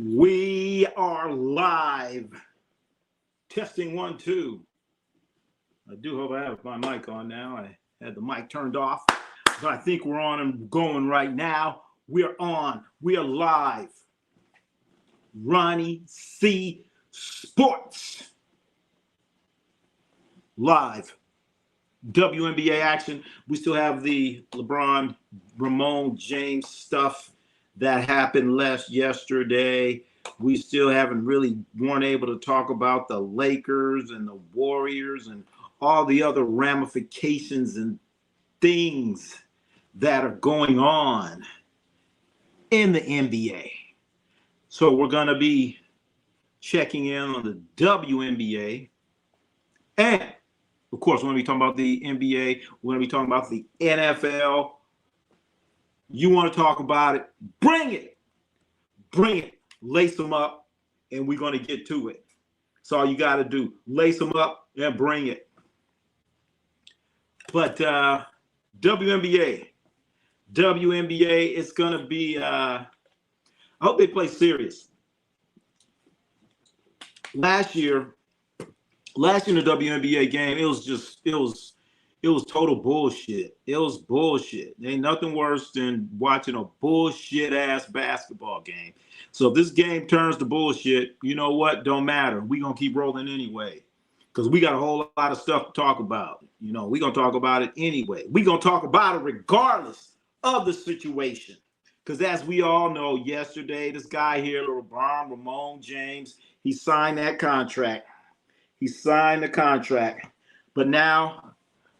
We are live. Testing 1, 2. I do hope I have my mic on now. I had the mic turned off, but I think we're on and going right now. We're on. We are live. Ronnie C Sports. Live. WNBA action. We still have the LeBron James stuff that happened yesterday. We still weren't able to talk about the Lakers and the Warriors and all the other ramifications and things that are going on in the NBA. So we're going to be checking in on the WNBA. And, of course, we're going to be talking about the NBA. We're going to be talking about the NFL. You want to talk about it? Bring it. Bring it. Lace them up, and we're going to get to it. That's all you got to do. Lace them up and bring it. But WNBA, it's going to be, I hope they play serious. Last year in the WNBA game, it was total bullshit. It was bullshit. Ain't nothing worse than watching a bullshit ass basketball game. So if this game turns to bullshit, you know what? Don't matter. We're going to keep rolling anyway. Because we got a whole lot of stuff to talk about. You know, we're going to talk about it anyway. We're going to talk about it regardless of the situation. Because as we all know, yesterday, this guy here, LeBron James, he signed that contract. He signed the contract. But now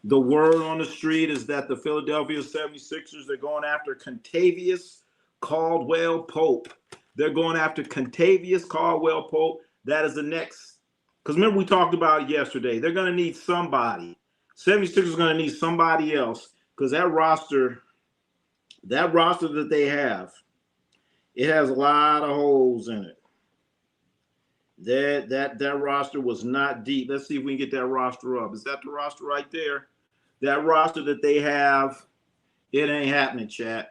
the word on the street is that the Philadelphia 76ers are going after Kentavious Caldwell-Pope. They're going after Kentavious Caldwell-Pope. That is the next. Because remember, we talked about it yesterday. They're going to need somebody. 76ers are going to need somebody else. Because that roster that they have, it has a lot of holes in it. That roster was not deep. Let's see if we can get that roster up. Is that the roster right there? That roster that they have, it ain't happening, chat.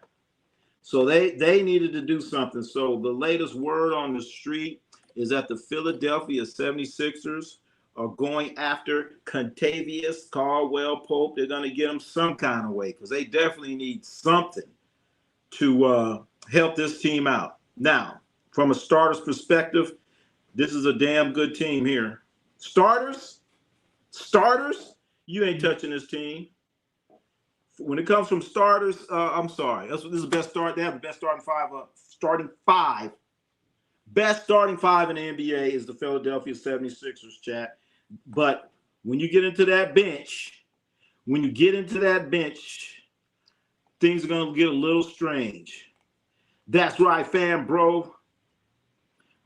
So they needed to do something. So the latest word on the street is that the Philadelphia 76ers are going after Kentavious Caldwell-Pope. They're going to get him some kind of way because they definitely need something to help this team out. Now, from a starter's perspective, this is a damn good team here. Starters, you ain't touching this team. When it comes from starters, I'm sorry. This is the best start. They have the best starting five. Best starting five in the NBA is the Philadelphia 76ers, chat. But when you get into that bench, things are going to get a little strange. That's right, fam, bro.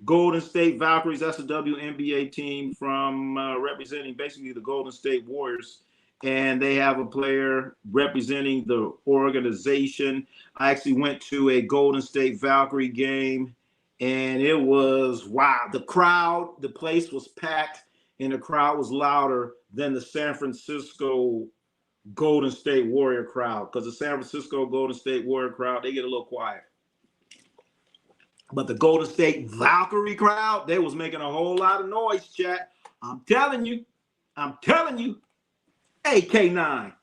Golden State Valkyries, that's a WNBA team from representing basically the Golden State Warriors. And they have a player representing the organization. I actually went to a Golden State Valkyrie game, and it was, wow. The place was packed, and the crowd was louder than the San Francisco Golden State Warrior crowd. Because the San Francisco Golden State Warrior crowd, they get a little quiet. But the Golden State Valkyrie crowd, they was making a whole lot of noise, chat. I'm telling you. AK9.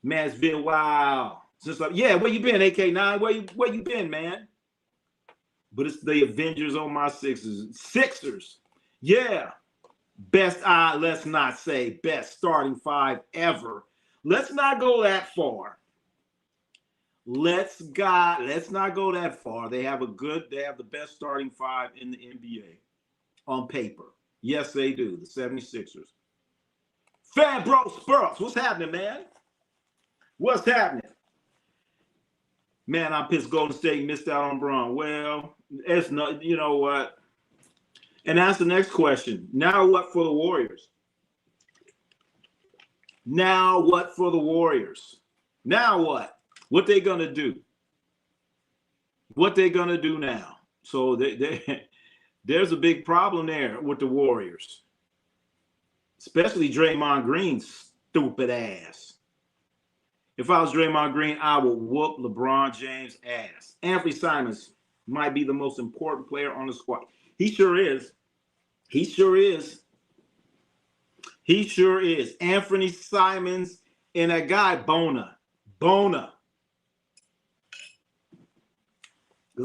Man, it's been a while. Since where you been, AK9? Where you been, man? But it's the Avengers on my Sixers. Yeah. Let's not say best starting five ever. Let's not go that far. Let's not go that far. They have the best starting five in the NBA on paper. Yes, they do. The 76ers. Fan Bro Spurs, what's happening, man? What's happening? Man, I'm pissed Golden State missed out on Braun. Well, it's not, you know what? And that's the next question. Now what for the Warriors? Now what? What they gonna do? What they gonna do now? So there's a big problem there with the Warriors. Especially Draymond Green's stupid ass. If I was Draymond Green, I would whoop LeBron James' ass. Anthony Simons, might be the most important player on the squad. He sure is. He sure is. He sure is. Anthony Simons and that guy Bona. Because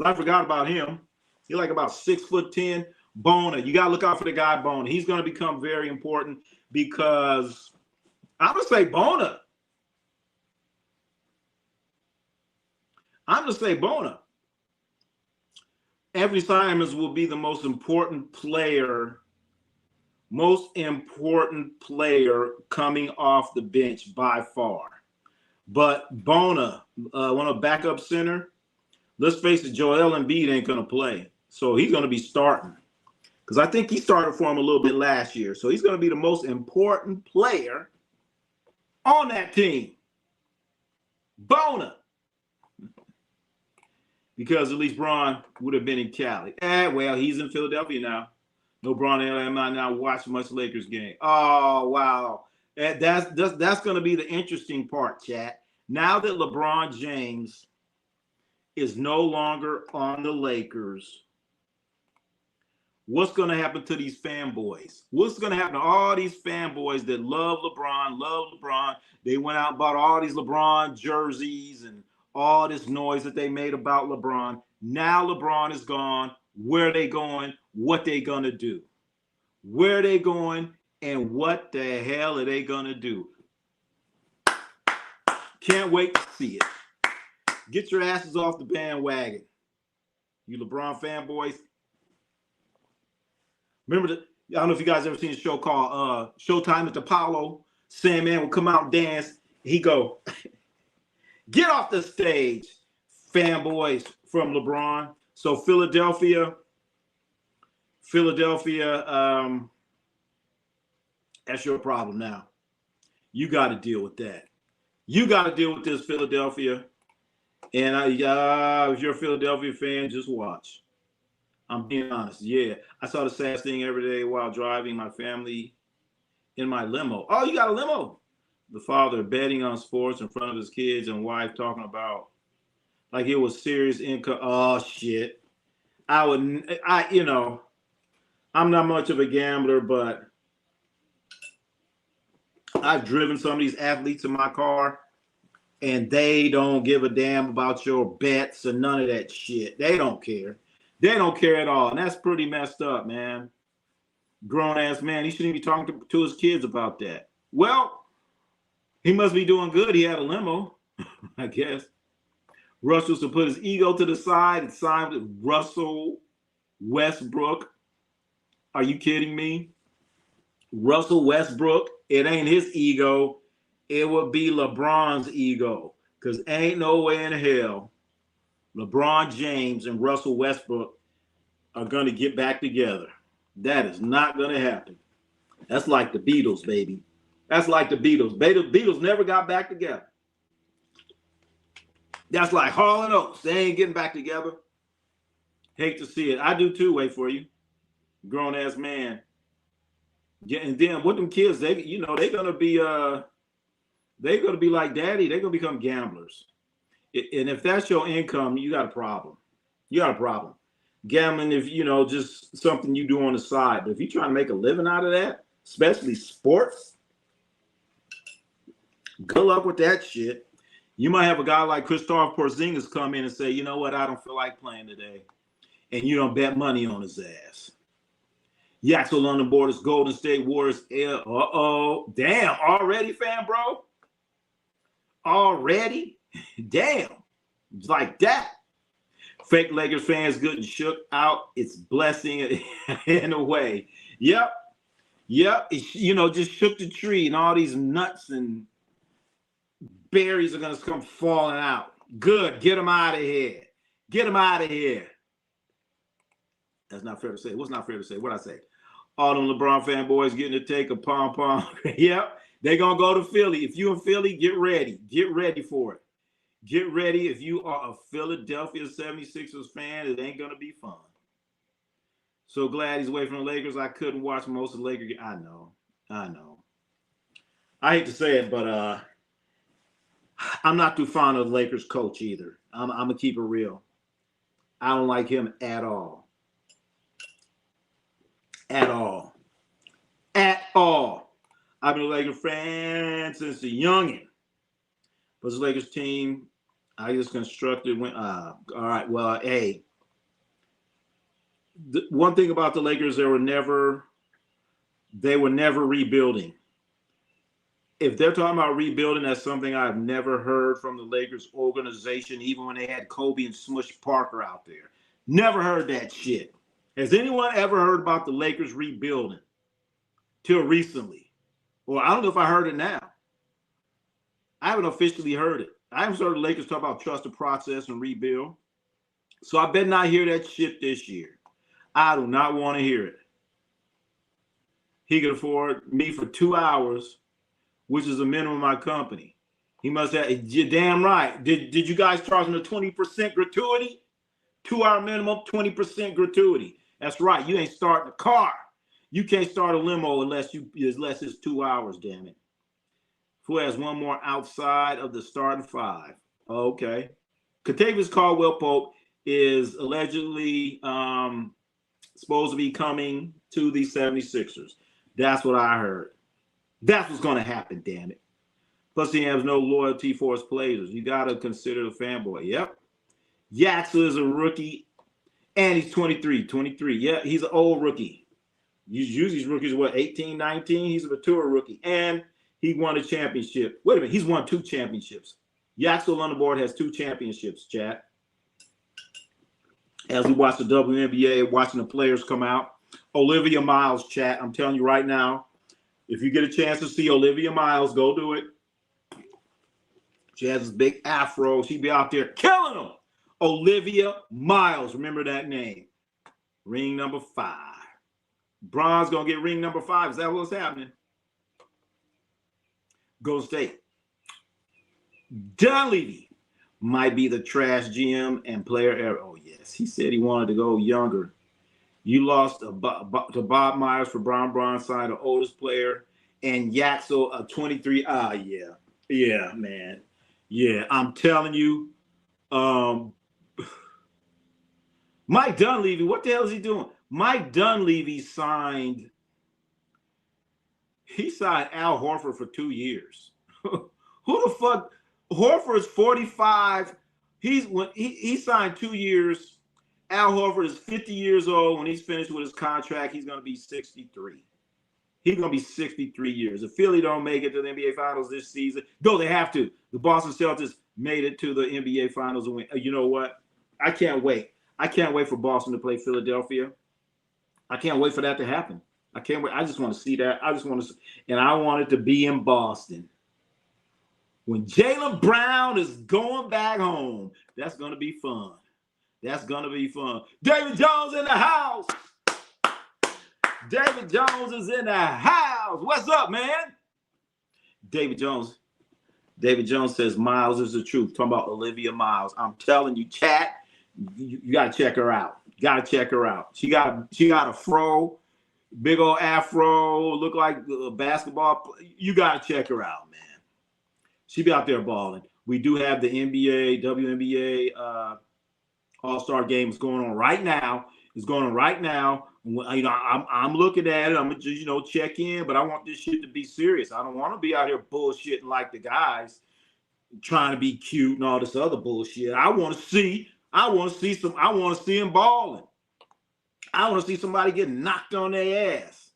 I forgot about him. He's like about 6'10". Bona. You got to look out for the guy Bona. He's going to become very important because I'm going to say Bona. Anthony Simons will be the most important player coming off the bench by far. But Bona, one of backup center, let's face it, Joel Embiid ain't going to play. So he's going to be starting. Because I think he started for him a little bit last year. So he's going to be the most important player on that team. Bona. Because at least Bron would have been in Cali. Well, he's in Philadelphia now. No Bron and I now watch much Lakers game. Oh, wow. That's going to be the interesting part, chat. Now that LeBron James is no longer on the Lakers, what's going to happen to these fanboys? What's going to happen to all these fanboys that love LeBron? They went out and bought all these LeBron jerseys and all this noise that they made about LeBron. Now LeBron is gone. Where are they going? What they going to do? Where are they going? And what the hell are they going to do? Can't wait to see it. Get your asses off the bandwagon. You LeBron fanboys. Remember, I don't know if you guys ever seen a show called Showtime at the Apollo. Sandman would come out and dance. He go, get off the stage, fanboys from LeBron. So Philadelphia, that's your problem now. You got to deal with that. You got to deal with this, Philadelphia. And if you're a Philadelphia fan, just watch. I'm being honest. Yeah, I saw the saddest thing every day while driving my family in my limo. Oh, you got a limo? The father betting on sports in front of his kids and wife talking about like it was serious income. Oh, shit. I'm not much of a gambler, but I've driven some of these athletes in my car, and they don't give a damn about your bets or none of that shit. They don't care. They don't care at all, and that's pretty messed up, man. Grown-ass man, he shouldn't be talking to his kids about that. Well, he must be doing good. He had a limo, I guess. Russell to put his ego to the side and signed with Russell Westbrook. Are you kidding me? Russell Westbrook, it ain't his ego. It would be LeBron's ego. Because ain't no way in hell LeBron James and Russell Westbrook are going to get back together. That is not going to happen. That's like the Beatles, baby. That's like the Beatles. Beatles never got back together. That's like Hall and Oates. They ain't getting back together. Hate to see it. I do too. Wait for you. Grown-ass man. Yeah, and then with them kids, they're gonna be like daddy. They're gonna become gamblers. And if that's your income, you got a problem. You got a problem. Gambling, if just something you do on the side. But if you're trying to make a living out of that, especially sports, good luck with that shit. You might have a guy like Kristaps Porzingis come in and say, you know what, I don't feel like playing today. And you don't bet money on his ass. Yaxel on the board is Golden State Warriors. Uh-oh. Damn. Already, fan, bro? Already? Damn. Like that. Fake Lakers fans getting shook out. It's blessing in a way. Yep. It, just shook the tree and all these nuts and berries are going to come falling out. Good. Get them out of here. Get them out of here. That's not fair to say. What's not fair to say? What'd I say? All them LeBron fanboys getting to take a pom-pom. Yep. They're going to go to Philly. If you're in Philly, get ready. Get ready for it. Get ready. If you are a Philadelphia 76ers fan, it ain't going to be fun. So glad he's away from the Lakers. I couldn't watch most of the Lakers. I know. I hate to say it, but I'm not too fond of the Lakers coach either. I'm going to keep it real. I don't like him at all. At all. At all. I've been a Lakers fan since the youngin'. But the Lakers team, I just constructed. All right, well, hey. One thing about the Lakers, they were never rebuilding. If they're talking about rebuilding, that's something I've never heard from the Lakers organization, even when they had Kobe and Smush Parker out there. Never heard that shit. Has anyone ever heard about the Lakers rebuilding till recently? Well, I don't know if I heard it now. I haven't officially heard it. I haven't heard the Lakers talk about trust the process and rebuild. So I better not hear that shit this year. I do not want to hear it. He could afford me for 2 hours, which is the minimum of my company. He must have, you're damn right. Did you guys charge him a 20% gratuity? 2 hour minimum, 20% gratuity. That's right. You ain't starting a car. You can't start a limo unless it's 2 hours, damn it. Who has one more outside of the starting five? Okay. Kentavious Caldwell-Pope is allegedly supposed to be coming to the 76ers. That's what I heard. That's what's going to happen, damn it. Plus, he has no loyalty for his players. You got to consider the fanboy. Yep. Yaxel is a rookie, and he's 23. 23. Yeah, he's an old rookie. Usually these rookies, 18, 19? He's a mature rookie. And he won a championship. Wait a minute. He's won 2 championships. Yaxel on the board has 2 championships, chat. As we watch the WNBA, watching the players come out. Olivia Miles, chat. I'm telling you right now, if you get a chance to see Olivia Miles, go do it. She has this big afro. She'd be out there killing them. Olivia Miles. Remember that name. Ring number 5. Bron's going to get ring number 5. Is that what's happening? Golden State. Dunleavy might be the trash GM and player era. Oh, yes. He said he wanted to go younger. You lost to Bob Myers for Bron signed the oldest player, and Yaxel, a 23. Yeah. Yeah, man. Yeah, I'm telling you. Mike Dunleavy, what the hell is he doing? Mike Dunleavy signed Al Horford for 2 years. Who the fuck? Horford's 45. He signed 2 years. Al Horford is 50 years old. When he's finished with his contract, he's going to be 63. He's going to be 63 years. If Philly don't make it to the NBA Finals this season, though they have to. The Boston Celtics made it to the NBA Finals and win. You know what? I can't wait. I can't wait for Boston to play Philadelphia. I can't wait for that to happen. I can't wait. I just want to see that. I want it to be in Boston. When Jaylen Brown is going back home, that's going to be fun. That's going to be fun. David Jones in the house. David Jones is in the house. What's up, man? David Jones says Miles is the truth. Talking about Olivia Miles. I'm telling you, chat, you got to check her out. She got a fro, big old afro, look like a basketball. You got to check her out, man. She be out there balling. We do have the WNBA All-Star Game is going on right now. You know, I'm looking at it. I'm gonna just, check in, but I want this shit to be serious. I don't want to be out here bullshitting like the guys trying to be cute and all this other bullshit. I want to see them balling. I want to see somebody get knocked on their ass.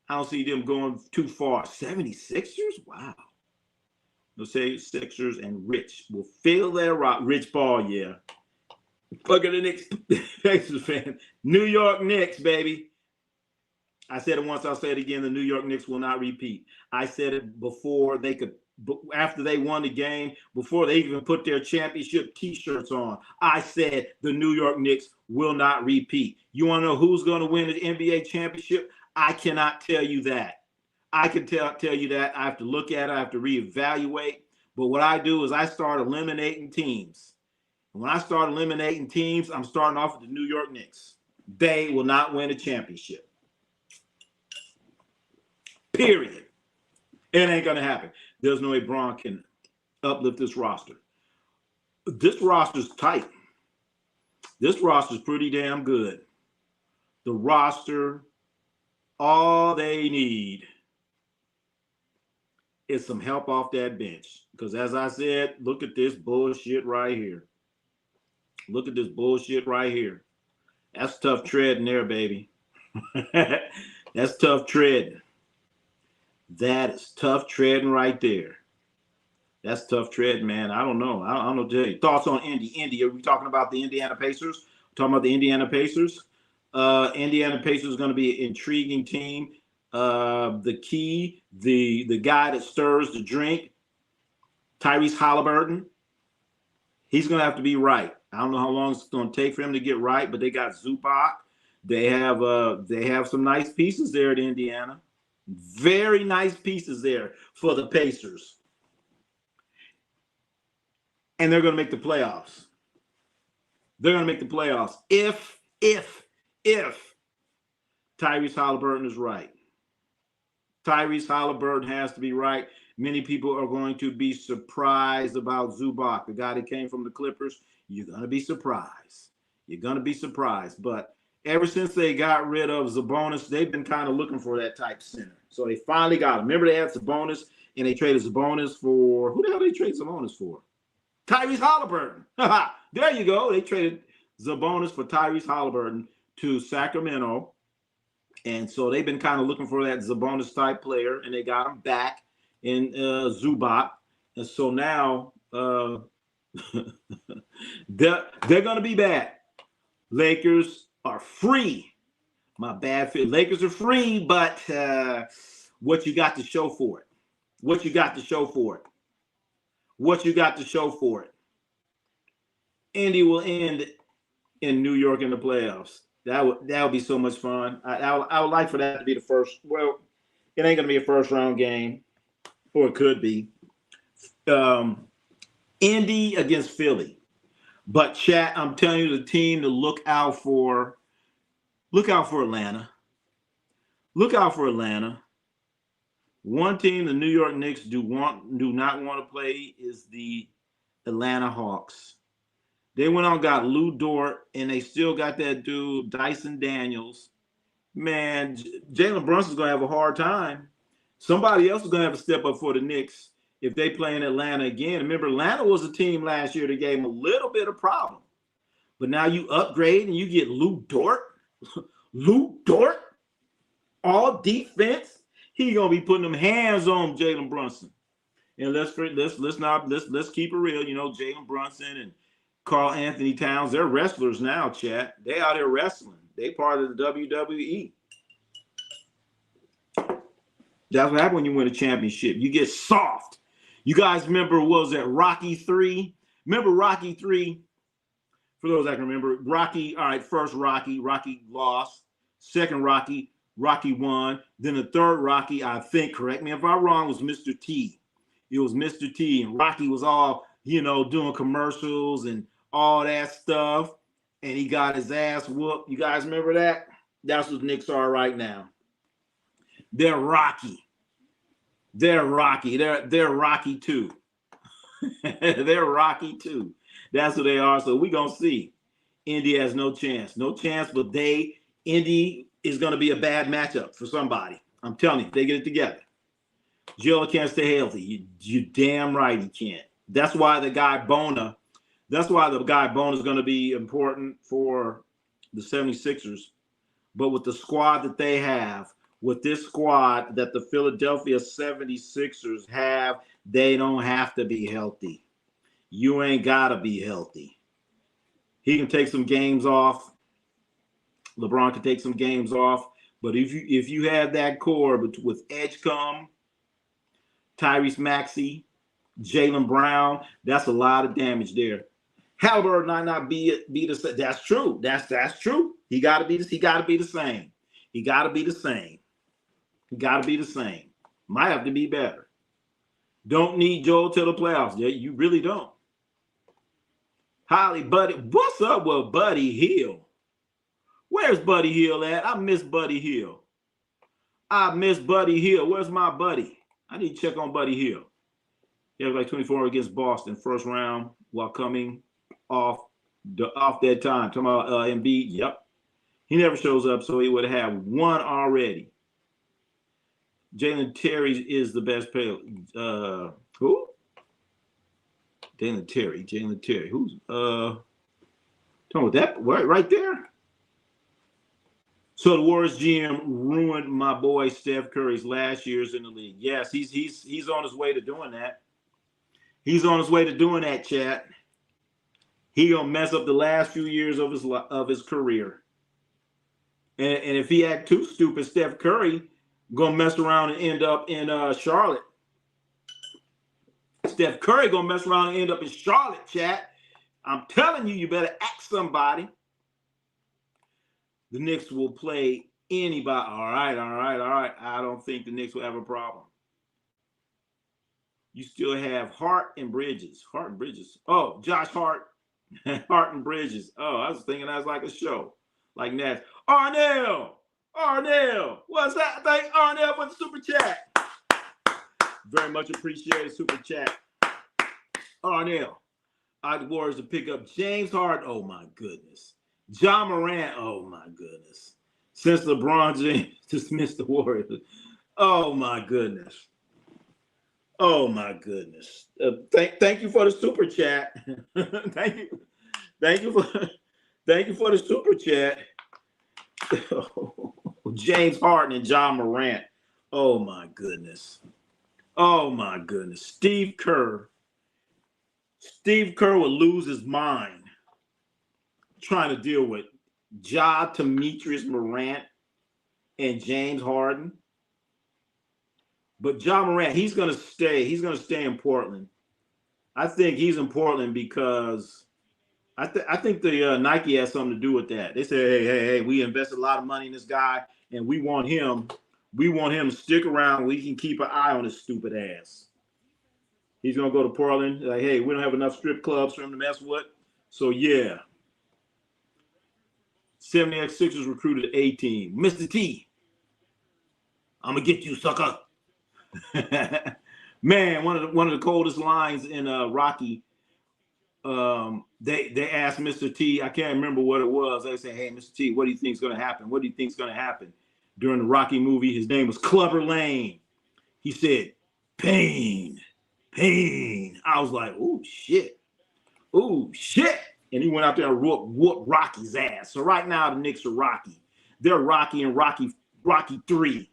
I don't see them going too far. 76ers? Wow. They'll say Sixers and Rich will fill their rock. Rich Paul, yeah. Look at the Knicks. Texas fan. New York Knicks, baby. I said it once, I'll say it again. The New York Knicks will not repeat. I said it before after they won the game, before they even put their championship T-shirts on. I said the New York Knicks will not repeat. You want to know who's going to win the NBA championship? I cannot tell you that. I can tell you that. I have to look at it. I have to reevaluate. But what I do is I start eliminating teams. When I start eliminating teams, I'm starting off with the New York Knicks. They will not win a championship. Period. It ain't going to happen. There's no way Bron can uplift this roster. This roster's tight. This roster is pretty damn good. The roster, all they need is some help off that bench. Because as I said, look at this bullshit right here. Look at this bullshit right here. That's tough treading there, baby. That's tough treading. That is tough treading right there. That's tough treading, man. I don't know. I don't know. Thoughts on Indy? Indy, are we talking about the Indiana Pacers? Talking about the Indiana Pacers? Indiana Pacers is going to be an intriguing team. The key, the guy that stirs the drink, Tyrese Halliburton, he's going to have to be right. I don't know how long it's going to take for him to get right, but they got Zubac. They have some nice pieces there at Indiana. Very nice pieces there for the Pacers. And they're going to make the playoffs. They're going to make the playoffs if Tyrese Halliburton is right. Tyrese Halliburton has to be right. Many people are going to be surprised about Zubac, the guy that came from the Clippers. You're going to be surprised. You're going to be surprised. But ever since they got rid of Sabonis, they've been kind of looking for that type center. So they finally got him. Remember they had Sabonis, and they traded Sabonis for – who the hell did they trade Sabonis for? Tyrese Halliburton. There you go. They traded Sabonis for Tyrese Halliburton to Sacramento. And so they've been kind of looking for that Sabonis-type player, and they got him back in Zubac. And so now they're going to be back. Lakers are free. My bad fit. Lakers are free, but what you got to show for it? What you got to show for it? What you got to show for it? Indy will end in New York in the playoffs. That would be so much fun. I would like for that to be the first. Well, it ain't gonna be a first round game, or it could be. Indy against Philly, but chat. I'm telling you, the team to look out for. Look out for Atlanta. Look out for Atlanta. One team the New York Knicks do not want to play is the Atlanta Hawks. They went on and got Lou Dort, and they still got that dude, Dyson Daniels. Man, Jalen Brunson's going to have a hard time. Somebody else is going to have to step up for the Knicks if they play in Atlanta again. Remember, Atlanta was a team last year that gave them a little bit of problem. But now you upgrade and you get Lou Dort. Lou Dort, all defense. He's going to be putting them hands on Jalen Brunson. And let's keep it real. You know, Jalen Brunson and Karl Anthony Towns, they're wrestlers now, chat. They out there wrestling. They part of the WWE. That's what happens when you win a championship. You get soft. You guys remember, what was that, Rocky 3? Remember Rocky 3? For those that can remember, Rocky, all right, first Rocky lost. Second Rocky won. Then the third Rocky, I think, correct me if I'm wrong, was Mr. T. It was Mr. T, and Rocky was all, doing commercials and all that stuff, and he got his ass whooped. You guys remember that? That's what the Knicks are right now. They're Rocky. They're Rocky. They're Rocky too. They're Rocky too. That's what they are. So we're going to see. Indy has no chance. No chance, but Indy is going to be a bad matchup for somebody. I'm telling you, they get it together. Joe can't stay healthy. You damn right he can't. That's why the guy Bona is going to be important for the 76ers. But with the squad that they have, with this squad that the Philadelphia 76ers have, they don't have to be healthy. You ain't got to be healthy. He can take some games off. LeBron can take some games off. But if you have that core with Edgecombe, Tyrese Maxey, Jaylen Brown, that's a lot of damage there. Halliburton might not be the same. That's true. That's true. He got to be the same. He got to be the same. Might have to be better. Don't need Joel till the playoffs. Yeah, you really don't. Holly, Buddy, what's up with Buddy Hield? Where's Buddy Hield at? I miss Buddy Hield. Where's my buddy? I need to check on Buddy Hield. He was like 24 against Boston, first round, while coming off off that time. Talking about Embiid. Yep. He never shows up, so he would have one already. Jalen Terry is the best player. Who? Jalen Terry. Who's talking about that right there? So the Warriors GM ruined my boy Steph Curry's last years in the league. Yes, he's on his way to doing that. He's on his way to doing that, chat. He gonna mess up the last few years of his career. And if he act too stupid, Steph Curry gonna mess around and end up in Charlotte. Steph Curry gonna mess around and end up in Charlotte, chat. I'm telling you, you better ask somebody. The Knicks will play anybody. All right. I don't think the Knicks will have a problem. You still have Hart and Bridges. Oh, Josh Hart. Hart and Bridges. Oh, I was thinking that was like a show. Like that. Arnell. What's that? Thank Arnell for the super chat. Very much appreciated super chat. Arnell. I the Warriors to pick up James Harden. Oh my goodness. John Morant. Oh my goodness. Since LeBron James dismissed the Warriors. Oh my goodness. Thank you for the super chat. thank you for the super chat. James Harden and John Morant. Oh my goodness. Steve Kerr would lose his mind trying to deal with Demetrius Morant and James Harden. But John Morant, he's going to stay. He's going to stay in Portland. I think he's in Portland because I think the Nike has something to do with that. They say, hey, we invested a lot of money in this guy, and we want him to stick around. We can keep an eye on his stupid ass. He's going to go to Portland. Like, hey, we don't have enough strip clubs for him to mess with. So, yeah. 76ers recruited A-team. Mr. T, I'm going to get you, sucker. Man, one of the coldest lines in Rocky. They asked Mr. T, I can't remember what it was. They say, hey, Mr. T, what do you think is going to happen? What do you think is going to happen? During the Rocky movie, his name was Clubber Lang. He said, pain. I was like, oh, shit. And he went out there and whooped Rocky's ass. So right now, the Knicks are Rocky. They're Rocky and Rocky 3.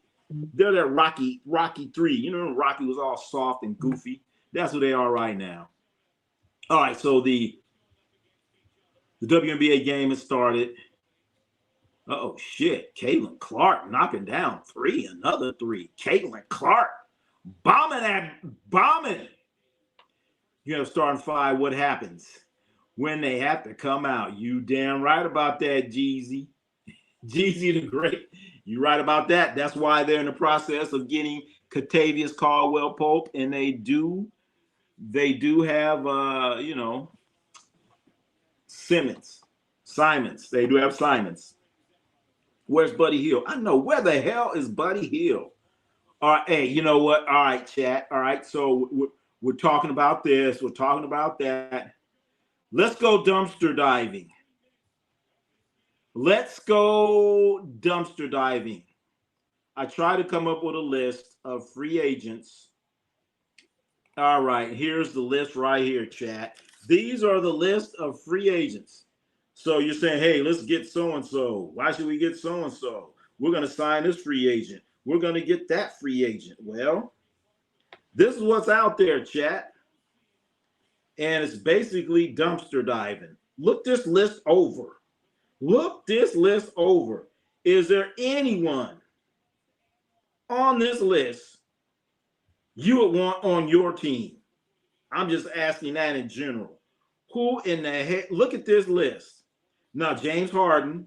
They're that Rocky 3. You know, Rocky was all soft and goofy. That's who they are right now. All right, so the WNBA game has started. Oh shit. Caitlin Clark knocking down 3. Another 3. Caitlin Clark bombing. You have starting 5. What happens when they have to come out? You damn right about that, Jeezy. Jeezy the Great. You're right about that. That's why they're in the process of getting Kentavious Caldwell-Pope, and they do have Simons. They do have Simons. Where's Buddy Hield? I know. Where the hell is Buddy Hield? All right, hey, you know what? All right, chat. All right, so we're talking about this. We're talking about that. Let's go dumpster diving. I try to come up with a list of free agents. All right, here's the list right here, chat. These are the list of free agents. So you're saying, hey, let's get so-and-so. Why should we get so-and-so? We're going to sign this free agent. We're going to get that free agent. Well, this is what's out there, chat. And it's basically dumpster diving. Look this list over. Is there anyone on this list you would want on your team? I'm just asking that in general. Who in the heck? Look at this list. Now, James Harden,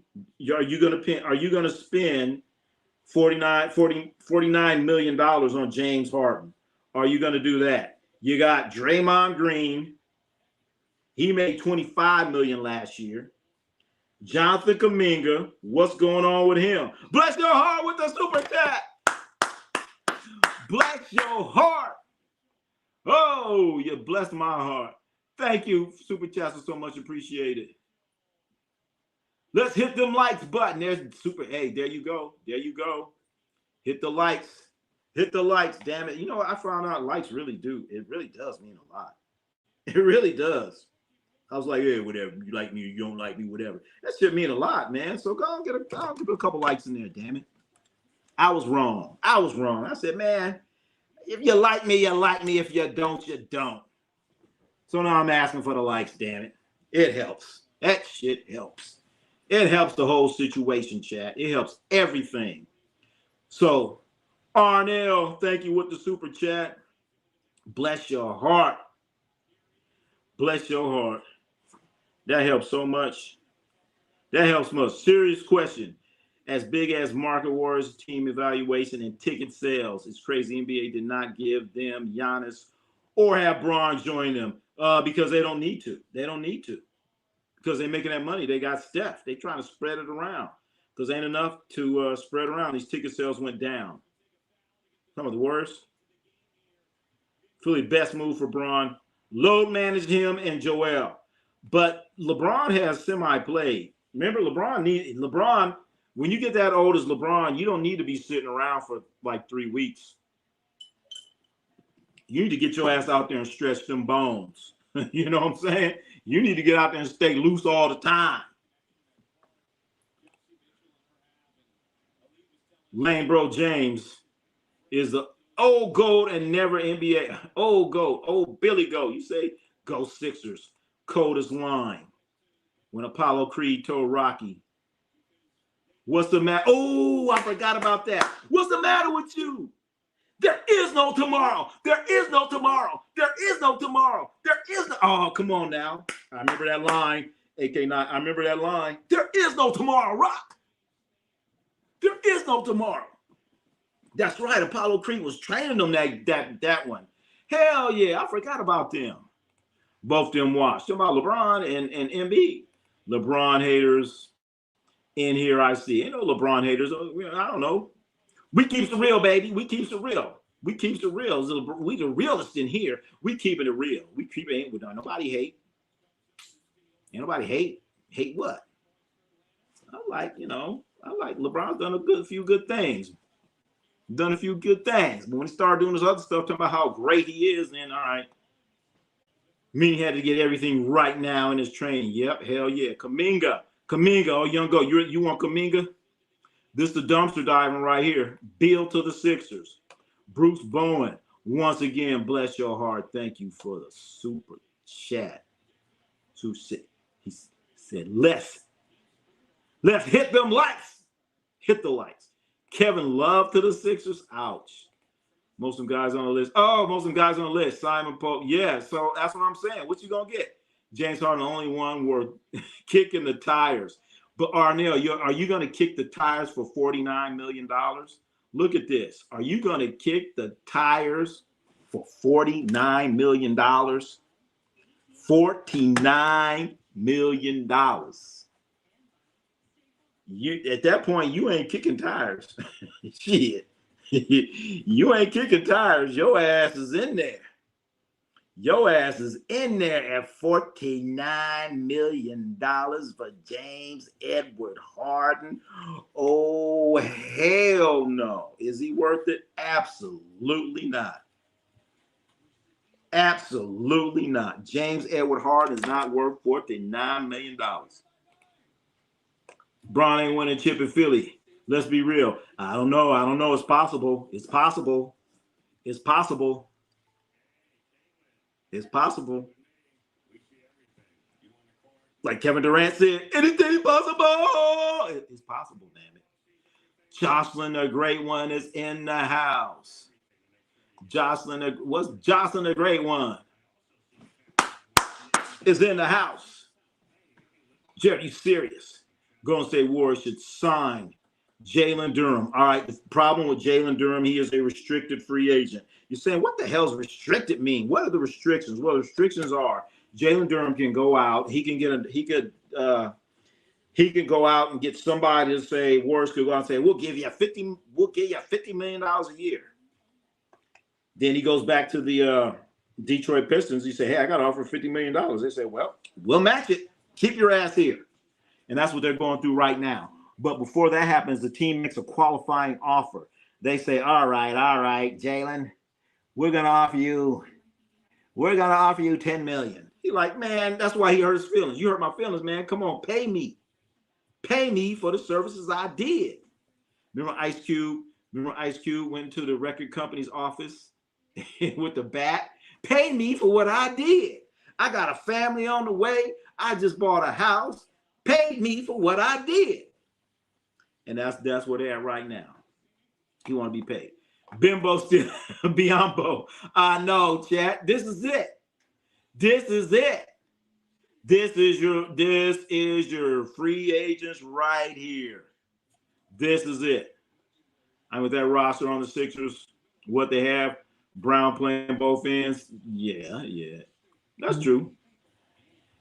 are you going to spend $49 million on James Harden? Are you going to do that? You got Draymond Green. He made $25 million last year. Jonathan Kuminga, what's going on with him? Bless your heart with the super chat. Bless your heart. Oh, you blessed my heart. Thank you, super chat, so much appreciated. Let's hit them likes button. There's super. Hey, there you go. There you go. Hit the likes. Hit the likes. Damn it. You know what? I found out likes really do. It really does mean a lot. It really does. I was like, yeah, whatever. You like me, you don't like me, whatever. That shit mean a lot, man. So go and give a couple likes in there, damn it. I was wrong. I was wrong. I said, man, if you like me, you like me. If you don't, you don't. So now I'm asking for the likes, damn it. It helps. That shit helps. It helps the whole situation, chat. It helps everything. So, Arnell, thank you with the super chat. Bless your heart. Bless your heart. That helps so much. That helps much. Serious question. As big as market wars, team evaluation, and ticket sales, it's crazy NBA did not give them Giannis or have Bron join them because they don't need to. They don't need to because they're making that money. They got Steph. They're trying to spread it around because ain't enough to spread around. These ticket sales went down. Some of the worst. Philly best move for Bron. Load managed him and Joel. But LeBron has semi-played. Remember, LeBron, when you get that old as LeBron, you don't need to be sitting around for like 3 weeks. You need to get your ass out there and stretch them bones. You know what I'm saying? You need to get out there and stay loose all the time. Lane Bro James is the old gold and never NBA. Old gold, old Billy Gold. You say, go Sixers. Coldest line. When Apollo Creed told Rocky, what's the matter? Oh, I forgot about that. What's the matter with you? There is no tomorrow. There is no tomorrow. There is no tomorrow. There is no. Oh, come on now. I remember that line. AK9. I remember that line. There is no tomorrow, Rock. There is no tomorrow. That's right. Apollo Creed was training them that one. Hell yeah. I forgot about them. Both them watched. Talking about LeBron and Embiid. LeBron haters in here, I see. Ain't no LeBron haters. I don't know. We keeps it real, baby. We keeps it real. We keeps it real. We the realest in here. We keeping it real. We keep it. Ain't nobody hate. Ain't nobody hate. Hate what? I like LeBron's done a few good things. Done a few good things. But when he started doing this other stuff, talking about how great he is, then all right. Meaning he had to get everything right now in his training. Yep, hell yeah. Kaminga, oh young go. You want Kaminga? This the dumpster diving right here. Bill to the Sixers. Bruce Bowen, once again, bless your heart. Thank you for the super chat. He said, let's hit them lights. Hit the lights. Kevin Love to the Sixers. Ouch. Most of them guys on the list. Oh, most of them guys on the list. Simon Pope. Yeah, so that's what I'm saying. What you going to get? James Harden, the only one worth kicking the tires. But Arnell, are you going to kick the tires for $49 million? Look at this. Are you going to kick the tires for $49 million? $49 million. At that point, you ain't kicking tires. Shit. You ain't kicking tires. Your ass is in there. Your ass is in there at $49 million for James Edward Harden. Oh, hell no. Is he worth it? Absolutely not. Absolutely not. James Edward Harden is not worth $49 million. Bron ain't winning chip in Philly. Let's be real. I don't know. It's possible. It's possible. It's possible. It's possible. Like Kevin Durant said, anything possible. It's possible, damn it. Jocelyn, the great one, is in the house. What's Jocelyn, the great one? Is in the house. Jerry, you serious? Golden State Warriors should sign Jalen Durham. All right, the problem with Jalen Durham, he is a restricted free agent. You're saying, what the hell does restricted mean? What are the restrictions? Well, the restrictions are Jalen Durham can go out. He can go out and get somebody to say, Warriors could go out and say, we'll give you $50 million a year. Then he goes back to the Detroit Pistons. He said, hey, I got to offer $50 million. They say, well, we'll match it. Keep your ass here. And that's what they're going through right now. But before that happens, the team makes a qualifying offer. They say, all right, Jalen, we're gonna offer you $10 million. He's like, man, that's why he hurt his feelings. You hurt my feelings, man. Come on, pay me. Pay me for the services I did. Remember Ice Cube? Remember Ice Cube went to the record company's office with the bat? Pay me for what I did. I got a family on the way. I just bought a house. Pay me for what I did. And that's where they're at right now. He want to be paid. Bimbo still Biombo. I know, chat. This is it. This is it. This is your free agents right here. This is it. And with that roster on the Sixers, what they have, Brown playing both ends. Yeah. That's true.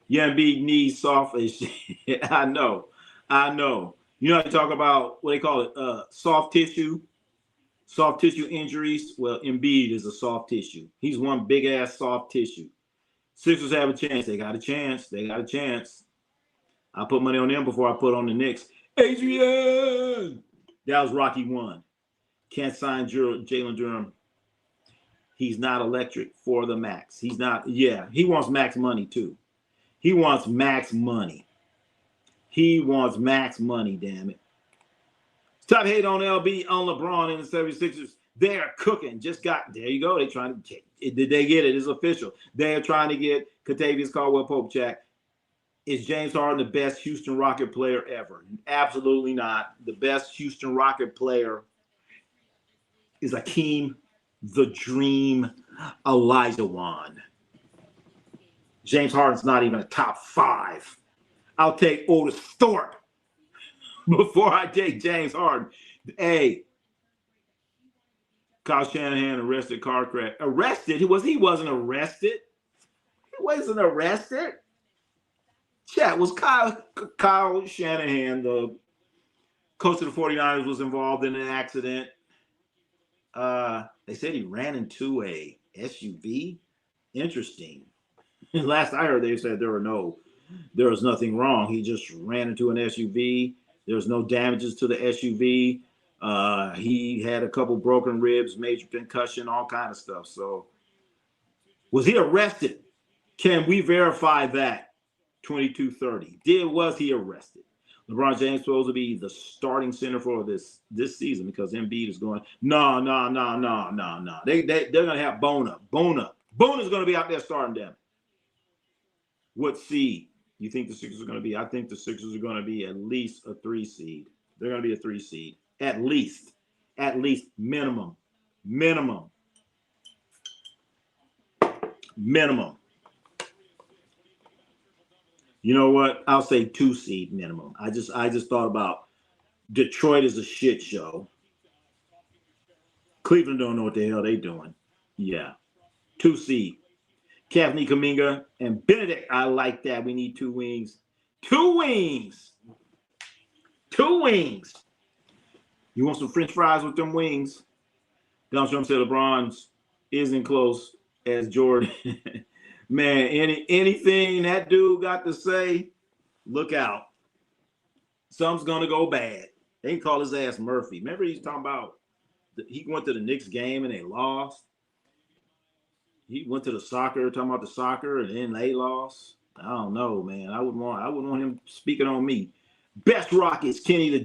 Yeah, Embiid needs soft as shit. I know. You know how to talk about what they call it, soft tissue injuries? Well, Embiid is a soft tissue. He's one big ass soft tissue. Sixers have a chance. They got a chance. I put money on them before I put on the Knicks. Adrian! That was Rocky 1. Can't sign Jalen Durham. He's not electric for the max. He's not. Yeah, he wants max money too. He wants max money. Damn it. Stop hating on LB, on LeBron and the 76ers. They're cooking. There you go. They're trying to, did they get it? It's official. They're trying to get Kentavious Caldwell-Pope check. Is James Harden the best Houston Rocket player ever? Absolutely not. The best Houston Rocket player is Akeem the Dream Olajuwon. James Harden's not even a top 5. I'll take Otis Thorpe before I take James Harden. Hey, Kyle Shanahan arrested car crash. Arrested? He wasn't arrested. He wasn't arrested. Chat, was Kyle Shanahan, the coach of the 49ers, was involved in an accident. They said he ran into a SUV. Interesting. Last I heard, they said there was nothing wrong. He just ran into an SUV. There was no damages to the SUV. He had a couple broken ribs, major concussion, all kind of stuff. So, was he arrested? Can we verify that? 2230. Was he arrested? LeBron James supposed to be the starting center for this season because Embiid is going. No. They're gonna have Bona. Bona's gonna be out there starting them. What seed you think the Sixers are going to be? I think the Sixers are going to be at least a 3 seed. They're going to be a 3 seed. At least minimum. You know what? I'll say 2 seed minimum. I just thought about Detroit is a shit show. Cleveland don't know what the hell they doing. Yeah. 2 seed. Kathleen Kuminga and Benedict. I like that. We need 2 wings. 2 wings. You want some French fries with them wings? Donald Trump said LeBron's isn't close as Jordan. Man, anything that dude got to say, look out. Something's going to go bad. They can call his ass Murphy. Remember he's talking about he went to the Knicks game and they lost. He went to the soccer, talking about the soccer, and then they lost. I don't know, man. I wouldn't want him speaking on me. Best Rockets, Kenny the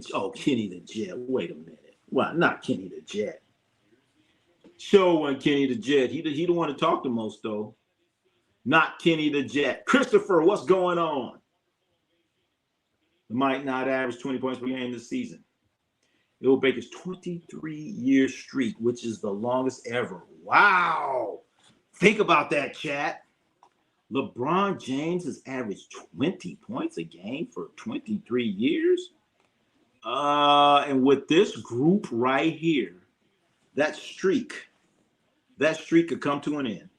Jet. Wait a minute. Why not Kenny the Jet? Show one Kenny the Jet. He the one to talk the most though. Not Kenny the Jet. Christopher, what's going on? He might not average 20 points per game this season. It will break his 23-year streak, which is the longest ever. Wow. Think about that, chat. LeBron James has averaged 20 points a game for 23 years. And with this group right here, that streak could come to an end.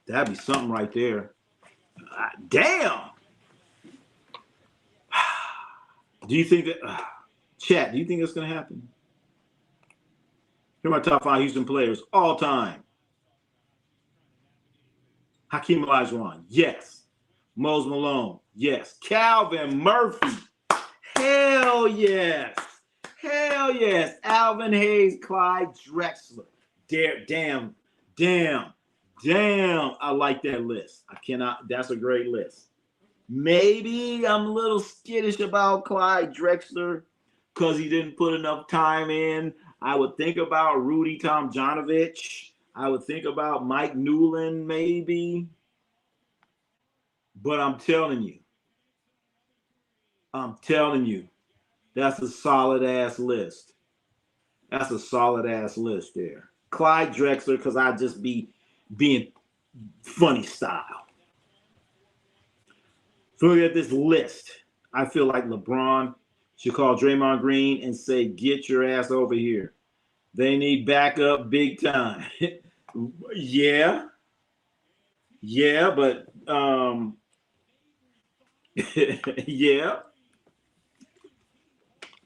That'd be something right there. Damn. Do you think that, chat, do you think that's going to happen? Here are my top 5 Houston players all time. Hakeem Olajuwon, yes. Mose Malone, yes. Calvin Murphy, hell yes. Hell yes. Alvin Hayes, Clyde Drexler. Damn. I like that list. I cannot, that's a great list. Maybe I'm a little skittish about Clyde Drexler because he didn't put enough time in. I would think about Rudy Tomjanovich. I would think about Mike Newland, maybe. But I'm telling you, that's a solid ass list. That's a solid ass list there. Clyde Drexler, because I just be being funny style. So look at this list. I feel like LeBron should call Draymond Green and say, get your ass over here. They need backup big time. Yeah, but yeah.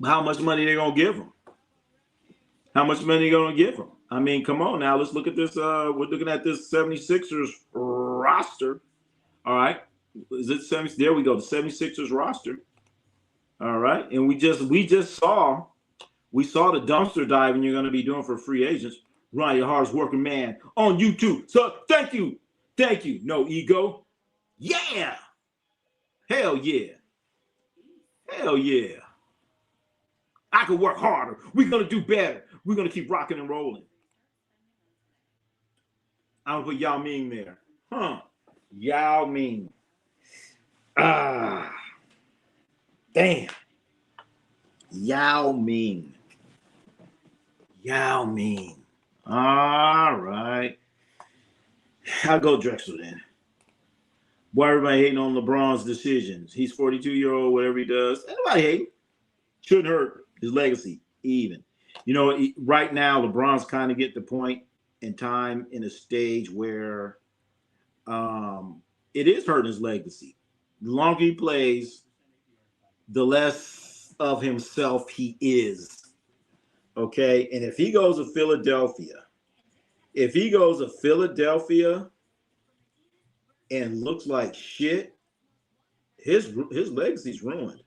How much money they gonna give him? How much money they gonna give him? I mean, come on now. Let's look at this. We're looking at this 76ers roster. All right. Is it 70? There we go. The 76ers roster. All right. And we just saw the dumpster diving you're going to be doing for free agents. Ronnie, your hardest working man on YouTube. So thank you. No ego. Yeah. Hell yeah. I can work harder. We're going to do better. We're going to keep rocking and rolling. I'm going to put Yao Ming there. Yao Ming. Damn. Yao Ming. All right. I'll go Drexler then. Why everybody hating on LeBron's decisions? He's 42-year-old, whatever he does. Anybody hating? Shouldn't hurt his legacy even. You know, right now, LeBron's kind of get the point in time in a stage where it is hurting his legacy. The longer he plays, the less of himself he is. Okay? And if he goes to Philadelphia and looks like shit, his legacy's ruined.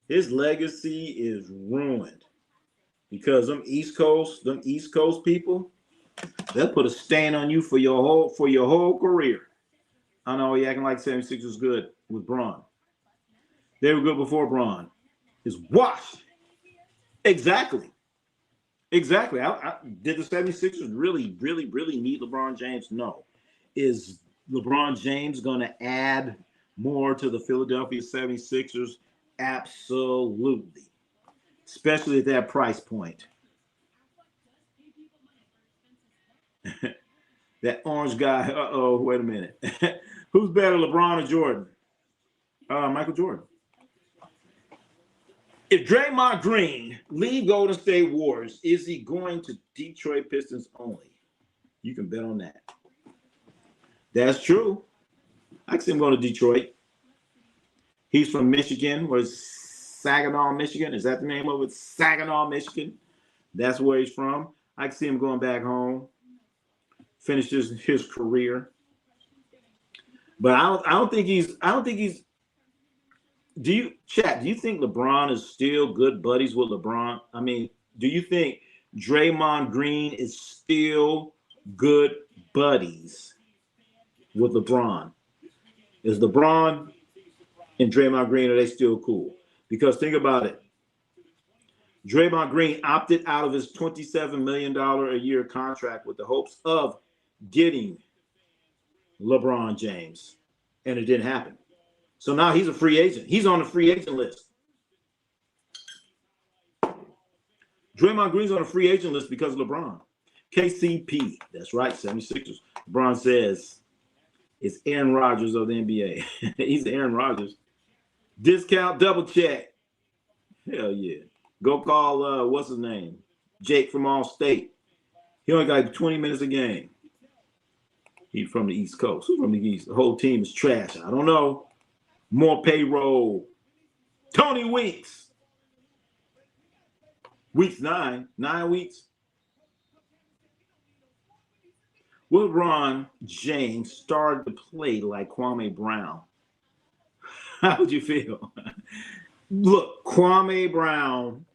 His legacy is ruined because them East Coast people, they'll put a stain on you for your whole career. I know he acting like 76 was good with Braun. They were good before Braun. It's washed. Exactly. Did the 76ers really need LeBron James? No. Is LeBron James going to add more to the Philadelphia 76ers? Absolutely. Especially at that price point. That orange guy, wait a minute. Who's better, LeBron or Jordan? Michael Jordan. If Draymond Green leave Golden State Warriors, is he going to Detroit Pistons only? You can bet on that. That's true. I can see him going to Detroit. He's from Michigan. Was Saginaw, Michigan? Is that the name of it? Saginaw, Michigan. That's where he's from. I can see him going back home, finish his career. But I don't think he's. Do you think LeBron is still good buddies with LeBron? I mean, do you think Draymond Green is still good buddies with LeBron? Is LeBron and Draymond Green, are they still cool? Because think about it. Draymond Green opted out of his $27 million a year contract with the hopes of getting LeBron James, and it didn't happen. So now he's a free agent. He's on the free agent list. Draymond Green's on a free agent list because of LeBron. KCP, that's right, 76ers. LeBron says it's Aaron Rodgers of the NBA. He's Aaron Rodgers. Discount double check. Hell yeah. Go call, what's his name? Jake from All-State. He only got 20 minutes a game. He's from the East Coast. Who's from the East? The whole team is trash. I don't know. More payroll. Tony Weeks. Weeks 9. 9 weeks. LeBron James started to play like Kwame Brown, how would you feel? Look, Kwame Brown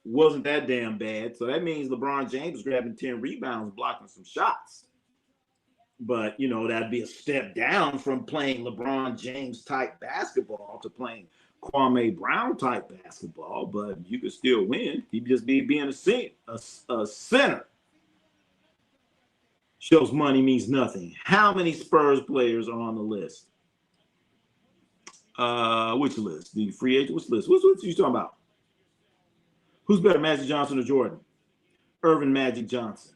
wasn't that damn bad. So that means LeBron James is grabbing 10 rebounds, blocking some shots. But, you know, that'd be a step down from playing LeBron James type basketball to playing Kwame Brown type basketball. But you could still win. He'd just be being a center. Shows money means nothing. How many Spurs players are on the list? Which list? The free agent? Which list? What you talking about? Who's better, Magic Johnson or Jordan? Irvin Magic Johnson.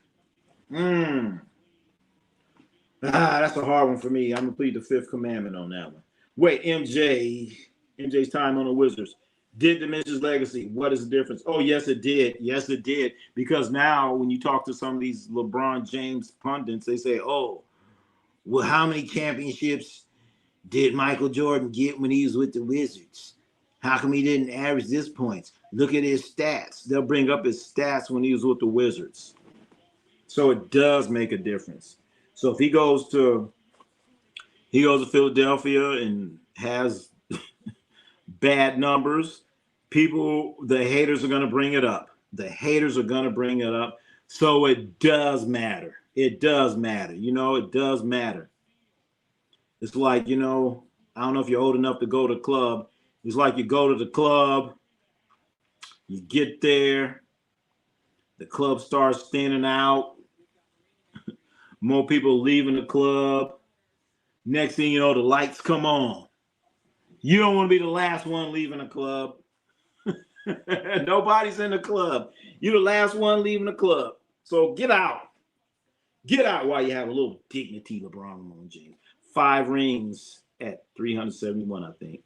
That's a hard one for me. I'm going to plead the fifth commandment on that one. Wait, MJ's time on the Wizards did diminish his legacy. What is the difference? Oh, yes, it did. Yes, it did. Because now when you talk to some of these LeBron James pundits, they say, oh, well, how many championships did Michael Jordan get when he was with the Wizards? How come he didn't average this points? Look at his stats. They'll bring up his stats when he was with the Wizards. So it does make a difference. So if he goes to Philadelphia and has bad numbers, the haters are going to bring it up. The haters are going to bring it up. So it does matter. It does matter. You know, it does matter. It's like, you know, I don't know if you're old enough to go to the club. It's like you go to the club, you get there, the club starts thinning out, more people leaving the club. Next thing you know, the lights come on. You don't want to be the last one leaving the club. Nobody's in the club. You're the last one leaving the club. So get out. Get out while you have a little dignity, LeBron James. 5 rings at 371, I think.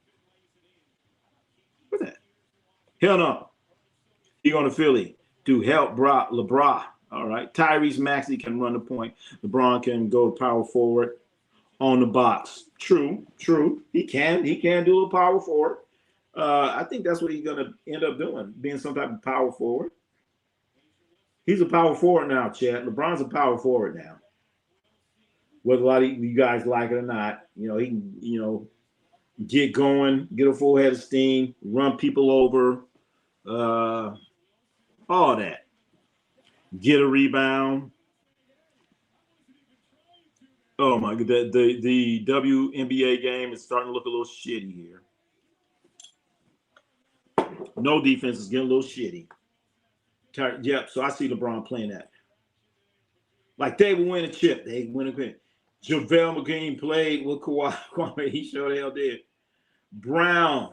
What's that? Hell no. He going to Philly to help LeBron. All right. Tyrese Maxey can run the point. LeBron can go power forward on the box. True. He can do a power forward. I think that's what he's going to end up doing, being some type of power forward. He's a power forward now, Chad. LeBron's a power forward now. Whether a lot of you guys like it or not, you know, he can, you know, get going, get a full head of steam, run people over, all that. Get a rebound. Oh my God, the WNBA game is starting to look a little shitty here. No defense is getting a little shitty. Yep, so I see LeBron playing that. Like they will win a chip. They win a chip. JaVale McGee played with Kawhi. He sure the hell did. Brown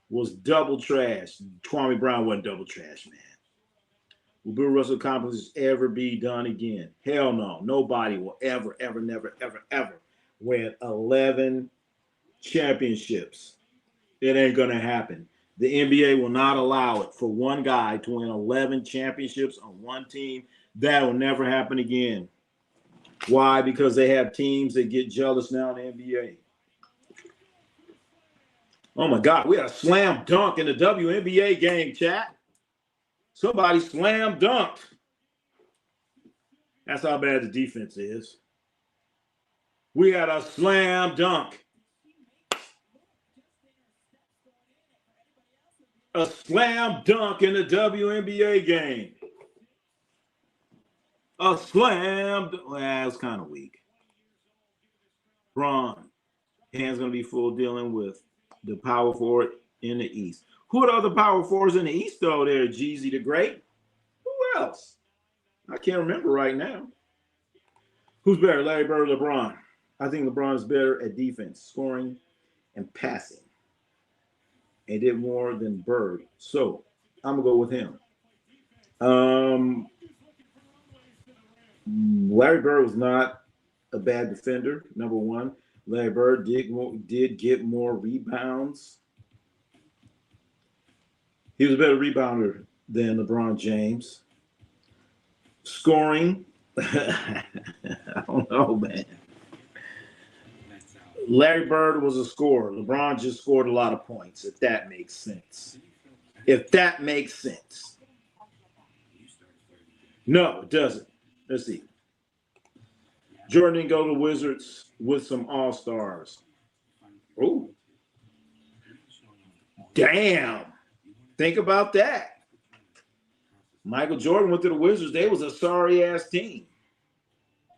was double trash. Kwame Brown wasn't double trash, man. Will Bill Russell accomplishments ever be done again? Hell no. Nobody will ever, never, ever win 11 championships. It ain't going to happen. The NBA will not allow it for one guy to win 11 championships on one team. That will never happen again. Why? Because they have teams that get jealous now in the NBA. Oh, my God. We had a slam dunk in the WNBA game, chat. Somebody slam dunked. That's how bad the defense is. We had a slam dunk. A slam dunk in the WNBA game. A slam dunk. Well, it's kind of weak. Braun. Hands going to be full dealing with the power forward in the East. Who are the other power forwards in the East, though, there? Jeezy the Great? Who else? I can't remember right now. Who's better, Larry Bird or LeBron? I think LeBron is better at defense, scoring, and passing. And did more than Bird. So I'm going to go with him. Larry Bird was not a bad defender, number one. Larry Bird did get more rebounds. He was a better rebounder than LeBron James. Scoring, I don't know, man. Larry Bird was a scorer. LeBron just scored a lot of points, if that makes sense. If that makes sense. No, it doesn't. Let's see. Jordan didn't go to the Wizards with some All-Stars. Oh, damn. Think about that. Michael Jordan went to the Wizards. They was a sorry-ass team.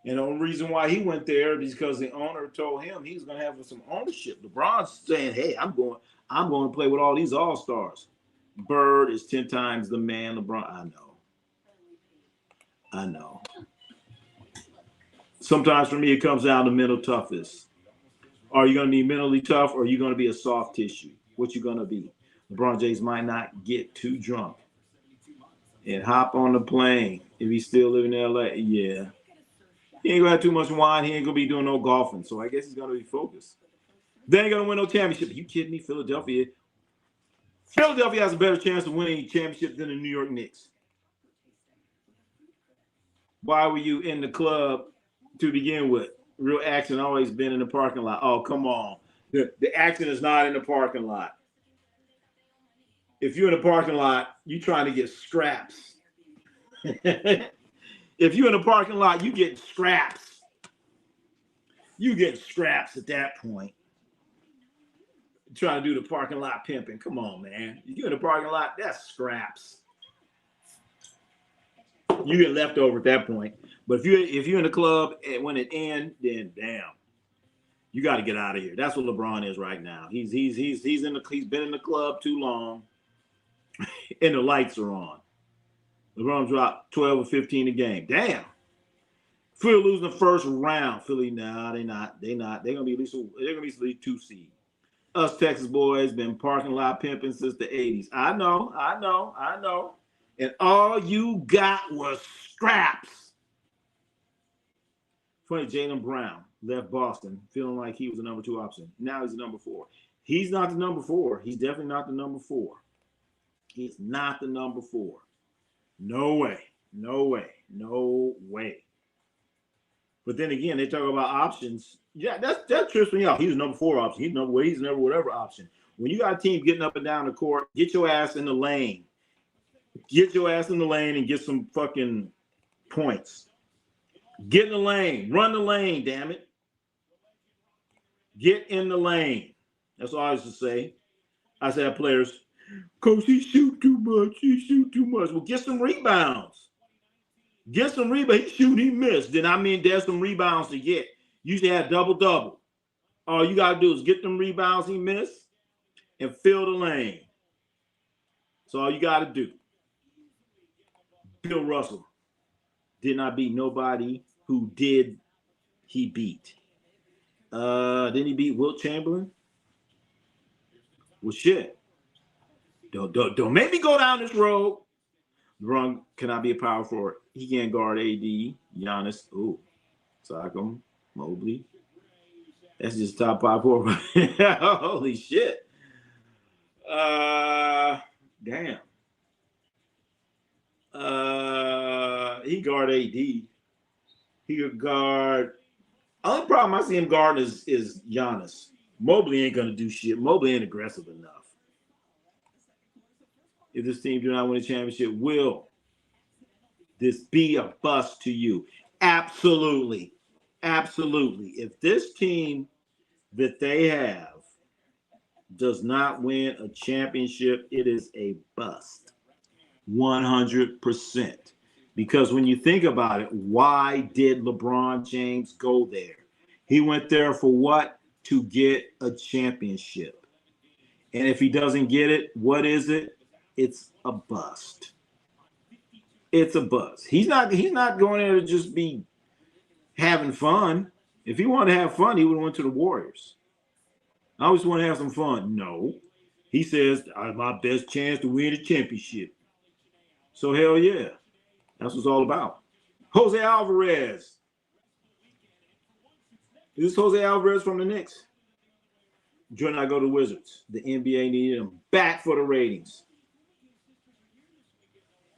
And the only reason why he went there is because the owner told him he was going to have some ownership. LeBron's saying, hey, I'm going to play with all these All-Stars. Bird is 10 times the man. LeBron, I know. Sometimes for me, it comes down to mental toughness. Are you going to be mentally tough or are you going to be a soft tissue? What you going to be? LeBron James might not get too drunk and hop on the plane if he's still living in L.A. Yeah. He ain't going to have too much wine. He ain't going to be doing no golfing. So I guess he's going to be focused. They ain't going to win no championship. Are you kidding me? Philadelphia has a better chance of winning a championship than the New York Knicks. Why were you in the club to begin with? Real action always been in the parking lot. Oh, come on. The action is not in the parking lot. If you're in the parking lot, you're trying to get scraps. If you're in the parking lot, you get scraps. You get scraps at that point. You're trying to do the parking lot pimping. Come on, man. If you're in the parking lot, that's scraps. You get leftover at that point. But if you're in the club and when it ends, then damn, you got to get out of here. That's what LeBron is right now. He's been in the club too long, and the lights are on. LeBron dropped 12 or 15 a game. Damn. Philly losing the first round. Philly, nah, they're not. They're gonna be at least 2 seed. Us Texas boys been parking lot pimping since the 80s. I know. And all you got was scraps. Funny, Jaylen Brown left Boston feeling like he was the number 2 option. Now he's the number 4. He's not the number 4. He's definitely not the number 4. He's not the number 4. No way. But then again, they talk about options. Yeah, that trips me out. He's number 4 option. He's never whatever option. When you got a team getting up and down the court, get your ass in the lane. Get your ass in the lane and get some fucking points. Get in the lane. Run the lane, damn it. Get in the lane. That's all I used to say. I said, players, Coach, he shoot too much. Well, get some rebounds. He shoot, he missed. Then, there's some rebounds to get. You should have double-double. All you got to do is get them rebounds he missed and fill the lane. That's all you got to do. Bill Russell did not beat nobody who did he beat. Didn't he beat Wilt Chamberlain? Well, shit. Don't make me go down this road. LeBron cannot be a power forward. He can't guard AD, Giannis. Ooh, Siakam, Mobley. That's just top 5 forward. Holy shit. Damn. He guard AD. He could guard. Only problem I see him guarding is Giannis. Mobley ain't gonna do shit. Mobley ain't aggressive enough. If this team do not win a championship, will this be a bust to you? Absolutely. If this team that they have does not win a championship, it is a bust. 100%. Because when you think about it, why did LeBron James go there? He went there for what? To get a championship. And if he doesn't get it, what is it? It's a bust. It's a bust. He's not going there to just be having fun. If he wanted to have fun, he would have went to the Warriors. I always want to have some fun. No. He says, my best chance to win a championship. So hell yeah. That's what it's all about. Jose Alvarez. Is this Jose Alvarez from the Knicks? Jordan and I go to the Wizards. The NBA needed him back for the ratings.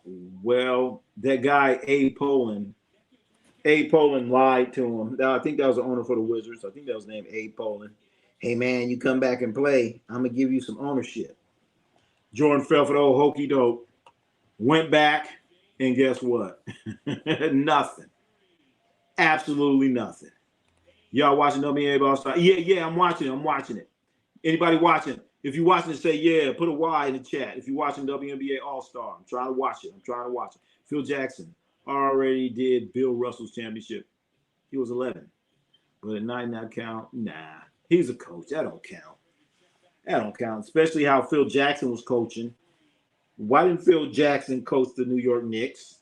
Well, that guy, Abe Pollin lied to him. I think that was the owner for the Wizards. I think that was named Abe Pollin. Hey, man, you come back and play. I'm going to give you some ownership. Jordan fell for the old hokey doke. Went back, and guess what? Nothing. Absolutely nothing. Y'all watching WNBA All-Star? Yeah, I'm watching it. Anybody watching? If you're watching it, say yeah, put a Y in the chat. If you're watching WNBA All-Star, I'm trying to watch it. Phil Jackson already did Bill Russell's championship. He was 11. But at 9 not count? Nah. He's a coach. That don't count. Especially how Phil Jackson was coaching. Why didn't Phil Jackson coach the New York Knicks?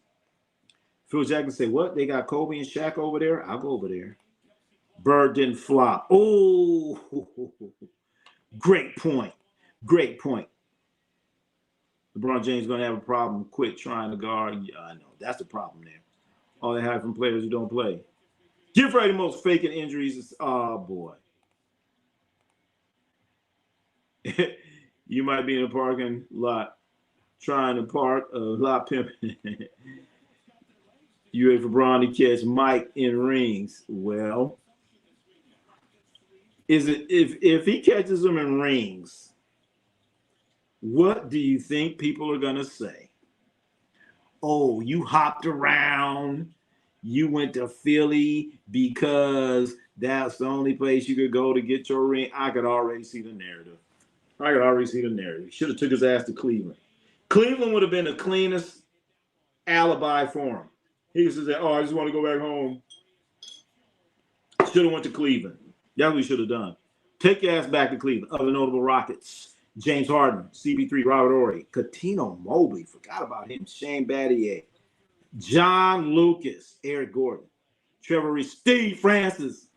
Phil Jackson said, what? They got Kobe and Shaq over there? I'll go over there. Bird didn't flop. Oh, great point. LeBron James is going to have a problem. Quit trying to guard. Yeah, I know. That's the problem there. All they have from players who don't play. Get afraid of most faking injuries is, oh, boy. You might be in a parking lot trying to park a lot pimping. You ready for Bron to catch Mike in rings? Well, is it if he catches him in rings, what do you think people are gonna say? Oh, you hopped around. You went to Philly because that's the only place you could go to get your ring. I could already see the narrative. Should have took his ass to Cleveland. Cleveland would have been the cleanest alibi for him. He used to say, oh, I just want to go back home. Should have went to Cleveland. That's what he should have done. Take your ass back to Cleveland. Other notable Rockets. James Harden, CB3, Robert Horry, Katino Mobley, forgot about him, Shane Battier, John Lucas, Eric Gordon, Trevor Reese, Steve Francis.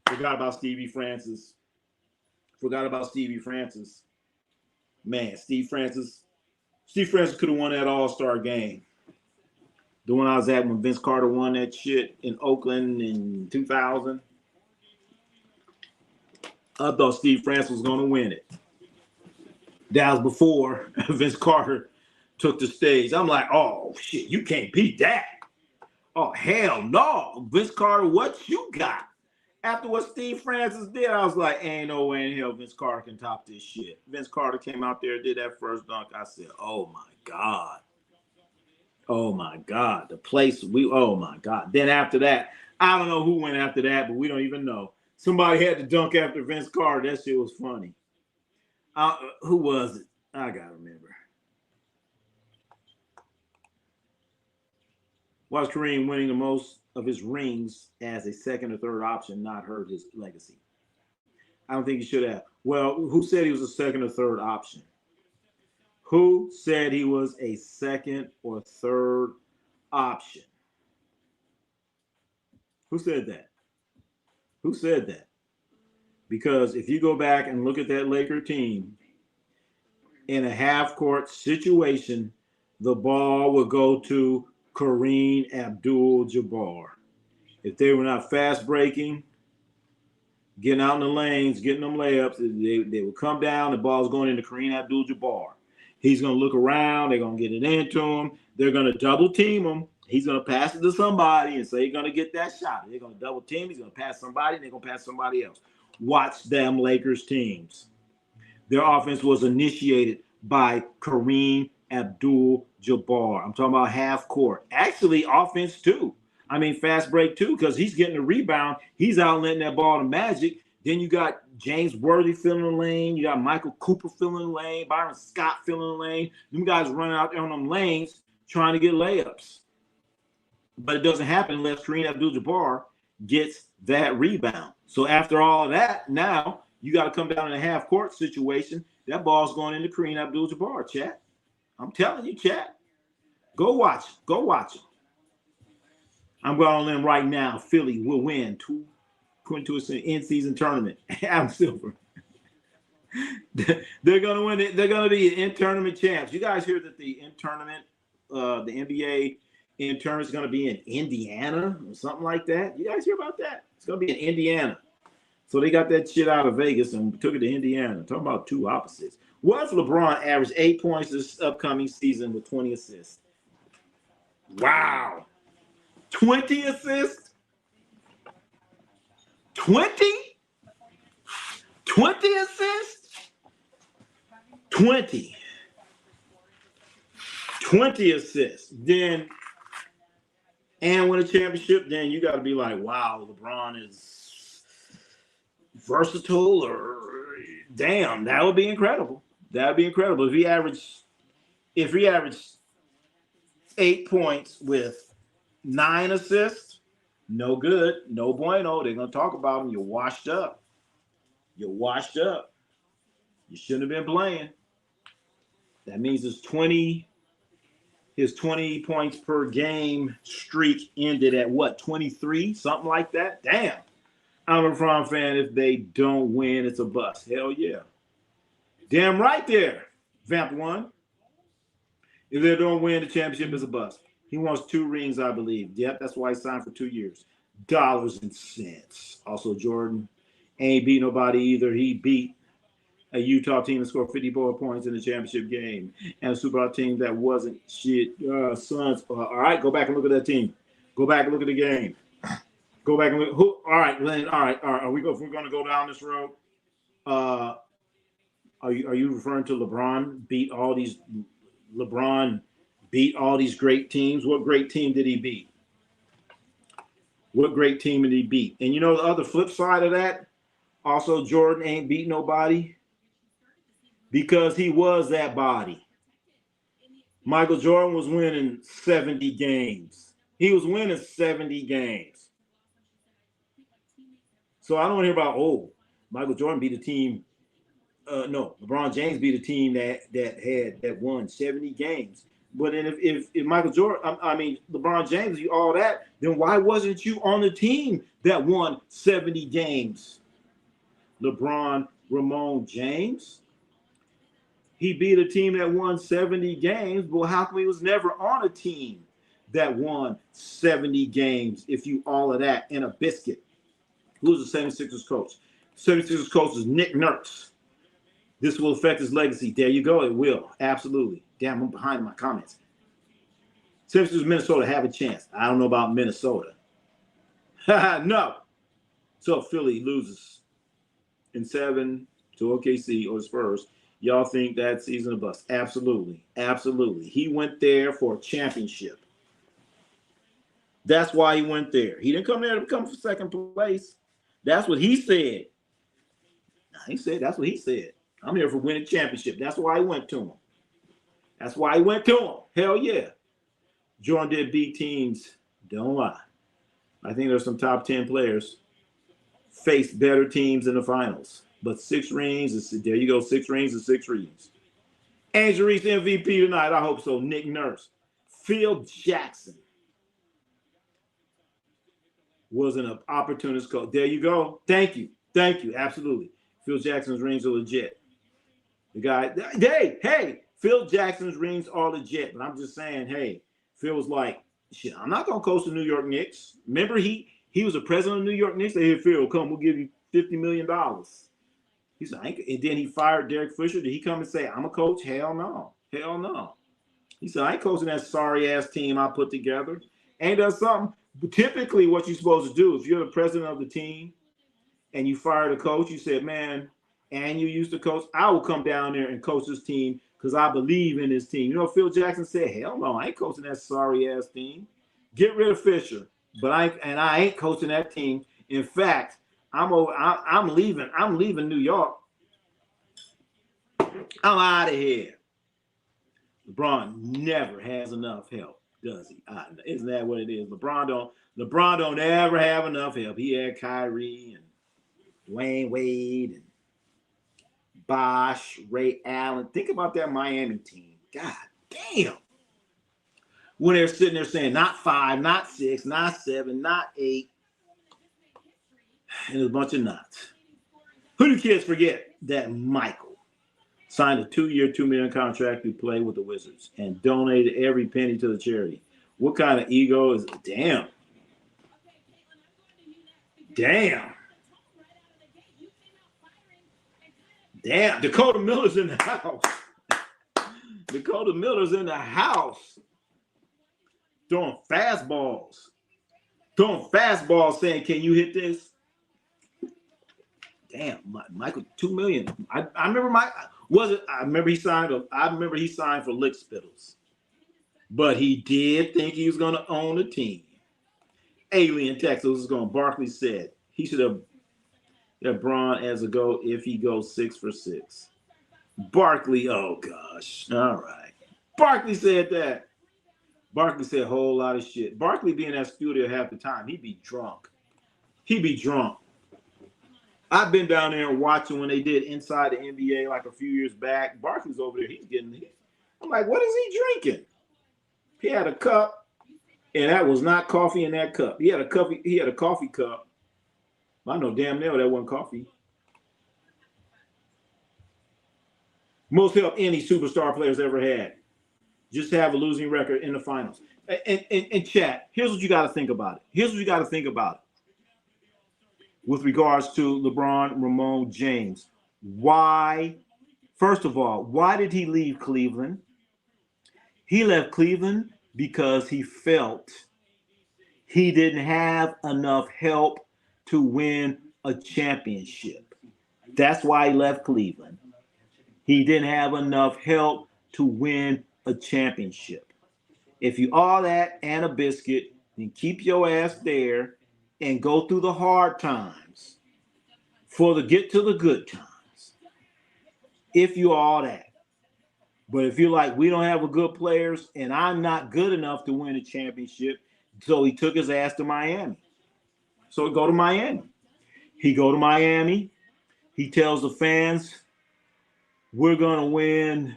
Forgot about Stevie Francis. Man, Steve Francis could have won that All-Star game. The one I was at when Vince Carter won that shit in Oakland in 2000. I thought Steve Francis was going to win it. That was before Vince Carter took the stage. I'm like, oh, shit, you can't beat that. Oh, hell no. Vince Carter, what you got? After what Steve Francis did, I was like, ain't no way in hell Vince Carter can top this shit. Vince Carter came out there, did that first dunk. I said, oh, my God. Oh, my God. Oh, my God. Then after that, I don't know who went after that, but we don't even know. Somebody had to dunk after Vince Carter. That shit was funny. Who was it? I got to remember. Was Kareem winning the most of his rings as a second or third option not hurt his legacy? I don't think he should have. Well, who said he was a second or third option? Who said he was a second or third option? Who said that? Because if you go back and look at that Laker team, in a half-court situation, the ball would go to Kareem Abdul-Jabbar. If they were not fast-breaking, getting out in the lanes, getting them layups, they would come down, the ball's going into Kareem Abdul-Jabbar. He's going to look around, they're going to get it into him, they're going to double-team him, he's going to pass it to somebody and say he's going to get that shot. They're going to double-team, he's going to pass somebody, and they're going to pass somebody else. Watch them Lakers teams. Their offense was initiated by Kareem Abdul-Jabbar. I'm talking about half court. Actually, offense too. I mean, fast break too, because he's getting the rebound. He's out letting that ball to Magic. Then you got James Worthy filling the lane. You got Michael Cooper filling the lane. Byron Scott filling the lane. Them guys running out there on them lanes trying to get layups. But it doesn't happen unless Kareem Abdul-Jabbar gets that rebound. So after all of that, now you got to come down in a half-court situation. That ball's going into Kareem Abdul-Jabbar, chat. I'm telling you, chat. Go watch him. I'm going on limb right now. Philly will win 2-2 in-season tournament. Adam Silver. They're going to win it. They're going to be in-tournament champs. You guys hear that the in-tournament, the NBA in-tournament is going to be in Indiana or something like that? You guys hear about that? It's going to be in Indiana. So they got that shit out of Vegas and took it to Indiana. Talking about two opposites. What if LeBron averaged 8 points this upcoming season with 20 assists? Wow. 20 assists? 20? 20 assists? 20. 20 assists. Then and win a championship, then you got to be like, wow, LeBron is versatile, or damn, that would be incredible. That would be incredible if he averaged 8 points with 9 assists. No good, no bueno. They're gonna talk about him. You're washed up. You're washed up. You shouldn't have been playing. That means his 20 points per game streak ended at what, 23? Something like that. Damn. I'm a LeBron fan. If they don't win, it's a bust. Hell yeah. Damn right there, Vamp One. If they don't win, the championship is a bust. He wants 2 rings, I believe. Yep, that's why he signed for 2 years. Dollars and cents. Also, Jordan ain't beat nobody either. He beat a Utah team that scored 54 points in the championship game, and a Super Bowl team that wasn't shit. Suns. All right, go back and look at that team. Go back and look at the game. Go back and look. All right, Glenn. All right. Are we we're going to go down this road? Are you referring to LeBron beat all these? LeBron beat all these great teams. What great team did he beat? What great team did he beat? And you know the other flip side of that? Also, Jordan ain't beat nobody because he was that body. Michael Jordan was winning 70 games. He was winning 70 games. So I don't want to hear about, Michael Jordan beat a team. No, LeBron James beat a team that won 70 games. But then if Michael Jordan, LeBron James, you all that, then why wasn't you on the team that won 70 games? LeBron Ramon James, he beat a team that won 70 games, but how come he was never on a team that won 70 games if you all of that in a biscuit? Who's the 76ers coach? 76ers coach is Nick Nurse. This will affect his legacy. There you go. It will. Absolutely. Damn, I'm behind my comments. 76ers Minnesota have a chance. I don't know about Minnesota. No. So if Philly loses in 7 to OKC or Spurs, y'all think that season a bust? Absolutely. Absolutely. He went there for a championship. That's why he went there. He didn't come there to become for second place. That's what he said. He said, that's what he said. I'm here for winning championship. That's why I went to him. That's why I went to him. Hell yeah. Jordan did beat teams. Don't lie. I think there's some top 10 players faced better teams in the finals. But 6 rings, there you go, 6 rings and 6 rings. Angel Reese MVP tonight. I hope so. Nick Nurse. Phil Jackson was an opportunist coach. There you go. Thank you. Thank you. Absolutely. Phil Jackson's rings are legit. The guy, hey, Phil Jackson's rings are legit. But I'm just saying, hey, Phil was like, shit, I'm not going to coach the New York Knicks. Remember, he was the president of the New York Knicks. They said, Phil, come, we'll give you $50 million. He said, and then he fired Derek Fisher. Did he come and say, I'm a coach? Hell no. Hell no. He said, I ain't coaching that sorry-ass team I put together. Ain't that something? But typically, what you're supposed to do, if you're the president of the team and you fire the coach, you said, man, and you used to coach, I will come down there and coach this team because I believe in this team. You know, Phil Jackson said, hell no, I ain't coaching that sorry-ass team. Get rid of Fisher. But I ain't coaching that team. In fact, I'm leaving. I'm leaving New York. I'm out of here. LeBron never has enough help, does he? Isn't that what it is? LeBron don't ever have enough help. He had Kyrie and Dwayne Wade and Bosh, Ray Allen. Think about that Miami team. God damn. When they're sitting there saying not 5, not 6, not 7, not 8, and a bunch of nuts. Who do kids forget that Michael signed a 2-year, $2 million contract to play with the Wizards and donated every penny to the charity? What kind of ego is it? Damn. Dakota Miller's in the house. Dakota Miller's in the house. Throwing fastballs saying, can you hit this? Damn, Michael, $2 million. I remember he signed for Lick Spittles. But he did think he was gonna own the team. Alien Texas is going. Barkley said he should have LeBron as a go if he goes 6 for 6. Barkley, oh gosh. All right. Barkley said that. Barkley said a whole lot of shit. Barkley be in that studio half the time. He'd be drunk. He'd be drunk. I've been down there watching when they did Inside the NBA like a few years back. Barkley's over there. I'm like, what is he drinking? He had a cup, and that was not coffee in that cup. He had a coffee cup. I know damn well that wasn't coffee. Most help any superstar players ever had. Just to have a losing record in the finals. And chat, here's what you got to think about it. With regards to LeBron Ramon James. Why, first of all, why did he leave Cleveland? He left Cleveland because he felt he didn't have enough help to win a championship. That's why he left Cleveland. He didn't have enough help to win a championship. If you are that and a biscuit, then keep your ass there and go through the hard times get to the good times. If you are that. But if you're like, we don't have a good players and I'm not good enough to win a championship, so he took his ass to Miami. So go to Miami. He go to Miami. He tells the fans, we're going to win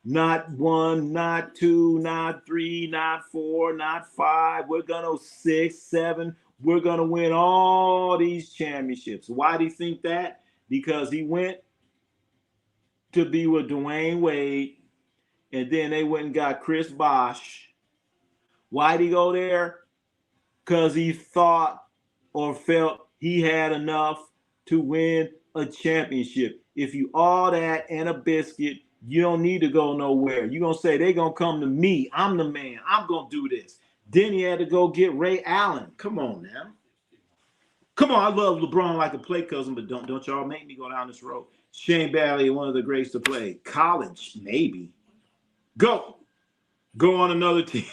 not 1, not 2, not 3, not 4, not 5. We're going to 6, 7. We're going to win all these championships. Why do you think that? Because he went to be with Dwayne Wade, and then they went and got Chris Bosh. Why'd he go there? Because he thought or felt he had enough to win a championship. If you all that and a biscuit, you don't need to go nowhere. You're going to say, they're going to come to me. I'm the man. I'm going to do this. Then he had to go get Ray Allen. Come on now. Come on, I love LeBron like a play cousin, but don't y'all make me go down this road. Shane Bailey, one of the greats to play. College, maybe. Go on another team.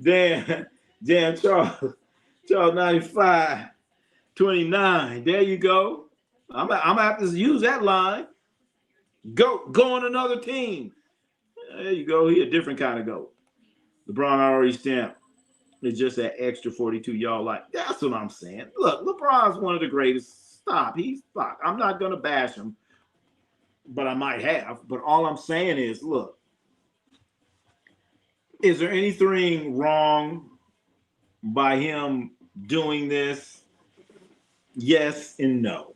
Damn, Charles 95, 29. There you go. I'm gonna have to use that line. Go on another team. There you go. He a different kind of goat. LeBron already stamped. It's just that extra 42 y'all like. That's what I'm saying. Look, LeBron's one of the greatest. Stop. I'm not gonna bash him, but I might have. But all I'm saying is, look, is there anything wrong by him doing this? Yes and no.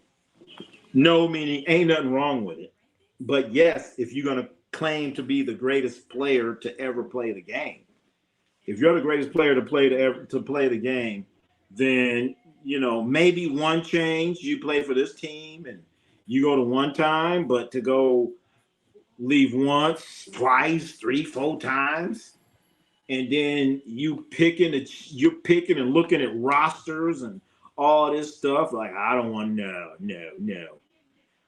No meaning ain't nothing wrong with it. But yes, if you're going to claim to be the greatest player to ever play the game, if you're the greatest player to play the game, then, maybe one change, you play for this team and you go to one time, but to go leave once, twice, 3, 4 times, and then you're picking and looking at rosters and all this stuff, like, I don't want no.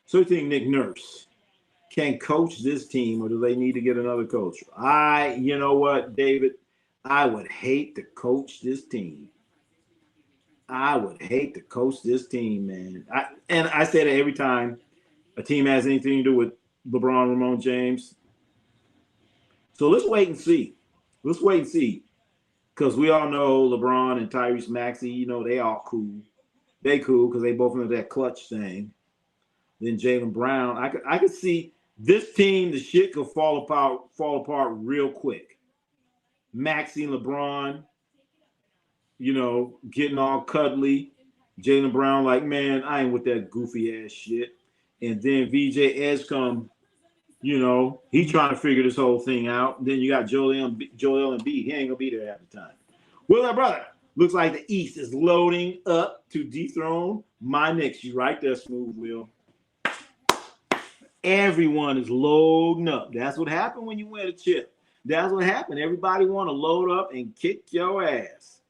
So you think Nick Nurse can coach this team, or do they need to get another coach? You know what, David? I would hate to coach this team. Man. I say that every time a team has anything to do with LeBron Ramon James. So let's wait and see. Because we all know LeBron and Tyrese Maxey, they all cool. They cool because they both know that clutch thing. Then Jaylen Brown. I could see this team, the shit could fall apart real quick. Maxey and LeBron, getting all cuddly. Jaylen Brown like, man, I ain't with that goofy ass shit. And then VJ Edgecombe, he trying to figure this whole thing out. Then you got Joel Embiid. He ain't gonna be there half the time. Well, my brother, looks like the East is loading up to dethrone my Knicks. You right there, Smooth Will. Everyone is loading up. That's what happened when you win a chip. That's what happened. Everybody want to load up and kick your ass.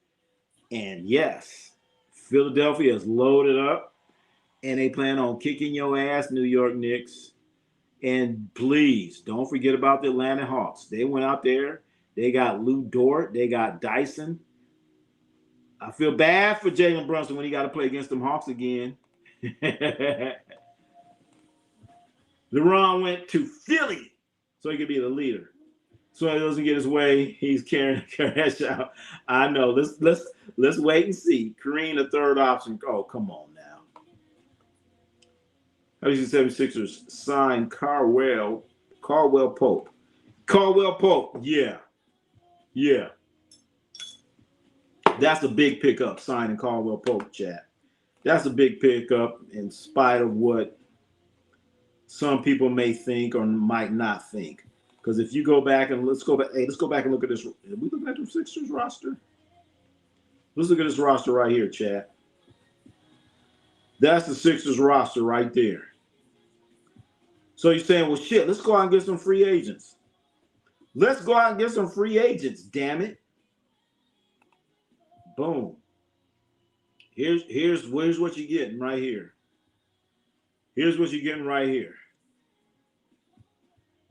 And yes, Philadelphia is loaded up, and they plan on kicking your ass, New York Knicks. And please don't forget about the Atlanta Hawks. They went out there. They got Lou Dort. They got Dyson. I feel bad for Jalen Brunson when he got to play against them Hawks again. LeBron went to Philly so he could be the leader. So he doesn't get his way. He's carrying cash out. I know. Let's wait and see. Kareem, the third option. Oh, come on now. How do you 76ers sign Caldwell Pope? Caldwell Pope. Yeah. That's a big pickup, signing Caldwell Pope, chat. That's a big pickup in spite of what some people may think or might not think. Because if you go back and let's go back and look at this. Are we looking at the Sixers roster? Let's look at this roster right here, chat. That's the Sixers roster right there. So you're saying, well, shit, let's go out and get some free agents. Let's go out and get some free agents, damn it. Boom. Here's what you're getting right here. Here's what you're getting right here.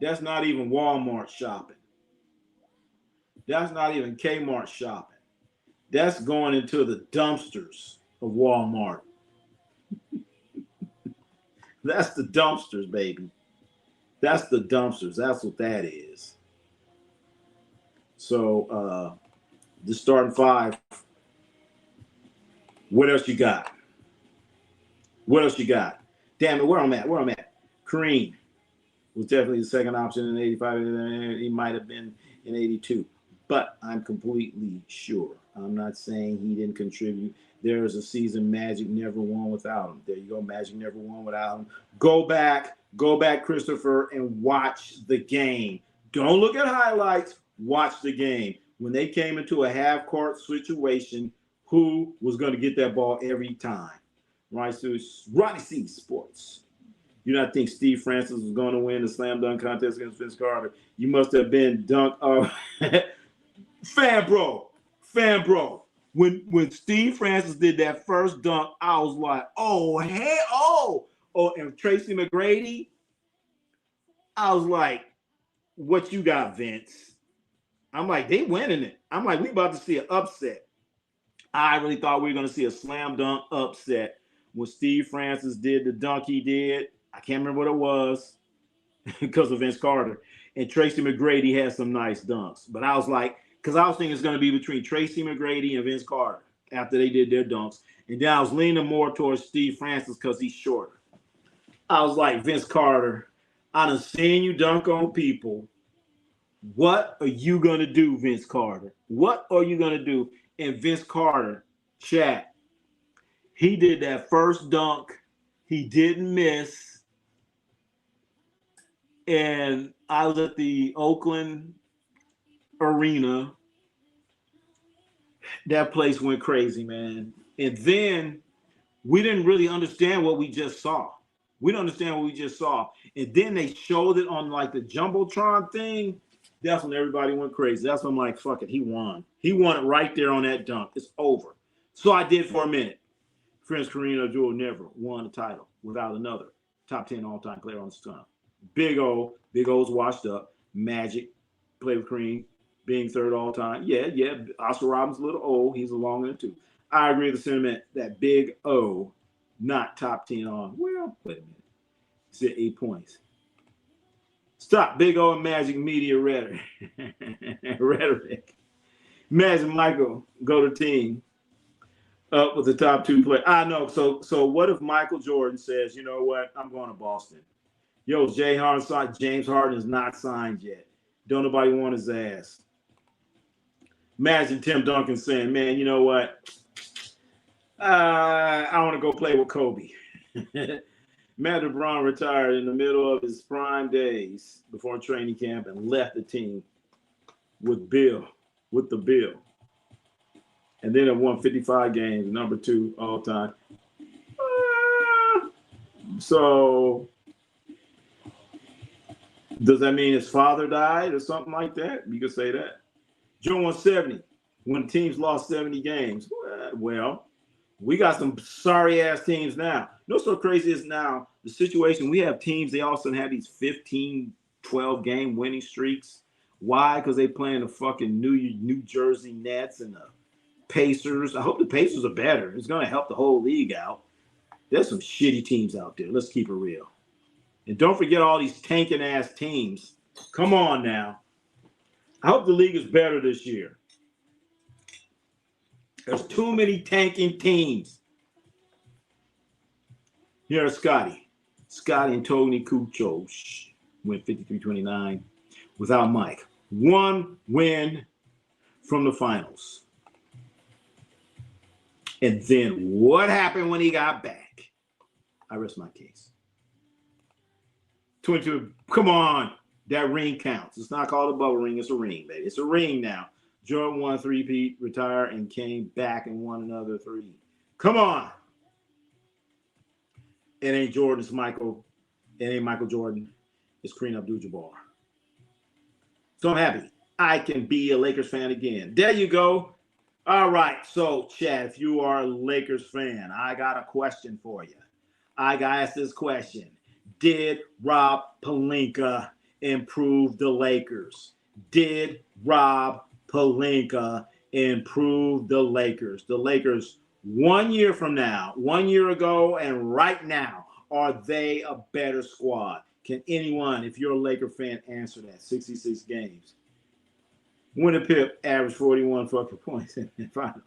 That's not even Walmart shopping. That's not even Kmart shopping. That's going into the dumpsters of Walmart. That's the dumpsters, baby. That's the dumpsters. That's what that is. So the starting five. What else you got? Damn it, where I'm at. Kareem was definitely the second option in 85. He might have been in 82. But I'm completely sure. I'm not saying he didn't contribute. There is a season Magic never won without him. There you go. Magic never won without him. Go back, Christopher, and watch the game. Don't look at highlights. Watch the game. When they came into a half-court situation, who was going to get that ball every time? Right? So it's Ronnie C Sports. You not think Steve Francis was going to win the slam dunk contest against Vince Carter? You must have been dunked. Fan bro. When Steve Francis did that first dunk, I was like, oh, and Tracy McGrady, I was like, what you got, Vince? I'm like, they winning it. I'm like, we about to see an upset. I really thought we were going to see a slam dunk upset when Steve Francis did the dunk he did. I can't remember what it was because of Vince Carter. And Tracy McGrady had some nice dunks. But I was like, because I was thinking it's going to be between Tracy McGrady and Vince Carter after they did their dunks. And then I was leaning more towards Steve Francis because he's shorter. I was like, Vince Carter, I done seen you dunk on people. What are you going to do, Vince Carter? What are you going to do? And Vince Carter, chat, he did that first dunk. He didn't miss. And I was at the Oakland Arena. That place went crazy, man. And then we didn't really understand what we just saw. And then they showed it on like the Jumbotron thing. That's when everybody went crazy. That's when I'm like, fuck it, he won. He won it right there on that dunk. It's over. So I did for a minute. Prince Kareem Abdul never won a title without another top 10 all-time player on his time. Big O's washed up. Magic played with Kareem being third all-time. Yeah. Oscar Robinson's a little old. He's along in it too. I agree with the sentiment that Big O, not top 10 on. Well, wait a minute. He said 8 points. Stop Big O and Magic media rhetoric. Magic Michael go to team up with the top 2 players. I know. So what if Michael Jordan says, you know what? I'm going to Boston. Yo, James Harden is not signed yet. Don't nobody want his ass. Imagine Tim Duncan saying, man, you know what? I want to go play with Kobe. Matt LeBron retired in the middle of his prime days before training camp and left the team with the Bill. And then it won 55 games, number 2 all time. So does that mean his father died or something like that? You could say that. Joe won 70 when teams lost 70 games. Well, We got some sorry ass teams now. You know what's so crazy is now the situation we have teams, they all of a sudden have these 15, 12 game winning streaks. Why? Because they playing the fucking New Jersey Nets and the Pacers. I hope the Pacers are better. It's gonna help the whole league out. There's some shitty teams out there. Let's keep it real. And don't forget all these tanking ass teams. Come on now. I hope the league is better this year. There's too many tanking teams. Here's Scotty. Scotty and Tony Kukoc went 53-29 without Mike. One win from the finals. And then what happened when he got back? I rest my case. 22. Come on. That ring counts. It's not called a bubble ring. It's a ring, baby. It's a ring now. Jordan won 3-peat, retired, and came back and won another 3. Come on. It ain't Jordan. It's Michael. It ain't Michael Jordan. It's Kareem Abdul-Jabbar. So I'm happy. I can be a Lakers fan again. There you go. All right. So, Chad, if you are a Lakers fan, I got a question for you. I got to ask this question. Did Rob Pelinka improve the Lakers? Did Rob Pelinka improve the Lakers? The Lakers 1 year from now, 1 year ago, and right now, are they a better squad? Can anyone, if you're a Laker fan, answer that? 66 games. When did Pip average 41 fucking points in the finals?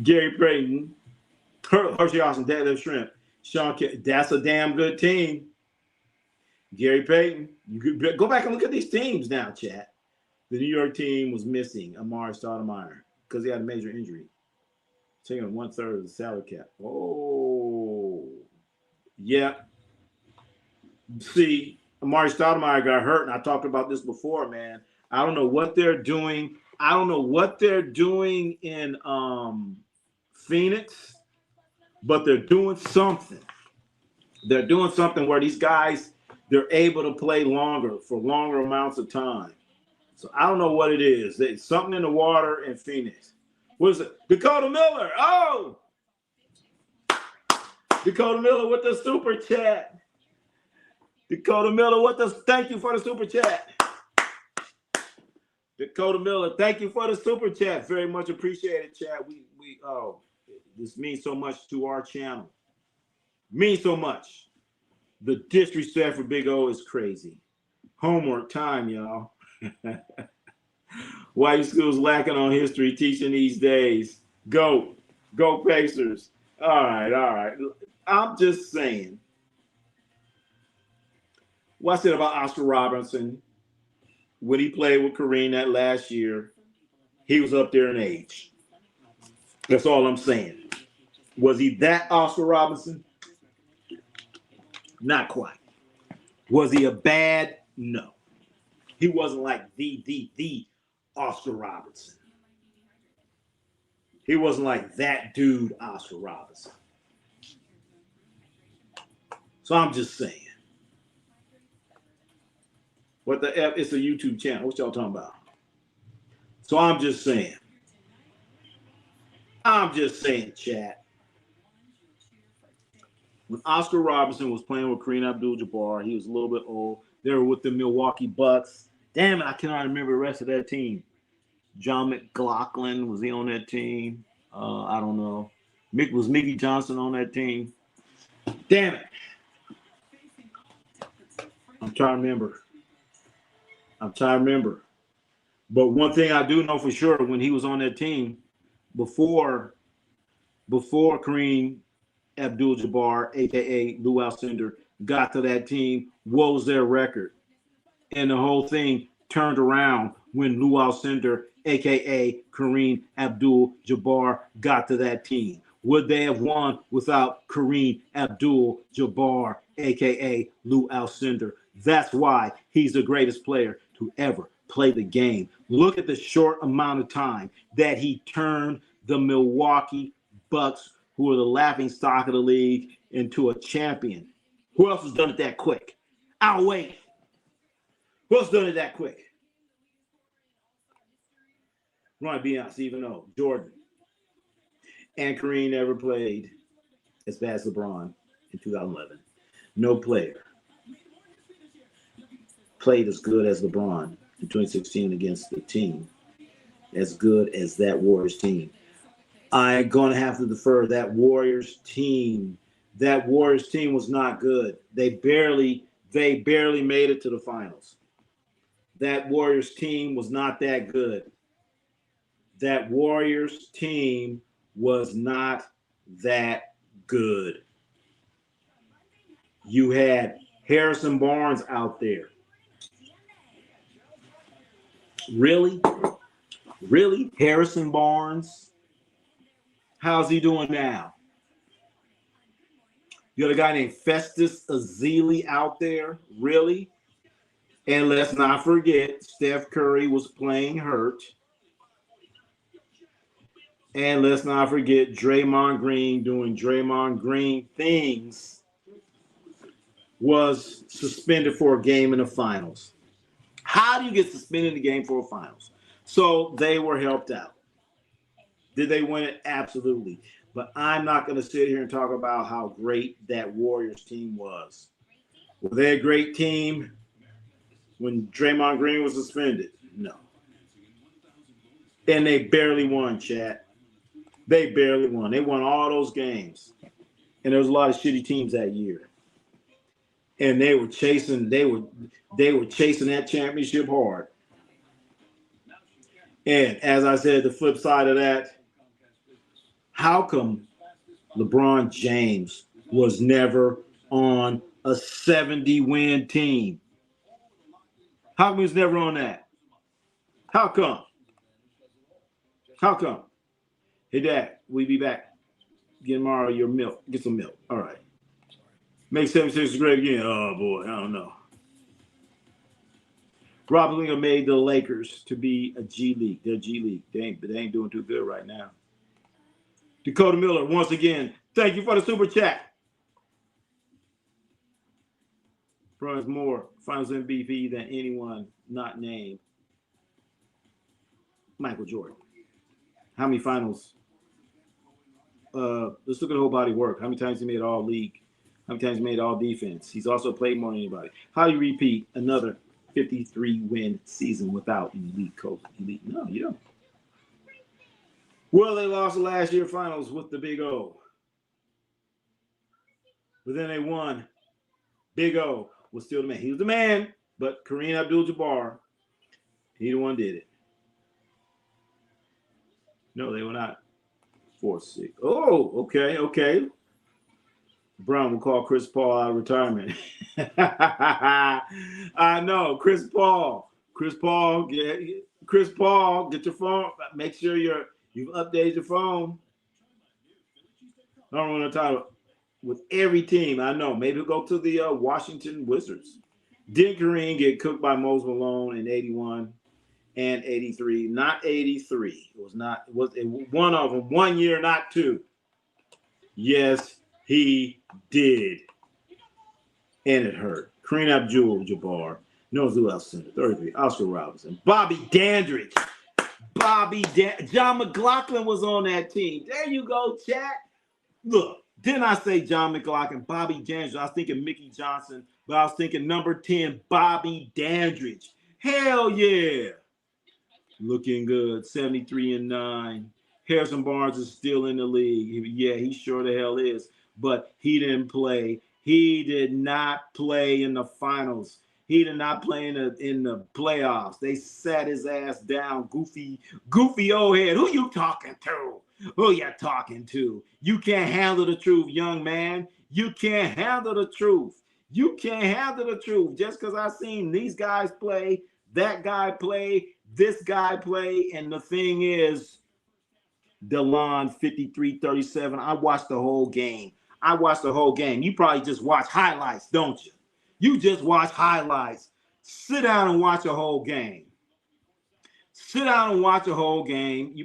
Gary Payton, Hershey Austin, Deadlift Shrimp, Sean K. That's a damn good team. Gary Payton, you could go back and look at these teams now, chat. The New York team was missing Amari Stoudemire because he had a major injury. Taking 1/3 of the salary cap. Oh, yeah. See, Amari Stoudemire got hurt, and I talked about this before, man. I don't know what they're doing. I don't know what they're doing in Phoenix, but they're doing something. They're doing something where these guys, they're able to play longer for longer amounts of time. So I don't know what it is. There's something in the water in Phoenix. What is it? Dakota Miller. Oh! Dakota Miller with the super chat. Dakota Miller with the thank you for the super chat. Dakota Miller, thank you for the super chat. Very much appreciated, chat. This means so much to our channel. Means so much. The disrespect for Big O is crazy. Homework time, y'all. Why your school's lacking on history teaching these days? Go Pacers. All right. I'm just saying. What I said about Oscar Robertson, when he played with Kareem that last year, he was up there in age. That's all I'm saying. Was he that Oscar Robertson? Not quite. Was he a bad? No. He wasn't like the Oscar Robertson. He wasn't like that dude, Oscar Robertson. So I'm just saying. What the F? It's a YouTube channel. What y'all talking about? So I'm just saying. Chat. When Oscar Robertson was playing with Kareem Abdul-Jabbar, he was a little bit old. They were with the Milwaukee Bucks. Damn it, I cannot remember the rest of that team. John McLaughlin, was he on that team? I don't know. Was Mickey Johnson on that team? Damn it. I'm trying to remember. But one thing I do know for sure, when he was on that team, before Kareem Abdul-Jabbar, a.k.a. Lou Alcindor, got to that team, what was their record? And the whole thing turned around when Lou Alcindor, a.k.a. Kareem Abdul-Jabbar, got to that team. Would they have won without Kareem Abdul-Jabbar, a.k.a. Lou Alcindor? That's why he's the greatest player to ever play the game. Look at the short amount of time that he turned the Milwaukee Bucks, who are the laughing stock of the league, into a champion. Who else has done it that quick? I'll wait. Who else done it that quick? Ronnie B. Stephen O. Jordan. And Kareem never played as bad as LeBron in 2011. No player played as good as LeBron in 2016 against the team as good as that Warriors team. I'm going to have to defer that Warriors team. That Warriors team was not good. They barely made it to the finals. That Warriors team was not that good. That Warriors team was not that good. You had Harrison Barnes out there. Really? Really? Harrison Barnes? How's he doing now? You got a guy named Festus Ezeli out there? Really? And let's not forget, Steph Curry was playing hurt. And let's not forget Draymond Green doing Draymond Green things was suspended for a game in the finals. How do you get suspended in a game for a finals? So they were helped out. Did they win it? Absolutely. But I'm not going to sit here and talk about how great that Warriors team was. Were they a great team when Draymond Green was suspended? No. And they barely won, chat. They barely won. They won all those games. And there was a lot of shitty teams that year. And they were chasing that championship hard. And as I said, the flip side of that, how come LeBron James was never on a 70-win team? How come he was never on that? How come? How come? Hey, Dad, we be back. Get tomorrow your milk. Get some milk. All right. Make 76 great again. Oh, boy, I don't know. Rob Pelinka made the Lakers to be a G League. They're G League. They ain't doing too good right now. Dakota Miller, once again, thank you for the super chat. Runs more finals MVP than anyone not named Michael Jordan. How many finals? Let's look at the whole body of work. How many times he made all league? How many times he made all defense? He's also played more than anybody. How do you repeat another 53-win season without an elite coach? Elite? No, you don't. Well, they lost the last year finals with the Big O. But then they won. Big O was still the man. He was the man, but Kareem Abdul-Jabbar, he the one did it. No, they were not 4-6. Oh, okay. Brown will call Chris Paul out of retirement. I know, Chris Paul. Chris Paul, get your phone. Make sure you've updated your phone. I don't want to talk with every team. I know. Maybe we'll go to the Washington Wizards. Did Kareem get cooked by Moses Malone in 81 and 83? Not 83. It was one of them. 1 year, not two. Yes, he did. And it hurt. Kareem Abdul-Jabbar. Knows who else in it. 33. Oscar Robinson. Bobby Dandridge. John McLaughlin was on that team. There you go, chat. Look, didn't I say John McLaughlin? Bobby Dandridge. I was thinking Mickey Johnson, but I was thinking number 10, Bobby Dandridge. Hell yeah. Looking good. 73-9. Harrison Barnes is still in the league. Yeah, he sure the hell is. But he didn't play. He did not play in the finals. He did not play in the playoffs. They sat his ass down. Goofy old head. Who you talking to? Who you talking to? You can't handle the truth, young man. You can't handle the truth. You can't handle the truth. Just because I've seen these guys play, that guy play, this guy play, and the thing is, DeLon 53-37. I watched the whole game. You probably just watch highlights, don't you? You just watch highlights. Sit down and watch a whole game. You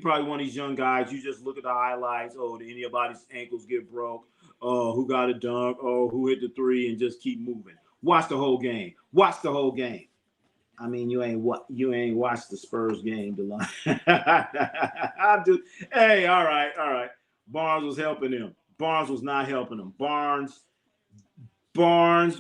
probably one of these young guys. You just look at the highlights. Oh, did anybody's ankles get broke? Oh, who got a dunk? Oh, who hit the three? And just keep moving. Watch the whole game. I mean, you ain't watched the Spurs game, DeLon. Hey, all right. Barnes was helping him. Barnes was not helping him. Barnes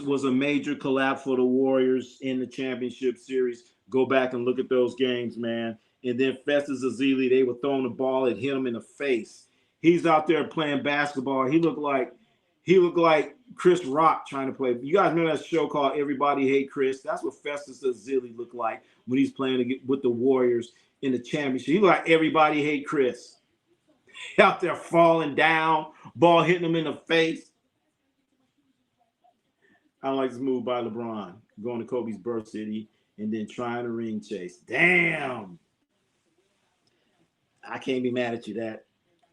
was a major collapse for the Warriors in the championship series. Go back and look at those games, man. And then Festus Ezeli, they were throwing the ball, it hit him in the face. He's out there playing basketball. He looked like Chris Rock trying to play. You guys remember that show called Everybody Hate Chris? That's what Festus Ezeli looked like when he's playing with the Warriors in the championship. He looked like Everybody Hate Chris. Out there falling down, ball hitting him in the face. I like this move by LeBron, going to Kobe's birth city and then trying to ring chase. Damn. I can't be mad at you that.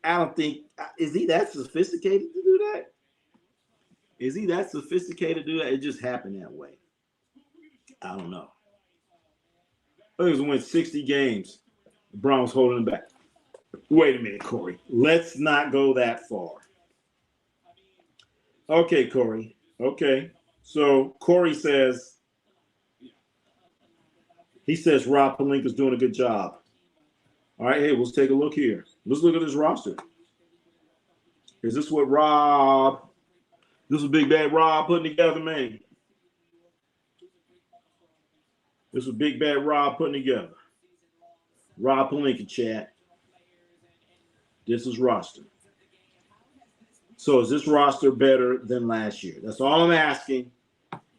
I don't think, is he that sophisticated to do that? Is he that sophisticated to do that? It just happened that way. I don't know. Lakers win 60 games. LeBron was holding him back. Wait a minute, Corey. Let's not go that far. Okay, Corey. Okay. So Corey says, Rob Pelinka's doing a good job. All right, hey, let's take a look here. Let's look at this roster. Is this what this was Big Bad Rob putting together, man? This was Big Bad Rob putting together. Rob Pelinka, chat. This is roster. So is this roster better than last year? That's all I'm asking.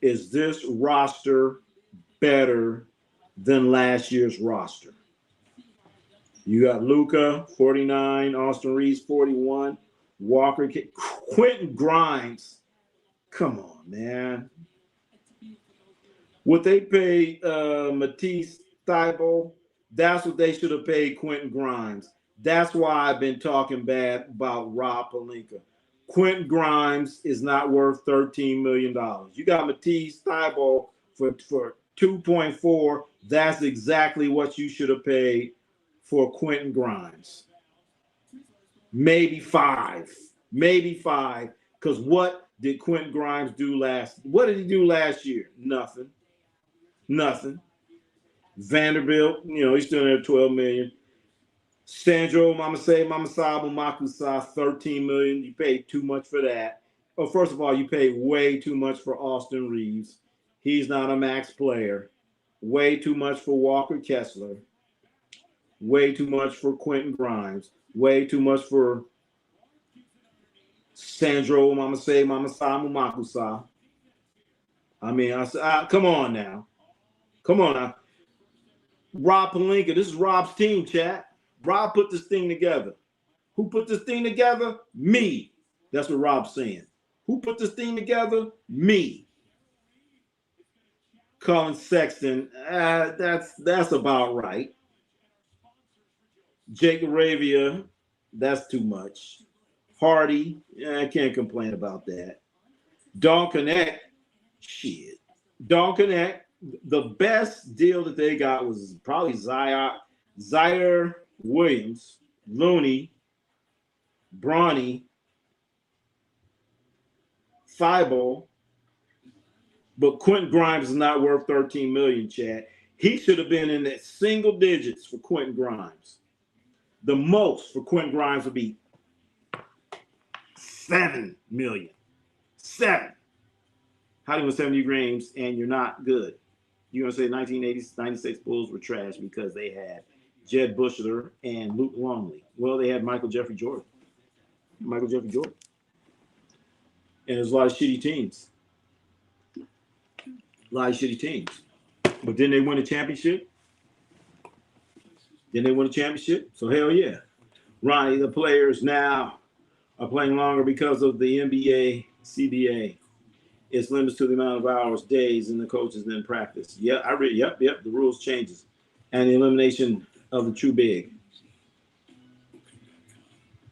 Is this roster better than last year's roster? You got Luka, 49, Austin Reeves, 41, Walker, Quentin Grimes. Come on, man. What they pay Matisse Thybulle, that's what they should have paid Quentin Grimes. That's why I've been talking bad about Rob Pelinka. Quentin Grimes is not worth $13 million. You got Matisse Thybulle for 2.4. That's exactly what you should have paid for Quentin Grimes. Maybe five. Because what did Quentin Grimes do what did he do last year? Nothing. Vanderbilt, he's still there at $12 million. Sandro Masabu Makusa, $13 million. You paid too much for that. Oh, first of all, you paid way too much for Austin Reeves. He's not a max player. Way too much for Walker Kessler. Way too much for Quentin Grimes. Way too much for Sandro Masabu Makusa. I mean, come on now. Rob Pelinka, this is Rob's team, chat. Rob put this thing together. Who put this thing together? Me. That's what Rob's saying. Who put this thing together? Me. Colin Sexton, that's about right. Jake Arabia, that's too much. Hardy, I can't complain about that. Don Connect, shit. Don Connect, the best deal that they got was probably Zaire Williams, Looney, Bronny, Thibault, but Quentin Grimes is not worth $13 million, Chad. He should have been in the single digits for Quentin Grimes. The most for Quentin Grimes would be $7 million. 7. How do you win 70 games and you're not good? You're going to say 1996 Bulls were trash because they had Jed Bushler and Luke Longley. Well, they had Michael Jeffrey Jordan. And there's a lot of shitty teams. But didn't they win a championship? So hell yeah. Ronnie, the players now are playing longer because of the NBA CBA. It's limits to the amount of hours, days, and the coaches then practice. Yeah, Yep. The rules changes. And the elimination of the true big.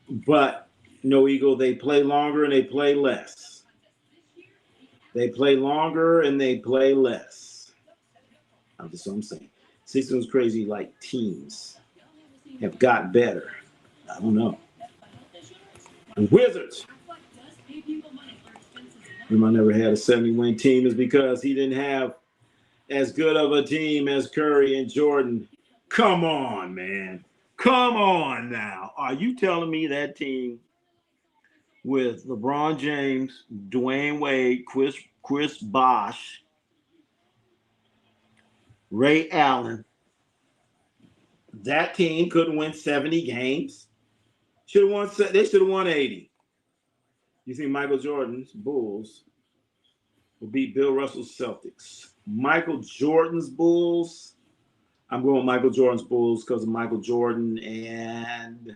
But no ego, they play longer and they play less. That's what I'm saying. System's crazy like teams have got better. I don't know. The Wizards. I never had a 70-win team is because he didn't have as good of a team as Curry and Jordan. Come on, man. Come on now. Are you telling me that team with LeBron James, Dwayne Wade, Chris Bosh, Ray Allen. That team couldn't win 70 games. Should have won. They should have won 80. You think Michael Jordan's Bulls will beat Bill Russell's Celtics? Michael Jordan's Bulls. I'm going with Michael Jordan's Bulls because of Michael Jordan and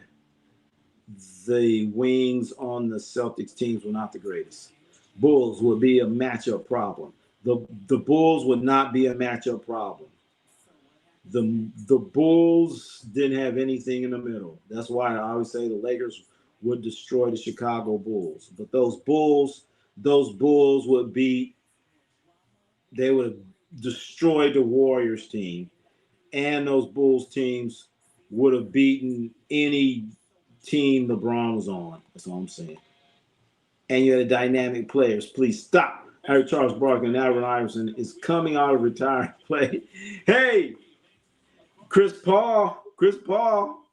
the wings on the Celtics teams were not the greatest. Bulls would be a matchup problem. The Bulls would not be a matchup problem. The Bulls didn't have anything in the middle. That's why I always say the Lakers would destroy the Chicago Bulls. But those Bulls would beat. They would have destroyed the Warriors team, and those Bulls teams would have beaten any team LeBron was on. That's all I'm saying. And you had dynamic players. Please stop. Harry Charles Barkley and Allen Iverson is coming out of retirement play. Hey, Chris Paul,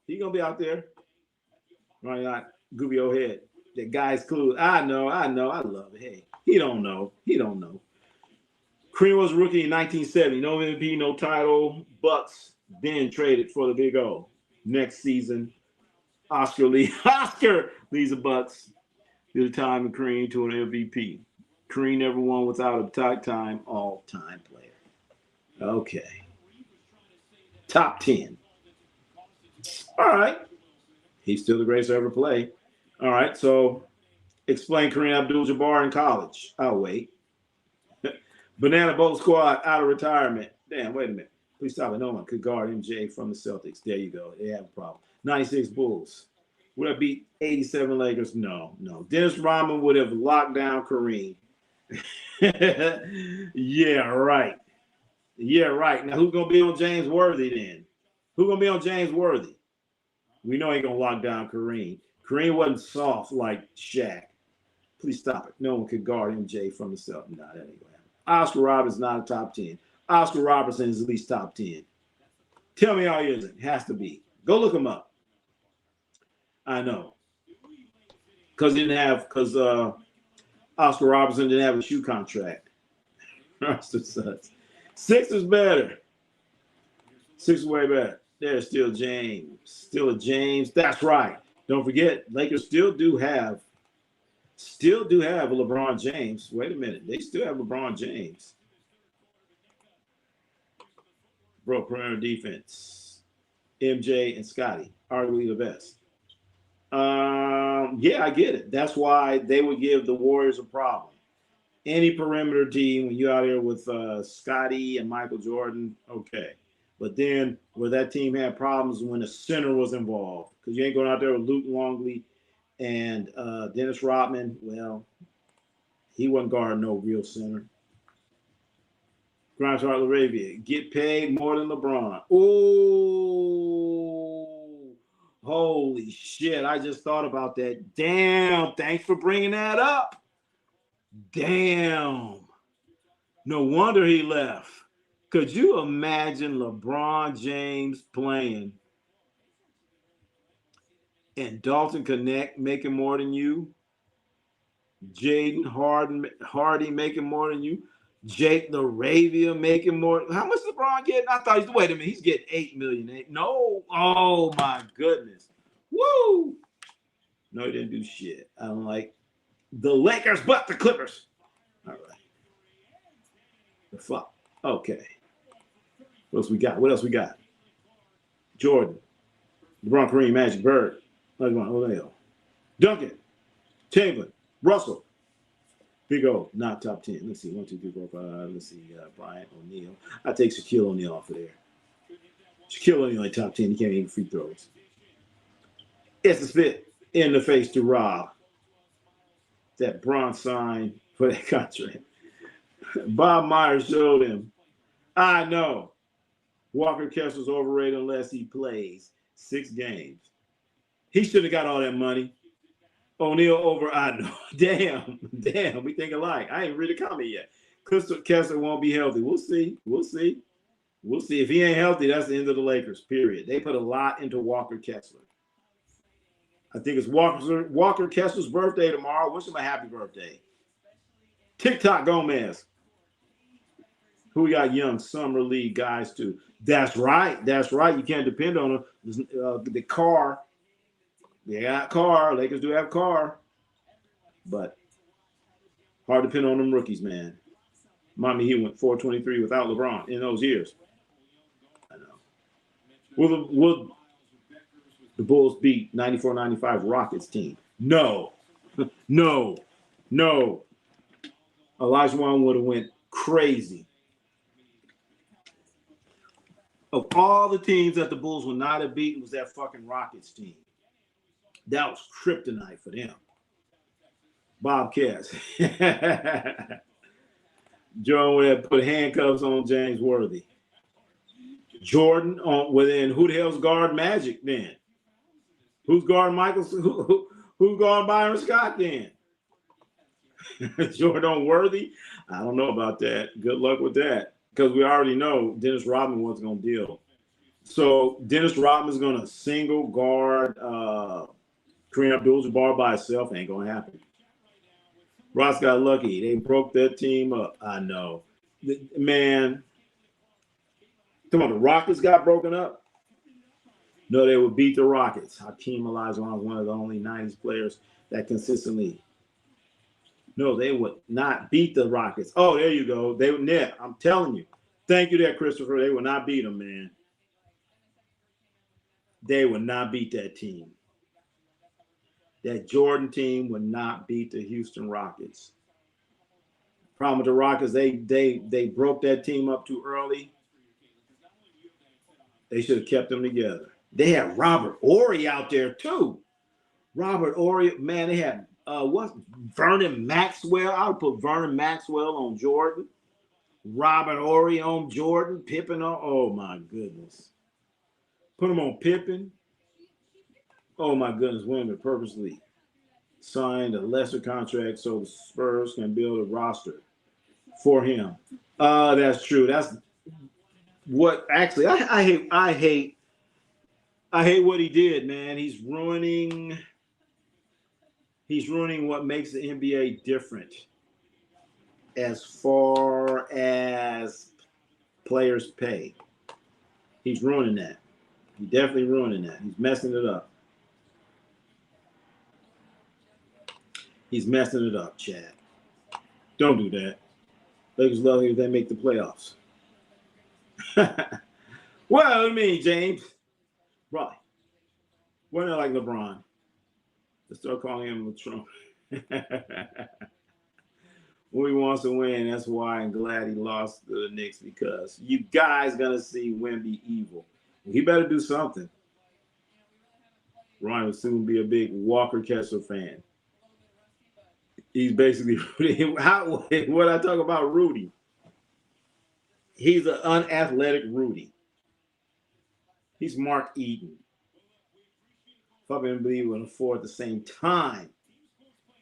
he gonna be out there. Right, not goofy old head. That guy's clue. I know. I love it. Hey, he don't know. Kareem was a rookie in 1970. No MVP, no title. Bucks then traded for the Big O. Next season, Oscar leads the Bucks through the time of Kareem to an MVP. Kareem never won without a time all-time player. Okay. Top 10. All right. He's still the greatest to ever play. All right. So explain Kareem Abdul-Jabbar in college. I'll wait. Banana Boat Squad out of retirement. Damn, wait a minute. Please stop it. No one could guard MJ from the Celtics. There you go. They have a problem. 96 Bulls. Would I beat 87 Lakers? No. Dennis Rodman would have locked down Kareem. Yeah, right. Now, who's going to be on James Worthy then? Who's going to be on James Worthy? We know he ain't going to lock down Kareem. Kareem wasn't soft like Shaq. Please stop it. No one could guard MJ from the Celtics. Nah, that ain't going to happen. Oscar Robertson's not a top 10. Oscar Robertson is at least top 10. Tell me how he isn't. Has to be. Go look him up. I know. Because Oscar Robertson didn't have a shoe contract. Sixers better. Sixers way better. There's still James. Still a James. That's right. Don't forget, Lakers still do have a LeBron James. Wait a minute. They still have LeBron James. Bro, perimeter defense. MJ and Scotty, arguably the best. Yeah, I get it. That's why they would give the Warriors a problem. Any perimeter team, when you're out here with Scotty and Michael Jordan, okay. But then where that team had problems when the center was involved, because you ain't going out there with Luke Longley and Dennis Rodman. Well, he wasn't guarding no real center. Grimes Hart Laravia, get paid more than LeBron. Oh, holy shit. I just thought about that. Damn, thanks for bringing that up. Damn. No wonder he left. Could you imagine LeBron James playing and Dalton Connect making more than you? Jaden Hardy making more than you? Jake LaRavia making more. How much LeBron getting? I thought wait a minute, he's getting $8 million. No, oh my goodness. Woo! No, he didn't do shit. I don't like the Lakers, but the Clippers. All right. The fuck. Okay. What else we got? Jordan, LeBron, Kareem, Magic, Bird, Duncan, Chamberlain, Russell. Big O, not top 10. Let's see, 1, 2, 3, 4, 5. Let's see, Bryant O'Neal. I take Shaquille O'Neal off of there. Shaquille O'Neal ain't top 10. He can't even free throws. It's the spit in the face to Rob. That bronze sign for that contract. Bob Myers showed him. I know. Walker Kessler's overrated unless he plays 6 games. He should have got all that money. O'Neal over, I know. Damn, we think alike. I ain't read the comment yet. Kessler won't be healthy. We'll see. If he ain't healthy, that's the end of the Lakers, period. They put a lot into Walker Kessler. I think it's Walker Kessler's birthday tomorrow. Wish him a happy birthday. TikTok Gomez. Who we got young summer league guys too. That's right. That's right. You can't depend on them. The car. They got car. Lakers do have car. But hard to depend on them rookies, man. Mommy, he went 423 without LeBron in those years. I know. Will the Bulls beat 94-95 Rockets team? No. No. Olajuwon would have went crazy. Of all the teams that the Bulls would not have beaten was that fucking Rockets team. That was kryptonite for them. Bobcats. Jordan would have put handcuffs on James Worthy. Jordan within who the hell's guard Magic then? Who's guard Michaelson? Who's guard Byron Scott then? Jordan Worthy? I don't know about that. Good luck with that. Because we already know Dennis Rodman wasn't going to deal. So Dennis Rodman's going to single guard Kareem Abdul-Jabbar by himself. Ain't going to happen. Ross got lucky. They broke that team up. I know. Man, come on, the Rockets got broken up? No, they would beat the Rockets. Hakeem Olajuwon was one of the only 90s players that consistently. No, they would not beat the Rockets. Oh, there you go. They would. Yeah, I'm telling you. Thank you there, Christopher. They would not beat them, man. They would not beat that team. That Jordan team would not beat the Houston Rockets. Problem with the Rockets, they broke that team up too early. They should have kept them together. They had Robert Horry out there too. Robert Horry, man, they had Vernon Maxwell. I would put Vernon Maxwell on Jordan. Robert Horry on Jordan. Pippen on. Oh my goodness. Put him on Pippen. Oh my goodness, Wimby purposely signed a lesser contract so the Spurs can build a roster for him. That's true. That's what actually I hate what he did, man. He's ruining what makes the NBA different as far as players pay. He's ruining that. He's definitely ruining that. He's messing it up. He's messing it up, Chad. Don't do that. Lakers love it if they make the playoffs. Well, I mean, James. Right. We're not like LeBron. Let's start calling him LeTron. When he wants to win, that's why I'm glad he lost to the Knicks, because you guys gonna see Wemby evil. He better do something. Ron will soon be a big Walker Kessler fan. He's basically what I talk about Rudy. He's an unathletic Rudy. He's Mark Eden. If I didn't believe on the four at the same time.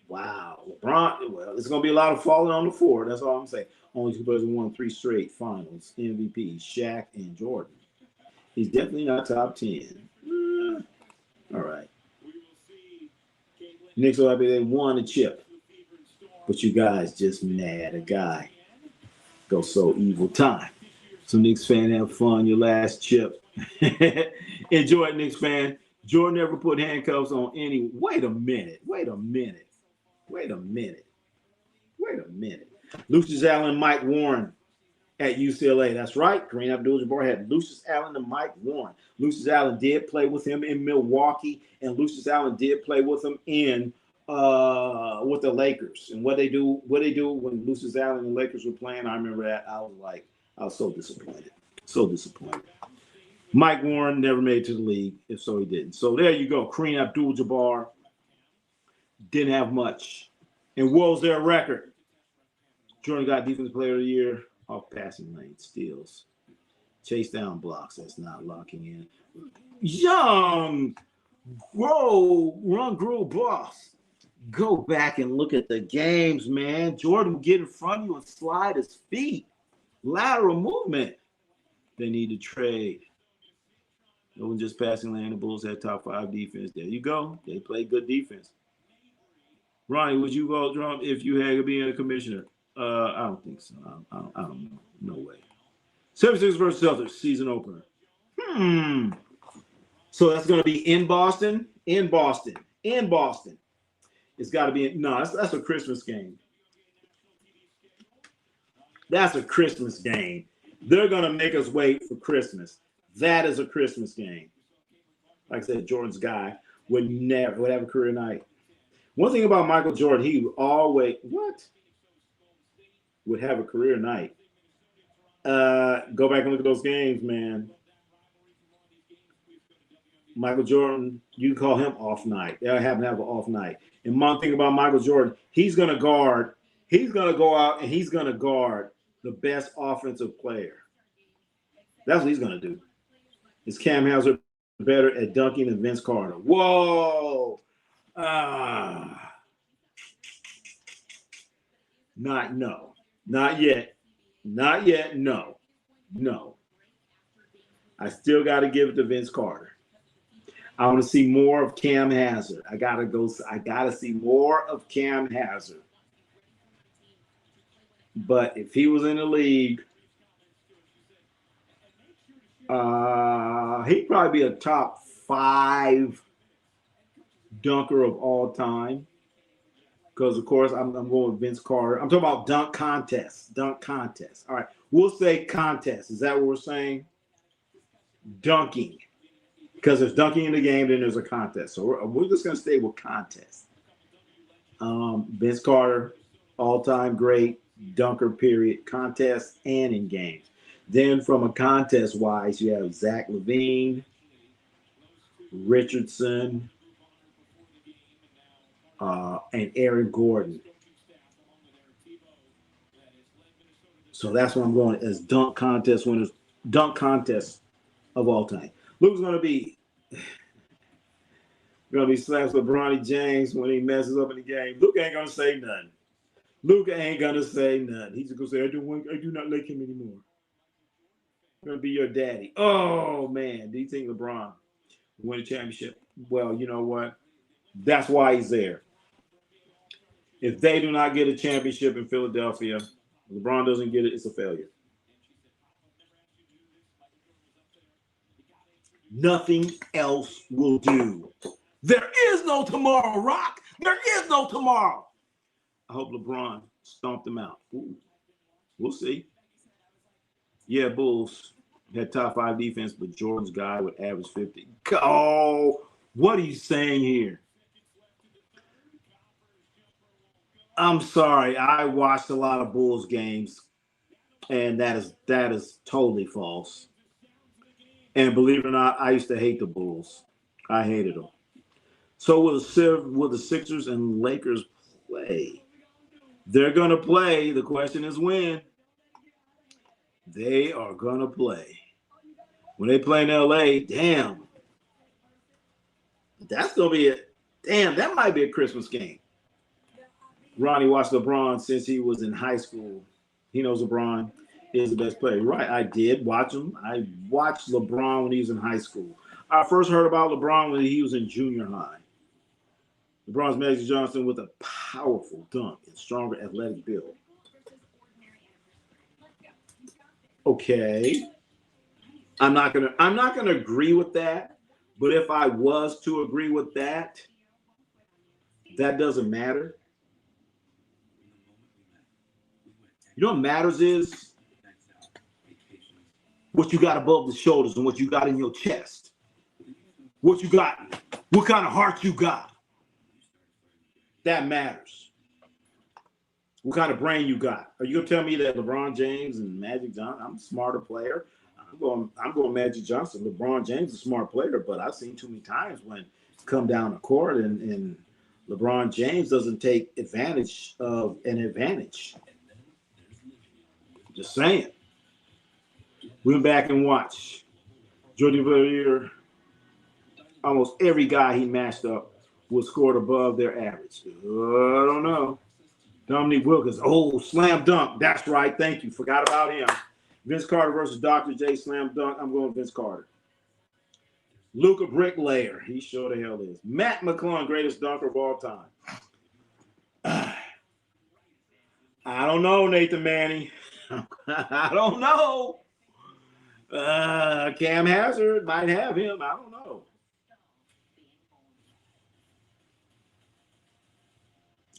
Wow. LeBron, well, it's going to be a lot of falling on the four. That's all I'm saying. Only two players won 3 straight finals. MVP, Shaq and Jordan. He's definitely not top 10. All right. Knicks will be they won a chip. But you guys just mad a guy go so evil time. So Knicks fan, have fun. Your last chip. Enjoy it, Knicks fan. Jordan never put handcuffs on any. Wait a minute. Lucius Allen, Mike Warren at UCLA. That's right. Kareem Abdul-Jabbar had Lucius Allen and Mike Warren. Lucius Allen did play with him in Milwaukee, and Lucius Allen did play with him in with the Lakers. And what they do when Lucius Allen and the Lakers were playing, I remember that. I was so disappointed. Mike Warren never made it to the league, if so he didn't. So there you go. Kareem Abdul-Jabbar didn't have much. And what was their record? Jordan got Defensive Player of the Year off passing lane, steals, chase down blocks. That's not locking in. Young, run, grow, boss. Go back and look at the games, man. Jordan would get in front of you and slide his feet. Lateral movement. They need to trade It wasn't just passing lane. The Bulls had top 5 defense. There you go. They played good defense. Ronnie, would you vote Trump if you had to be a commissioner? I don't think so. I don't know. No way. 76 versus Celtics season opener. So that's going to be in Boston. In Boston. In Boston. It's got to be. That's a Christmas game. That's a Christmas game. They're going to make us wait for Christmas. That is a Christmas game. Like I said, Jordan's guy would have a career night. One thing about Michael Jordan, he would have a career night. Go back and look at those games, man. Michael Jordan, you can call him off night. They'll have an off night. And one thing about Michael Jordan, he's going to go out and he's going to guard the best offensive player. That's what he's going to do. Is Cam Hauser better at dunking than Vince Carter? Whoa. Not yet. No. I still got to give it to Vince Carter. I want to see more of Cam Hauser. I gotta see more of Cam Hauser. But if he was in the league, he'd probably be a top 5 dunker of all time. Because, of course, I'm going with Vince Carter. I'm talking about dunk contests. All right. We'll say contest. Is that what we're saying? Dunking. Because there's dunking in the game, then there's a contest. So we're just going to stay with contest. Vince Carter, all-time great dunker, period, contest and in games. Then from a contest-wise, you have Zach LaVine, Richardson, and Aaron Gordon. So that's what I'm going as dunk contest winners, dunk contest of all time. Luke's going to be slaps with Ronnie James when he messes up in the game. Luke ain't going to say nothing. He's just going to say, I do not like him anymore. I'm going to be your daddy. Oh, man. Do you think LeBron will win a championship? Well, you know what? That's why he's there. If they do not get a championship in Philadelphia, LeBron doesn't get it, it's a failure. Nothing else will do. There is no tomorrow, Rock. There is no tomorrow. I hope LeBron stomped them out. Ooh. We'll see. Yeah, Bulls had top 5 defense, but Jordan's guy would average 50. Oh, what are you saying here? I'm sorry. I watched a lot of Bulls games, and that is totally false. And believe it or not, I used to hate the Bulls. I hated them. So will the Sixers and Lakers play? They're going to play. The question is when. They are going to play. When they play in L.A., damn. That's going to be it. Damn, that might be a Christmas game. Ronnie watched LeBron since he was in high school. He knows LeBron is the best player. Right, I did watch him. I watched LeBron when he was in high school. I first heard about LeBron when he was in junior high. LeBron's Magic Johnson with a powerful dunk and stronger athletic build. Okay. I'm not gonna agree with that, but if I was to agree with that, that doesn't matter. You know what matters is what you got above the shoulders and what you got in your chest. What you got, what kind of heart you got. That matters. What kind of brain you got. Are you gonna tell me that LeBron James and Magic Johnson, I'm a smarter player? I'm going Magic Johnson. LeBron James is a smart player, but I've seen too many times when come down the court and LeBron James doesn't take advantage of an advantage. Just saying. We went back and watched Jordan Villiers. Almost every guy he matched up was scored above their average. I don't know. Dominique Wilkins. Oh, slam dunk. That's right. Thank you. Forgot about him. Vince Carter versus Dr. J. Slam dunk. I'm going Vince Carter. Luka Bricklayer. He sure the hell is. Matt McClung, greatest dunker of all time. I don't know, Nathan Manning. I don't know. Cam Hazard might have him. I don't know.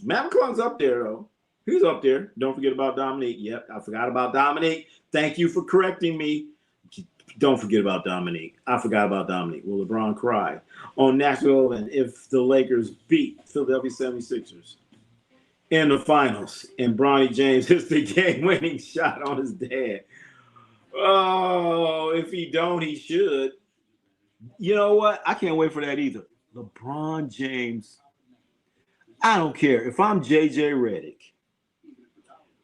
Matt McClung's up there, though. He's up there. Don't forget about Dominique. Yep, I forgot about Dominique. Thank you for correcting me. Don't forget about Dominique. I forgot about Dominique. Will LeBron cry on Nashville and if the Lakers beat Philadelphia 76ers in the finals and Bronny James hits the game-winning shot on his dad? Oh, if he don't, he should. You know what? I can't wait for that either. LeBron James. I don't care. If I'm JJ Redick,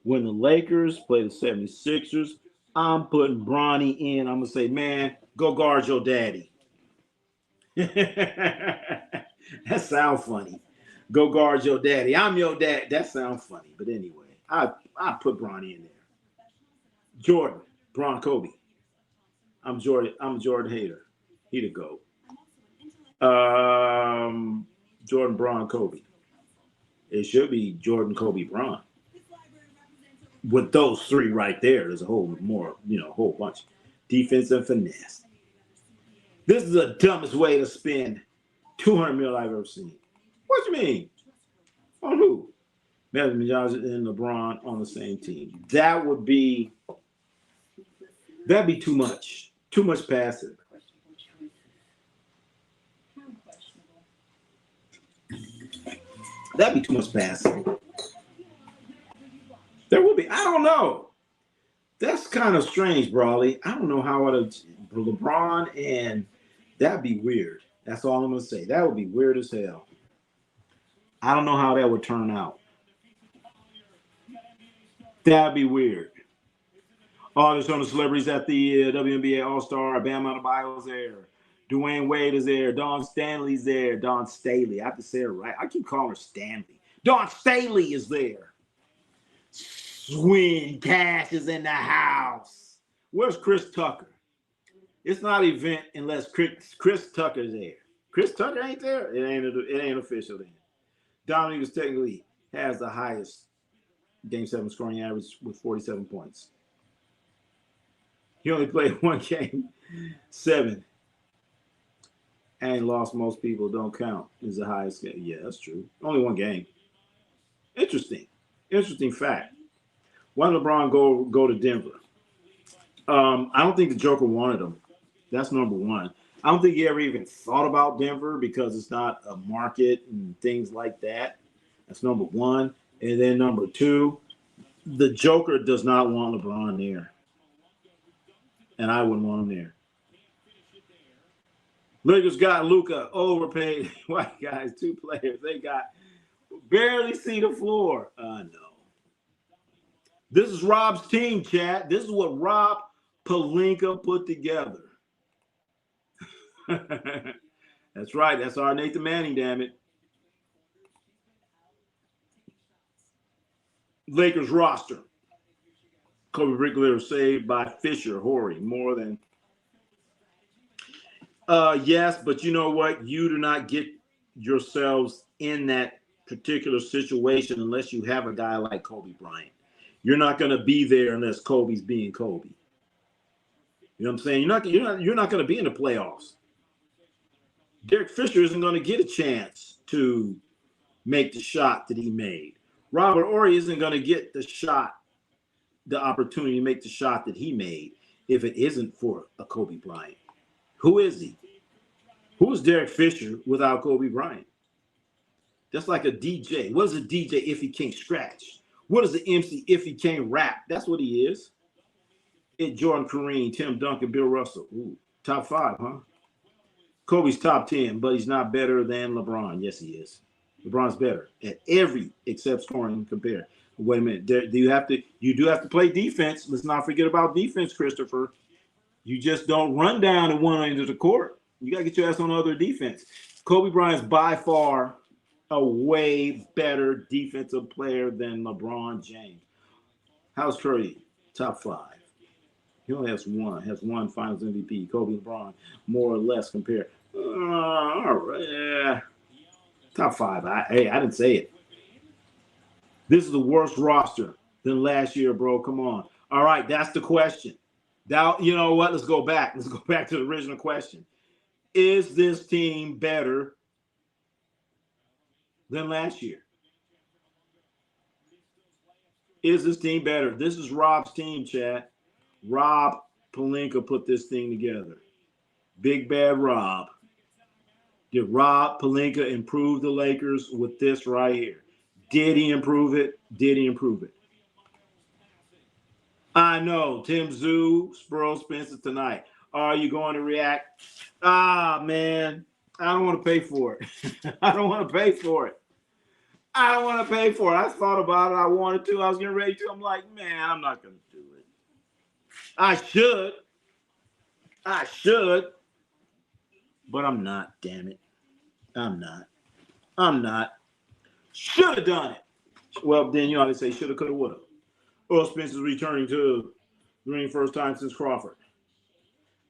when the Lakers play the 76ers, I'm putting Bronny in. I'm going to say, man, go guard your daddy. That sounds funny. Go guard your daddy. I'm your dad. That sounds funny. But anyway, I put Bronny in there. Jordan, Bron Kobe. I'm a Jordan hater. He the GOAT. Jordan, Bron, Kobe. It should be Jordan, Kobe, Bron. With those three right there, there's a whole bunch. Defense and finesse. This is the dumbest way to spend $200 million I've ever seen. What you mean? On who? Magic Johnson and LeBron on the same team. That'd be too much. Too much passing. That'd be too much passing. There will be. I don't know. That's kind of strange, Brawley. I don't know how LeBron and that'd be weird. That's all I'm gonna say. That would be weird as hell. I don't know how that would turn out. That'd be weird. Oh, there's some of the celebrities at the WNBA All-Star. Bam Adebayo's there. Dwayne Wade is there. Dawn Stanley's there. Dawn Staley. I have to say it right. I keep calling her Stanley. Dawn Staley is there. Swing Cash is in the house. Where's Chris Tucker? It's not an event unless Chris Tucker's there. Chris Tucker ain't there. It ain't official then. Dominique technically has the highest Game 7 scoring average with 47 points. He only played one game, 7. And lost most people don't count. Is the highest game. Yeah, that's true. Only one game. Interesting fact. Why did LeBron go to Denver? I don't think the Joker wanted him. That's number one. I don't think he ever even thought about Denver because it's not a market and things like that. That's number one. And then number two, the Joker does not want LeBron there. And I wouldn't want him there. Lakers got Luka, overpaid white guys, 2 players. They got barely see the floor. No. This is Rob's team, chat. This is what Rob Pelinka put together. That's right. That's our Nathan Manning, damn it. Lakers roster. Kobe Bricklayer saved by Fisher, Horry, more than. Yes, but you know what? You do not get yourselves in that particular situation unless you have a guy like Kobe Bryant. You're not going to be there unless Kobe's being Kobe. You know what I'm saying? You're not going to be in the playoffs. Derek Fisher isn't going to get a chance to make the shot that he made. Robert Horry isn't going to get the opportunity to make the shot that he made if it isn't for a Kobe Bryant. Who is he? Who is Derek Fisher without Kobe Bryant? That's like a DJ. What is a DJ if he can't scratch? What is the MC if he can't rap? That's what he is. It's Jordan, Kareem, Tim Duncan, Bill Russell. Ooh, top 5, huh? Kobe's top 10, but he's not better than LeBron. Yes, he is. LeBron's better at every except scoring and compare. Wait a minute. You do have to play defense. Let's not forget about defense, Christopher. You just don't run down at one end of the court. You got to get your ass on other defense. Kobe Bryant's by far a way better defensive player than LeBron James. How's Curry? Top 5. He only has one finals MVP. Kobe and LeBron, more or less compare. All right. Yeah. Top 5. I didn't say it. This is the worst roster than last year, bro. Come on. All right, that's the question. Now, you know what? Let's go back. Let's go back to the original question. Is this team better than last year? Is this team better? This is Rob's team, chat. Rob Pelinka put this thing together. Big Bad Rob. Did Rob Pelinka improve the Lakers with this right here? Did he improve it? Did he improve it? I know. Tim Zoo, Sproul Spencer tonight. Are you going to react? Ah, man. I don't want to pay for it. I don't want to pay for it. I don't want to pay for it. I thought about it. I wanted to. I was getting ready to. I'm like, man, I'm not going to do it. I should. But I'm not, damn it. I'm not. Should have done it. Well, then you know how they say shoulda, coulda, woulda. Earl Spencer's returning to the ring first time since Crawford.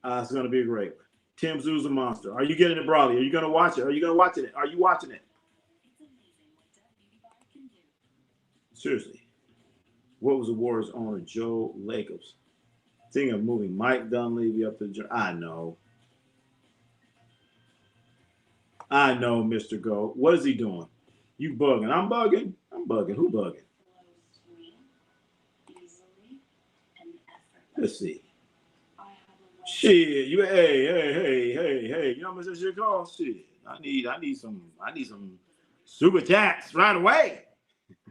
It's going to be a great one. Tim Zoo's a monster. Are you getting it, Brawley? Are you going to watch it? Are you going to watch it? Are you watching it? Seriously. What was the Warriors owner, Joe Lakers? Thinking of moving Mike Dunleavy up to the... I know, Mr. Go. What is he doing? You bugging. I'm bugging. Who bugging? Let's see. Shit, you hey. You know how much that shit costs? Shit. I need some super chats right away.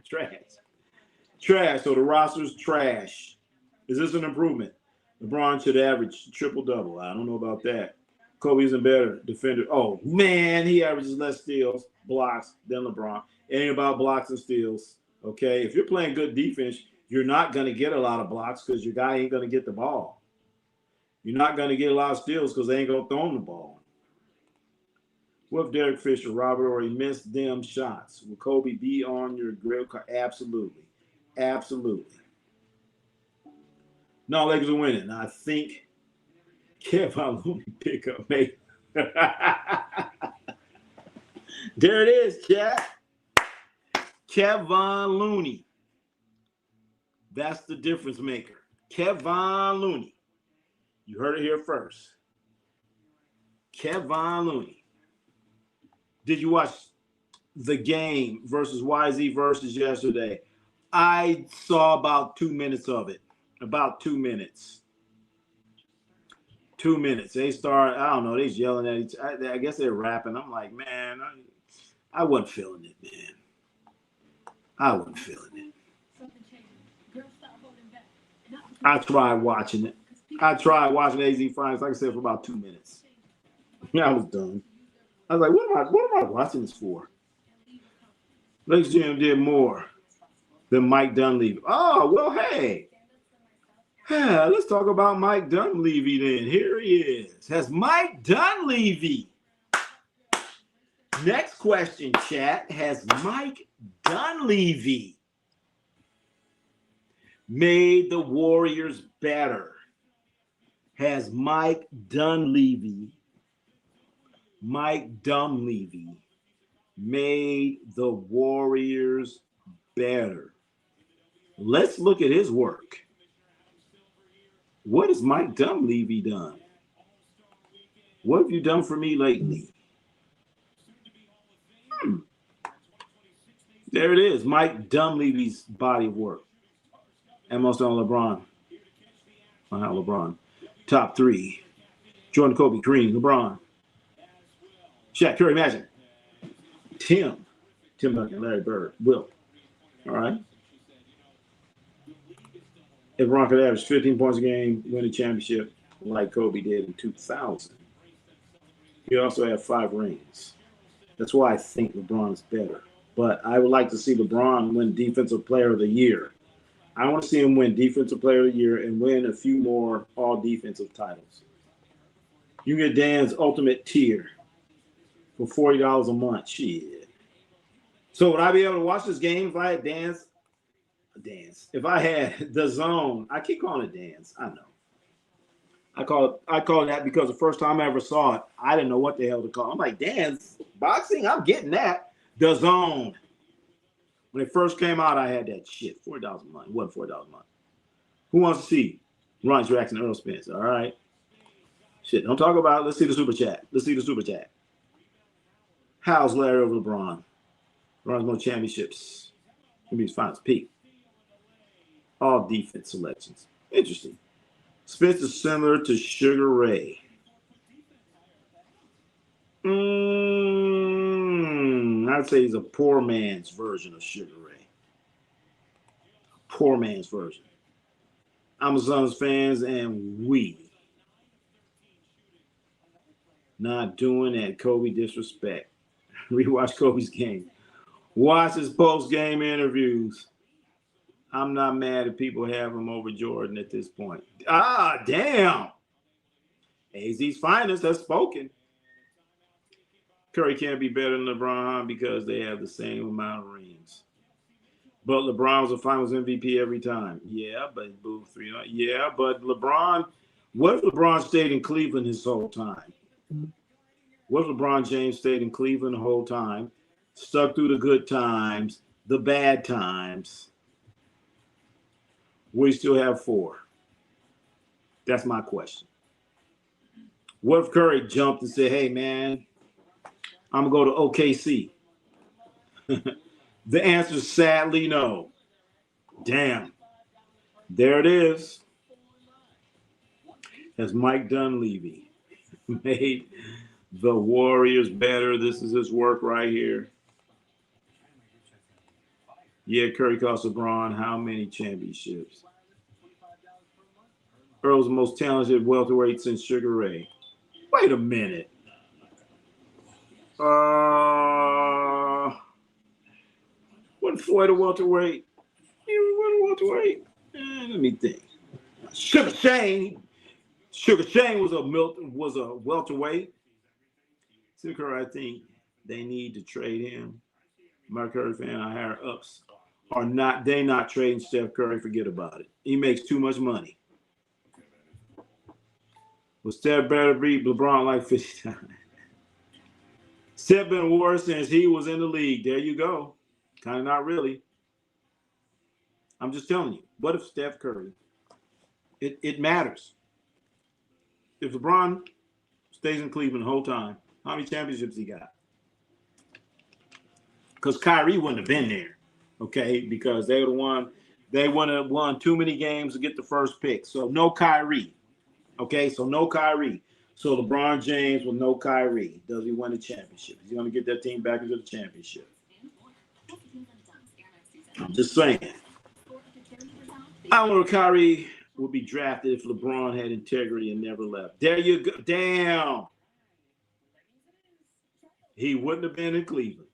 Trash. So the roster's trash. Is this an improvement? LeBron should average triple-double. I don't know about that. Kobe isn't better defender. Oh, man, he averages less steals, blocks than LeBron. It ain't about blocks and steals, okay? If you're playing good defense, you're not going to get a lot of blocks because your guy ain't going to get the ball. You're not going to get a lot of steals because they ain't going to throw him the ball. What if Derek Fisher, Robert Horry missed them shots? Will Kobe be on your grill card? Absolutely. No, Lakers are winning. I think Kevin Looney pick up, mate. There it is, chat. Kevin Looney. That's the difference maker. Kevin Looney. You heard it here first. Kevin Looney. Did you watch the game versus YZ versus yesterday? I saw about 2 minutes of it. About 2 minutes. 2 minutes. They start, I don't know, they's yelling at each other. I guess they're rapping. I'm like, man, I wasn't feeling it, man. I wasn't feeling it. I tried watching it. I tried watching AZ Finals, like I said, for about 2 minutes. I was done. I was like, what am I watching this for? Lakers GM did more than Mike Dunleavy. Oh, well, hey. Yeah, let's talk about Mike Dunleavy then. Here he is. Has Mike Dunleavy. Next question, chat. Has Mike Dunleavy made the Warriors better? Has Mike Dunleavy made the Warriors better? Let's look at his work. What has Mike Dunleavy done? What have you done for me lately? There it is, Mike Dunleavy's body of work. And most on LeBron. Not LeBron. Top 3. Jordan, Kobe, Kareem, LeBron. Shaq, Curry, Magic. Tim Duncan, Larry Bird, Will. All right. If LeBron could average 15 points a game, win a championship like Kobe did in 2000, he also had 5 rings. That's why I think LeBron is better. But I would like to see LeBron win Defensive Player of the Year. I want to see him win Defensive Player of the Year and win a few more all-defensive titles. You can get Dan's Ultimate Tier for $40 a month. Shit. So would I be able to watch this game if I had Dan's? If I had the Zone. I keep calling it Dan's. I know. I call it that because the first time I ever saw it, I didn't know what the hell to call. I'm like, damn, boxing, I'm getting that. The Zone. When it first came out, I had that shit. $4 a month. It wasn't $4 a month. Who wants to see Ronnie Jackson, Earl Spence? All right. Shit, don't talk about it. Let's see the super chat. How's Larry over LeBron? LeBron's more championships. Maybe his finals peak. All defense selections. Interesting. Spence is similar to Sugar Ray. I'd say he's a poor man's version of Sugar Ray. Poor man's version. I'm a Suns fans, and we not doing that Kobe disrespect. Rewatch Kobe's game. Watch his post-game interviews. I'm not mad if people have him over Jordan at this point. Ah, damn. AZ's finest has spoken. Curry can't be better than LeBron because they have the same amount of rings. But LeBron was a finals MVP every time. Yeah, but boo 3. Yeah, but LeBron, what if LeBron stayed in Cleveland his whole time? What if LeBron James stayed in Cleveland the whole time, stuck through the good times, the bad times? We still have 4. That's my question. What if Curry jumped and said, hey, man, I'm going to go to OKC? The answer is sadly no. Damn. There it is. Has Mike Dunleavy made the Warriors better? This is his work right here. Yeah, Curry cost LeBron how many championships? Earl's the most talented welterweight since Sugar Ray. Wait a minute. Wasn't Floyd a welterweight? He was a welterweight. Let me think. Sugar Shane was a welterweight. Steve Curry, I think they need to trade him. My Curry fan, our higher ups are not. They not trading Steph Curry. Forget about it. He makes too much money. Well, Steph better beat LeBron like 50 times. Steph been worse since he was in the league. There you go. Kind of not really. I'm just telling you. What if Steph Curry? It matters. If LeBron stays in Cleveland the whole time, how many championships he got? Because Kyrie wouldn't have been there, okay? Because they would have won. They wouldn't have won too many games to get the first pick. So no Kyrie, okay? So no Kyrie. So LeBron James with no Kyrie. Does he win a championship? He's going to get that team back into the championship. I'm just saying. I don't know if Kyrie would be drafted if LeBron had integrity and never left. There you go. Damn. He wouldn't have been in Cleveland.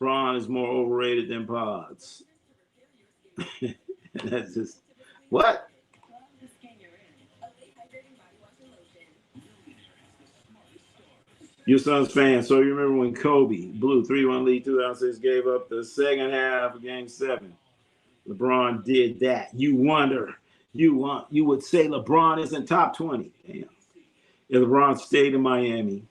LeBron is more overrated than Pods. That's just, what? Your Suns fan, so you remember when Kobe blew 3-1 lead, 2006, gave up the second half of Game 7. LeBron did that. You wonder, you would say LeBron isn't top 20. Damn. If LeBron stayed in Miami,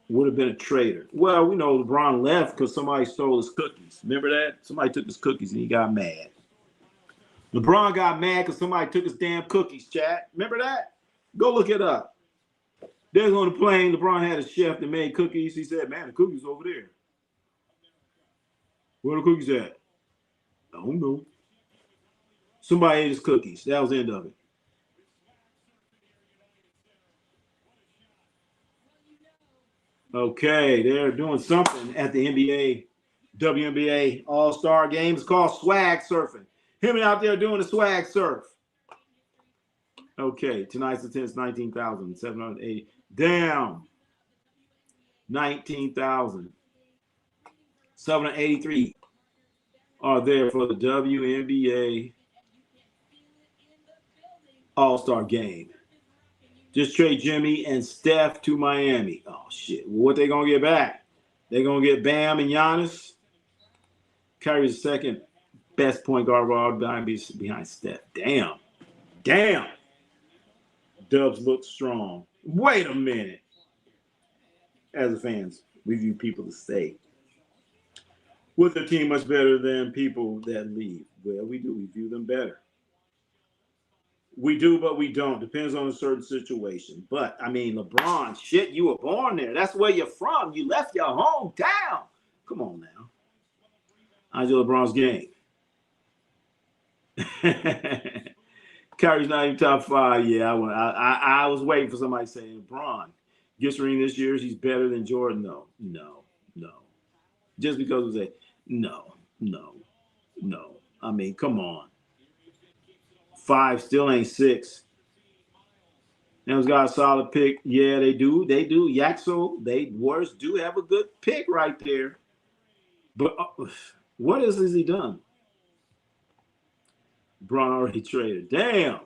would have been a traitor. Well, we know LeBron left because somebody stole his cookies. Remember that? Somebody took his cookies and he got mad. LeBron got mad because somebody took his damn cookies, chat. Remember that? Go look it up. There's on the plane, LeBron had a chef that made cookies. He said, man, the cookies over there. Where the cookies at? I don't know. Somebody ate his cookies. That was the end of it. Okay, they're doing something at the WNBA All-Star Game. It's called swag surfing. Him out there doing the swag surf. Okay, tonight's attendance 19,780. Damn. 19,783 are there for the WNBA All-Star Game. Just trade Jimmy and Steph to Miami. Oh, shit. Well, what they going to get back? They're going to get Bam and Giannis. Kyrie's the second best point guard of all time behind Steph. Damn. Damn. Dubs look strong. Wait a minute. As a fans, we view people to stay with the team much better than people that leave. Well, we do. We view them better. We do, but we don't. Depends on a certain situation. But, I mean, LeBron, shit, you were born there. That's where you're from. You left your hometown. Come on now. How's your LeBron's game? Kyrie's not even top 5. Yeah, I was waiting for somebody to say LeBron gets ring this year. He's better than Jordan. No. Just because we say no. I mean, come on. 5 still ain't 6. Them's got a solid pick. Yeah, they do. Yaxel, Warriors do have a good pick right there. But what has he done? Braun already traded. Damn.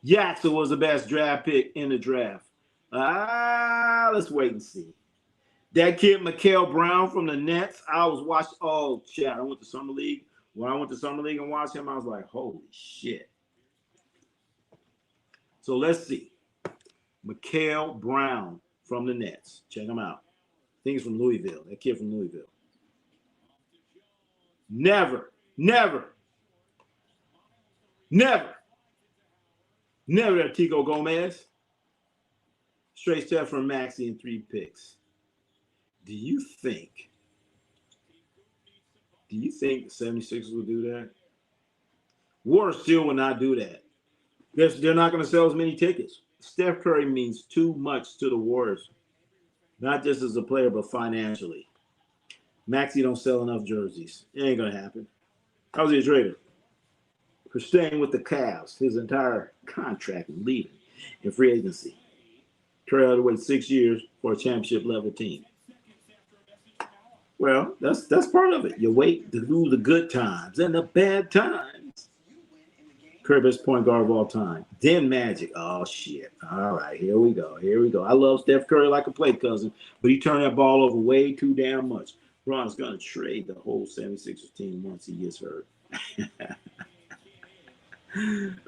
Yaxel was the best draft pick in the draft. Let's wait and see. That kid, Mikael Brown from the Nets, I was watching. Oh, shit. I went to Summer League. When I went to Summer League and watched him, I was like, holy shit. So let's see. Mikael Brown from the Nets. Check him out. I think he's from Louisville. That kid from Louisville. Never that Tico Gomez. Straight step from Maxey and 3 picks. Do you think the 76ers will do that? Warriors still will not do that. They're not going to sell as many tickets. Steph Curry means too much to the Warriors, not just as a player, but financially. Maxey don't sell enough jerseys. It ain't going to happen. How's he a trader? For staying with the Cavs, his entire contract and leaving in free agency. Curry had to wait 6 years for a championship level team. Well, that's part of it. You wait through the good times and the bad times. Curry, best point guard of all time. Then Magic. Oh, shit. All right, here we go. I love Steph Curry like a play cousin, but he turned that ball over way too damn much. Bron's going to trade the whole 76ers team once he gets hurt.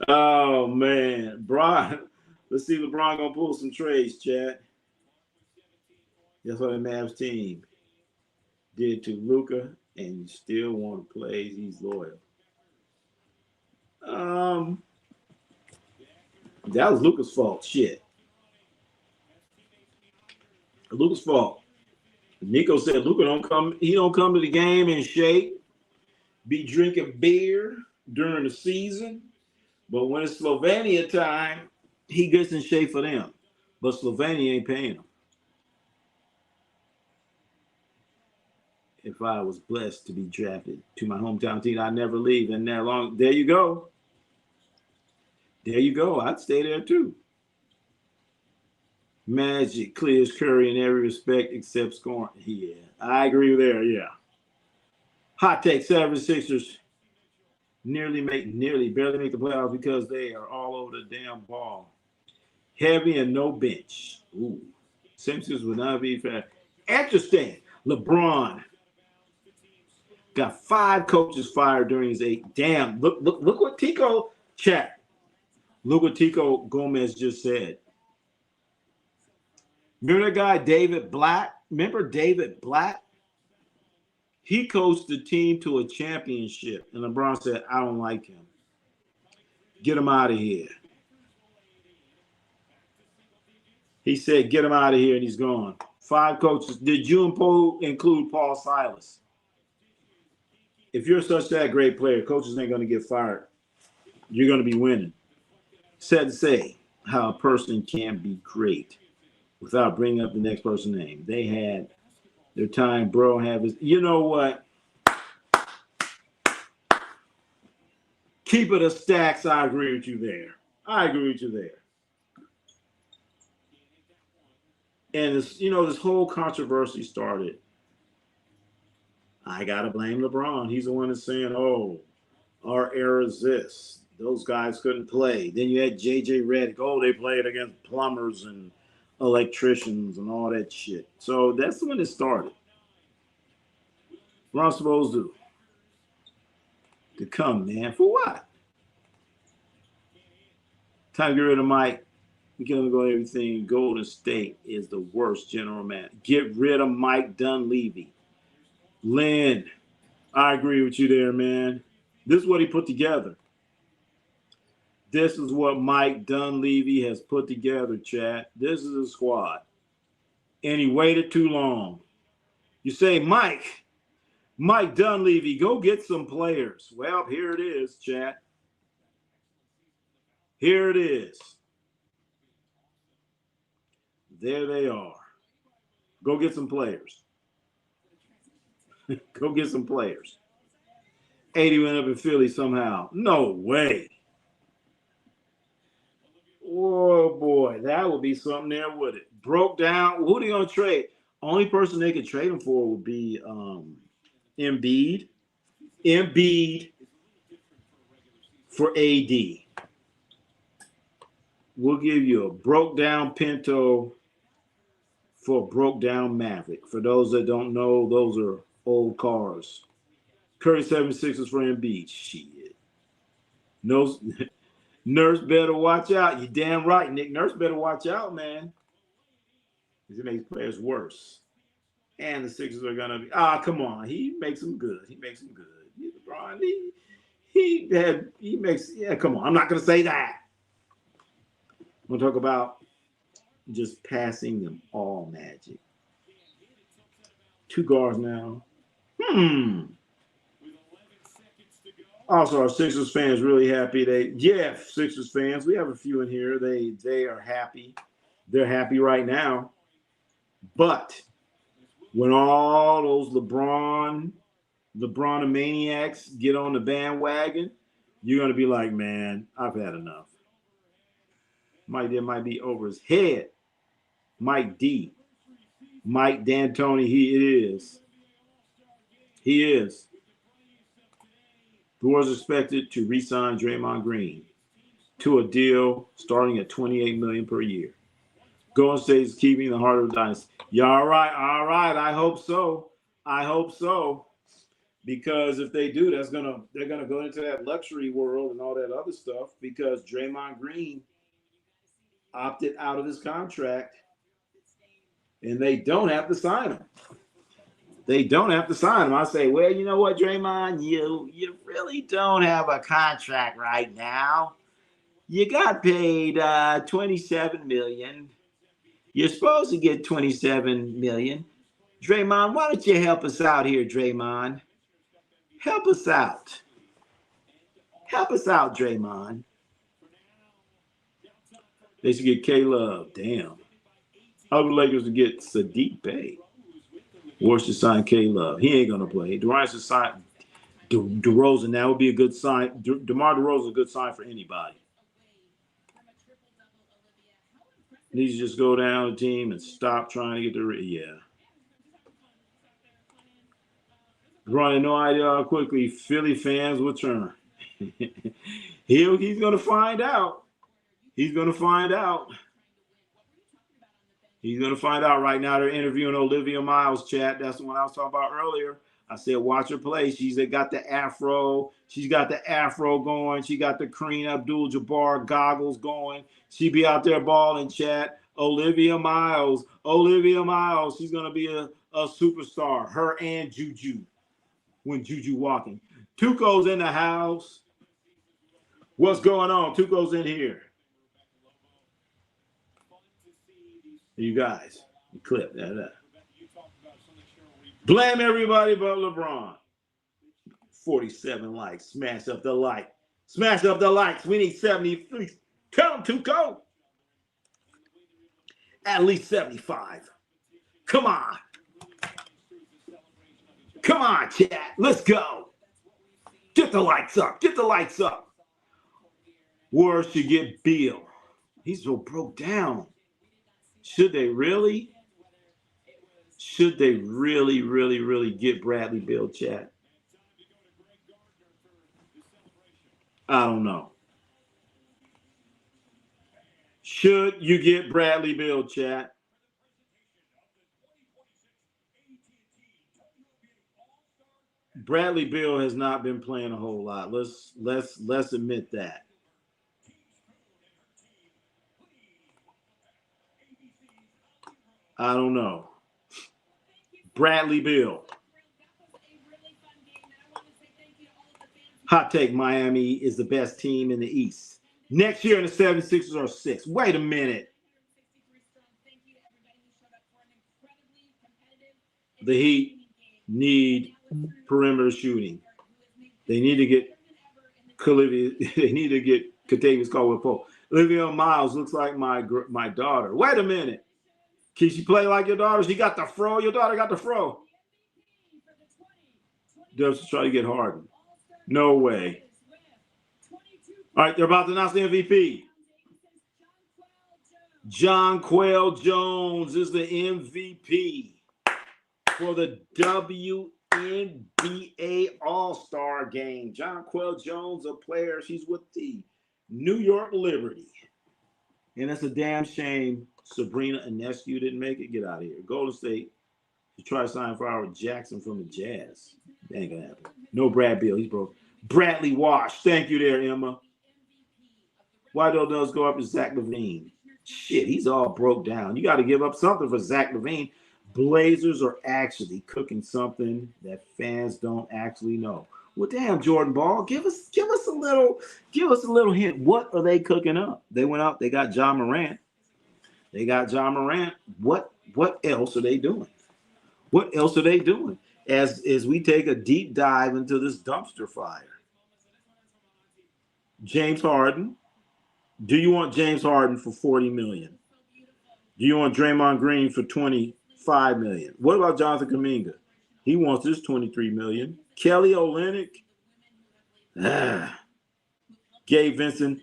Oh, man. Bron, let's see LeBron going to pull some trades, chat. That's what the Mavs team did to Luka, and you still want to play. He's loyal. That was Luka's fault. Shit. Luka's fault. Nico said Luka don't come to the game in shape, be drinking beer during the season. But when it's Slovenia time, he gets in shape for them. But Slovenia ain't paying him. If I was blessed to be drafted to my hometown team, I'd never leave. And that long, there you go. I'd stay there too. Magic clears Curry in every respect except scoring. Yeah, I agree there. Yeah. Hot take: 76ers barely make the playoffs because they are all over the damn ball. Heavy and no bench. Ooh. 76ers would not be fair. Interesting. LeBron got 5 coaches fired during his 8. Damn. Look what Tico chat. Look what Tico Gomez just said. Remember that guy, David Black? Remember David Black? He coached the team to a championship. And LeBron said, I don't like him. Get him out of here. He said, get him out of here, and he's gone. 5 coaches. Did you include Paul Silas? If you're such that great player, coaches ain't going to get fired. You're going to be winning. Said to say how a person can be great without bringing up the next person's name. They had their time, bro. You know what? Keep it a stacks. I agree with you there. And this whole controversy started. I gotta blame LeBron. He's the one that's saying, "Oh, our era is this. Those guys couldn't play." Then you had JJ Redick. Oh, they played against plumbers and electricians and all that shit. So that's when it started. What am I supposed to do? To come, man, for what? Time to get rid of Mike. We're going to go everything. Golden State is the worst general manager. Get rid of Mike Dunleavy. Lynn, I agree with you there, man. This is what he put together. This is what Mike Dunleavy has put together, chat. This is a squad. And he waited too long. You say, Mike Dunleavy, go get some players. Well, here it is, chat. Here it is. There they are. Go get some players. Go get some players. 80 went up in Philly somehow. No way. Oh, boy. That would be something there, would it? Broke down. Who are they going to trade? Only person they could trade him for would be Embiid. Embiid for AD. We'll give you a broke down Pinto for a broke down Maverick. For those that don't know, those are old cars. Curry 76ers for Embiid. Shit. No, Nurse better watch out. You damn right, Nick. Nurse better watch out, man. Because it makes players worse. And the Sixers are going to be, come on. He makes them good. He makes them good. LeBron, he makes, come on. I'm not going to say that. I'm going to talk about just passing them all Magic. 2 guards now. Also, our Sixers fans really happy. Sixers fans, we have a few in here. They are happy. They're happy right now. But when all those LeBron maniacs get on the bandwagon, you're going to be like, man, I've had enough. Mike might be over his head. Mike D. Mike D'Antoni, he is. He is. Who was expected to re-sign Draymond Green to a deal starting at $28 million per year. Golden State is keeping the heart of the dynasty. Yeah, all right. I hope so. Because if they do, they're gonna go into that luxury world and all that other stuff. Because Draymond Green opted out of his contract, and they don't have to sign him. I say, well, you know what, Draymond, you really don't have a contract right now. You got paid $27 million. You're supposed to get $27 million. Draymond, why don't you help us out here, Draymond? Help us out. Draymond. They should get K-Love. Damn. How would the Lakers to get Sadiq Bey? Or should sign K-Love. He ain't going to play. Durant should sign DeRozan. That would be a good sign. DeMar DeRozan is a good sign for anybody. Needs to just go down the team and stop trying to get the Ronnie, no idea how quickly Philly fans will turn. He's going to find out. He's going to find out right now. They're interviewing Olivia Miles, chat. That's the one I was talking about earlier. I said, watch her play. She's got the afro. She's got the afro going. She got the Kareem Abdul-Jabbar goggles going. She be out there balling, chat. Olivia Miles. She's going to be a superstar. Her and Juju. When Juju walking. Tuco's in the house. What's going on? Tuco's in here. You guys, clip that. Blame everybody but LeBron. 47 likes. Smash up the like. We need 70. Tell them Tuco. At least 75. Come on, chat. Let's go. Get the lights up. Word should get Beal. He's so broke down. Should they really get Bradley Beal, chat? I don't know. Should you get Bradley Beal, chat? Bradley Beal has not been playing a whole lot. Let's admit that. I don't know. Bradley Beal. Hot take, Miami is the best team in the East. Next year in the 76ers are 6. Wait a minute. The Heat need perimeter shooting. They need to get they need to get Kentavious Caldwell-Pope. Olivia Miles looks like my daughter. Wait a minute. Can she play like your daughter? She got the fro. Your daughter got the fro. Dubs try to get Harden. No way. All right, they're about to announce the MVP. Jonquel Jones is the MVP for the WNBA All-Star Game. Jonquel Jones, a player, she's with the New York Liberty. And that's a damn shame Sabrina Ionescu didn't make it. Get out of here. Golden State, you try to sign for Howard Jackson from the Jazz. That ain't going to happen. No Brad Beal. He's broke. Bradley Wash. Thank you there, Emma. Why don't those go up to Zach LaVine? Shit, he's all broke down. You got to give up something for Zach LaVine. Blazers are actually cooking something that fans don't actually know. Well, damn, Jordan Ball, give us a little hint. What are they cooking up? They went out, they got Ja Morant. What else are they doing? What else are they doing? As we take a deep dive into this dumpster fire. James Harden. Do you want James Harden for $40 million? Do you want Draymond Green for $25 million? What about Jonathan Kuminga? He wants this $23 million. Kelly Olynyk? Gabe Vincent?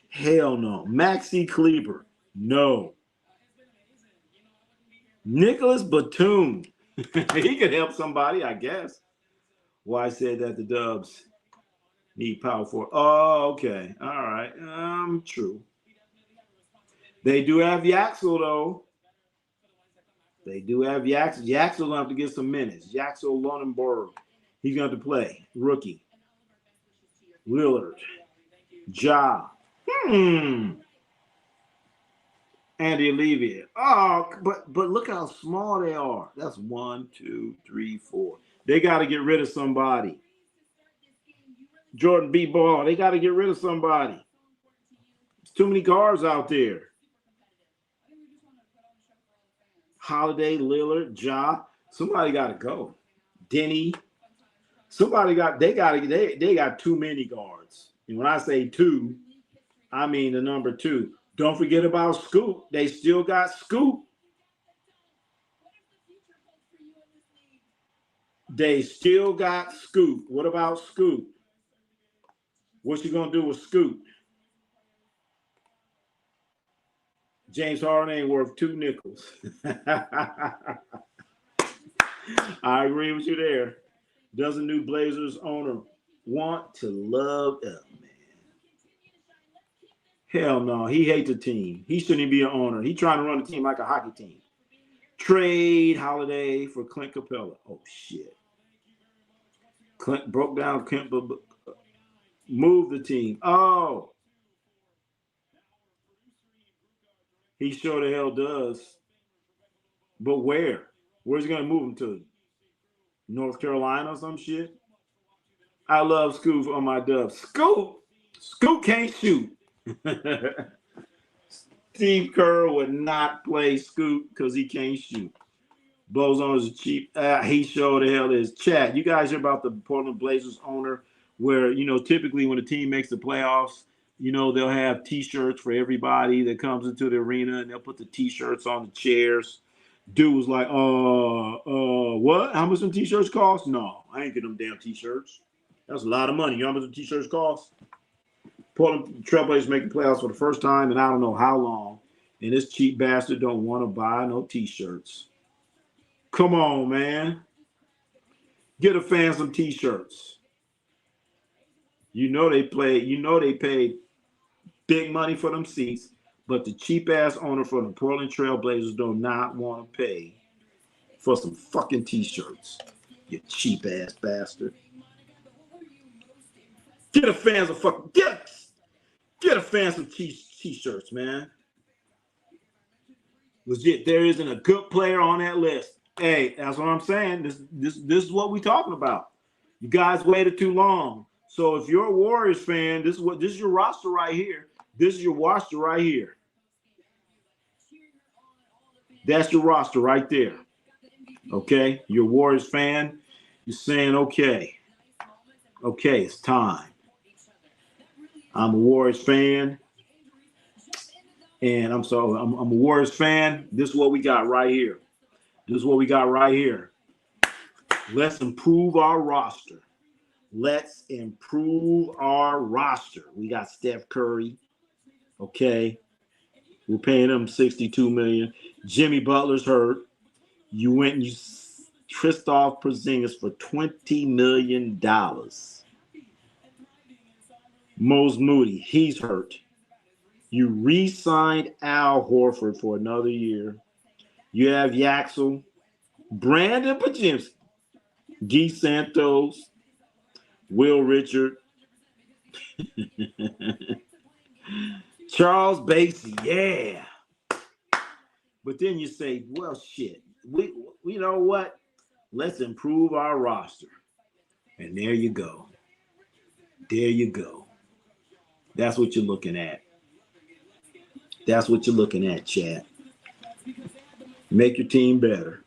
Hell no. Maxi Kleber? No. Nicholas Batum? He could help somebody, I guess. Why I said that the Dubs need power forward. Oh, okay. All right. True. They do have Yaxel, though. They do have Yaxel. Yaxel going to have to get some minutes. Yaxel Lunenburg. He's going to have to play. Rookie. Lillard. Ja. Andy Olivia. Oh, but look how small they are. That's 1, 2, 3, 4. They got to get rid of somebody. Jordan B. Ball. They got to get rid of somebody. There's too many guards out there. Holiday, Lillard, Ja. Somebody got to go. Denny. They got too many guards. And when I say two, I mean the number 2. Don't forget about Scoot. They still got Scoot. They still got Scoot. What about Scoot? What you gonna do with Scoot? James Harden ain't worth 2 nickels. I agree with you there. Doesn't new Blazers owner want to love up, man? Hell no. He hates the team. He shouldn't be an owner. He's trying to run the team like a hockey team. Trade Holiday for Clint Capella. Oh, shit. Clint broke down Clint, moved the team. Oh. He sure the hell does. But where? Where's he going to move him to? North Carolina or some shit? I love Scoot on my Dubs. Scoot can't shoot. Steve Kerr would not play Scoot because he can't shoot. Bozon is cheap. He showed the hell is. Chat, you guys hear about the Portland Blazers owner where, typically when a team makes the playoffs, they'll have T-shirts for everybody that comes into the arena, and they'll put the T-shirts on the chairs. Dude was like, what? How much some T-shirts cost? No, I ain't getting them damn T-shirts. That's a lot of money. You know how much the T-shirts cost? Portland Trailblazers making playoffs for the first time in I don't know how long, and this cheap bastard don't want to buy no T-shirts. Come on, man. Get a fan some T-shirts. They paid big money for them seats, but the cheap-ass owner for the Portland Trailblazers do not want to pay for some fucking T-shirts. You cheap-ass bastard. Get a fan some fucking get a fan some T-shirts, man. Legit, there isn't a good player on that list. Hey, that's what I'm saying. This is what we're talking about. You guys waited too long. So if you're a Warriors fan, this is your roster right here. This is your roster right here. That's your roster right there. Okay, you're a Warriors fan. You're saying, okay, it's time. I'm a Warriors fan. And I'm a Warriors fan. This is what we got right here. Let's improve our roster. We got Steph Curry. Okay. We're paying him $62 million. Jimmy Butler's hurt. You went and you Kristaps Porzingis for $20 million. Mose Moody, he's hurt. You re-signed Al Horford for another year. You have Yaxel, Brandon Pajimski, Guy Santos, Will Richard, Charles Bassey, yeah. But then you say, well, shit, we you know what? Let's improve our roster. And there you go. That's what you're looking at. Chat. Make your team better.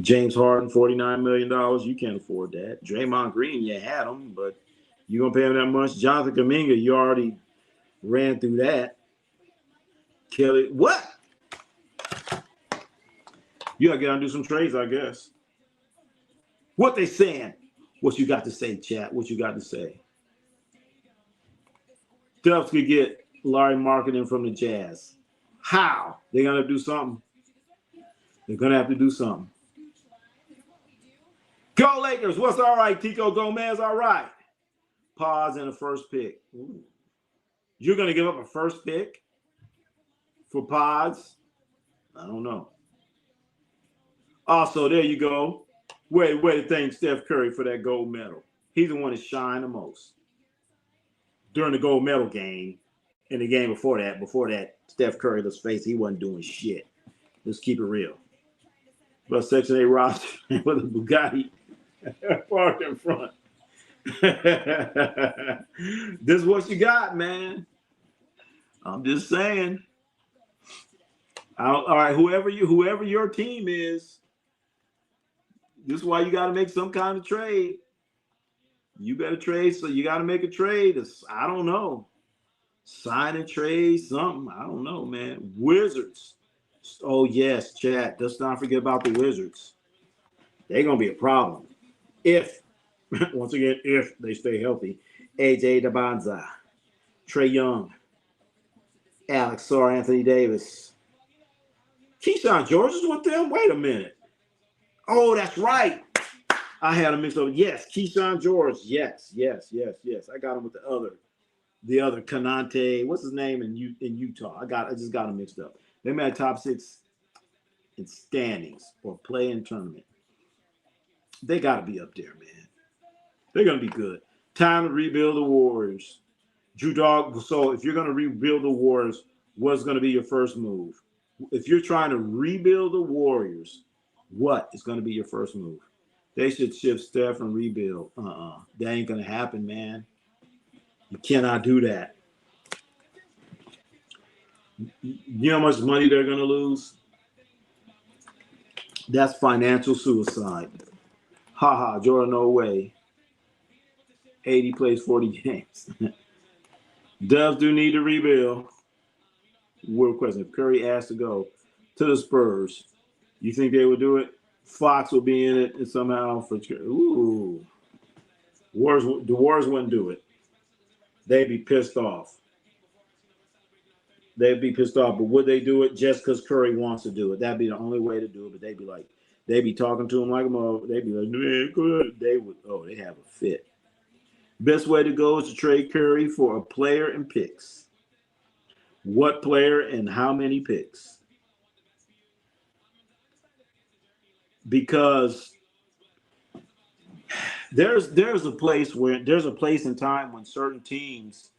James Harden, $49 million. You can't afford that. Draymond Green, you had him, but you're going to pay him that much. Jonathan Kuminga, you already ran through that. Kelly, what? You got to get out and do some trades, I guess. What they saying? What you got to say, chat? What you got to say? Dubs could get Larry Marketing from the Jazz. How? They're going to do something. They're going to have to do something. Go Lakers. What's all right? Tico Gomez, all right. Pause and a first pick. Ooh. You're going to give up a first pick for Pods? I don't know. Also, there you go. Way to thank Steph Curry for that gold medal. He's the one that shined the most. During the gold medal game, in the game before that, Steph Curry, let's face it, he wasn't doing shit. Let's keep it real. But Section 8 roster with a Bugatti parked in front. This is what you got, man. I'm just saying. All right, whoever your team is, this is why you got to make some kind of trade. You better trade, so you got to make a trade. I don't know. Sign and trade something. I don't know, man. Wizards. Oh, yes, chat. Let's not forget about the Wizards. They're going to be a problem. Once again, if they stay healthy. AJ Dabanza, Trae Young, Alex Sarr, Anthony Davis. Keyshawn George is with them? Wait a minute. Oh, that's right. I had him mixed up. Yes, Keyshawn George. Yes. I got him with the other Kanante. What's his name in Utah? I just got him mixed up. They made top 6 in standings or play in tournament. They got to be up there, man. They're going to be good. Time to rebuild the Warriors. Drew Dog. So if you're going to rebuild the Warriors, what's going to be your first move? If you're trying to rebuild the Warriors, what is going to be your first move? They should shift Steph and rebuild. That ain't going to happen, man. You cannot do that. You know how much money they're going to lose? That's financial suicide. Jordan, no way. 80 plays 40 games. Dubs do need to rebuild. Real question. If Curry asked to go to the Spurs, you think they would do it? Fox will be in it somehow for ooh. The Warriors wouldn't do it. They'd be pissed off. But would they do it just because Curry wants to do it? That'd be the only way to do it. But they'd be talking to him like a mother. They'd be like, man, good. They have a fit. Best way to go is to trade Curry for a player and picks. What player and how many picks? Because there's a place in time when certain teams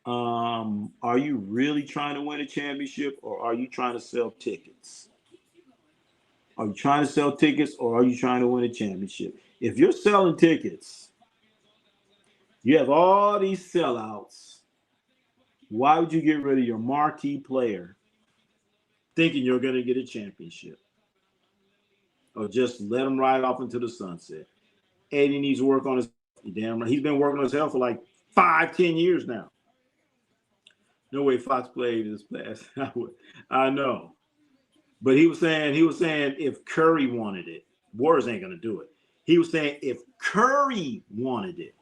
Are you really trying to win a championship, or are you trying to sell tickets? Are you trying to sell tickets, or are you trying to win a championship? If you're selling tickets, you have all these sellouts. Why would you get rid of your marquee player thinking you're going to get a championship? Or just let him ride off into the sunset? Eddie needs to work on his damn right. He's been working on his health for like 5-10 years now. No way Fox played this past. I know. But he was saying if Curry wanted it, Warriors ain't gonna do it. He was saying if Curry wanted it,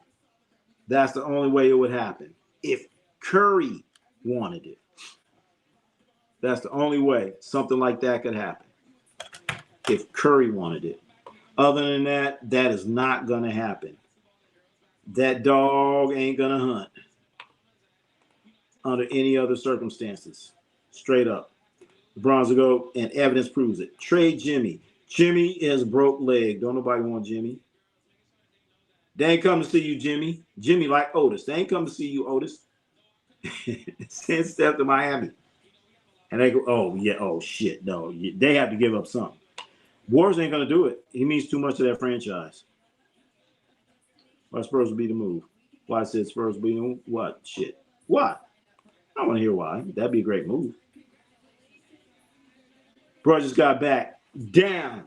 that's the only way it would happen. If Curry wanted it, that's the only way something like that could happen. If Curry wanted it. Other than that, that is not gonna happen. That dog ain't gonna hunt under any other circumstances. Straight up. LeBron's will go, and evidence proves it. Trade Jimmy. Jimmy is broke leg. Don't nobody want Jimmy. They ain't come to see you, Jimmy. Jimmy like Otis. They ain't come to see you, Otis. Send Steph to Miami. And they go, oh, yeah, oh, shit. No, they have to give up something. Warriors ain't going to do it. He means too much to that franchise. Why Spurs would be the move? Why I said Spurs would be the move? What? Shit. What? I want to hear why. That'd be a great move. Bro just got back down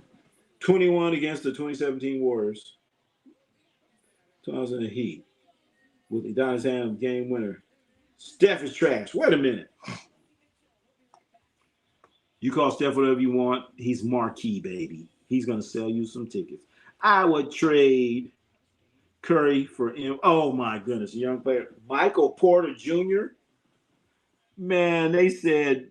21 against the 2017 Warriors. 2000 Heat with the Adonis Ham game winner. Steph is trash. Wait a minute. You call Steph whatever you want. He's marquee, baby. He's going to sell you some tickets. I would trade Curry for him. Oh, my goodness. A young player. Michael Porter Jr. Man, they said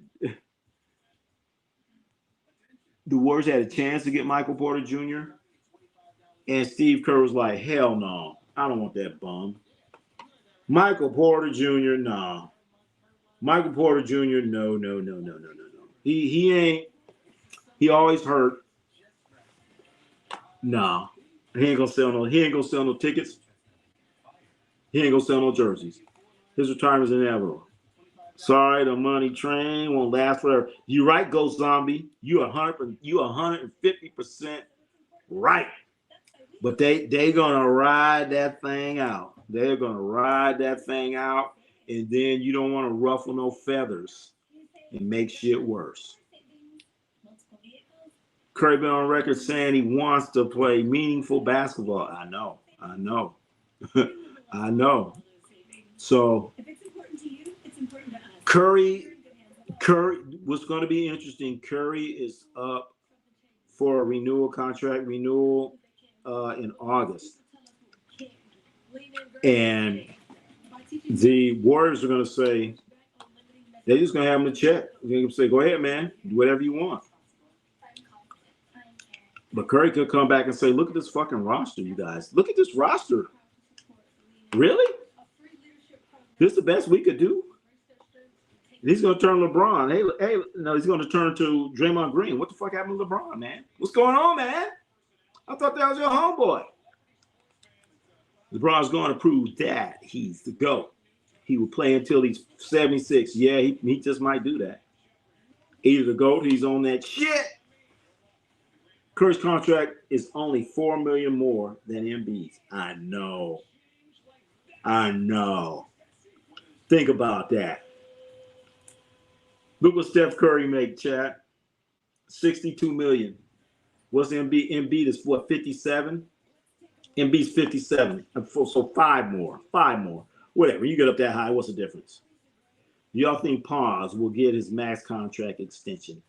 the Warriors had a chance to get Michael Porter Jr. And Steve Kerr was like, hell no. I don't want that bum. Michael Porter Jr., no. Michael Porter Jr., no. He ain't. He always hurt. No. He ain't gonna sell no tickets. He ain't gonna sell no jerseys. His retirement's inevitable. Sorry, the money train won't last forever. You right, Ghost Zombie. You 150% right. But they gonna ride that thing out. They're gonna ride that thing out, and then you don't want to ruffle no feathers and make shit worse. Curry been on record saying he wants to play meaningful basketball. I know. I know. So Curry, what's going to be interesting, Curry is up for a contract renewal in August. And the Warriors are going to say, they're just going to have him to check. They're going to say, go ahead, man, do whatever you want. But Curry could come back and say, look at this fucking roster, you guys. Look at this roster. Really? This is the best we could do? And he's going to turn LeBron. Hey, no, he's going to turn to Draymond Green. What the fuck happened to LeBron, man? What's going on, man? I thought that was your homeboy. LeBron's going to prove that he's the GOAT. He will play until he's 76. Yeah, he just might do that. Either the GOAT, he's on that shit. Curry's contract is only $4 million more than Embiid's. I know. Think about that. Look what Steph Curry make, chat. $62 million. What's Embiid? Embiid is what, 57? Embiid's 57. So 5 more. Whatever. You get up that high, what's the difference? Y'all think Paz will get his max contract extension?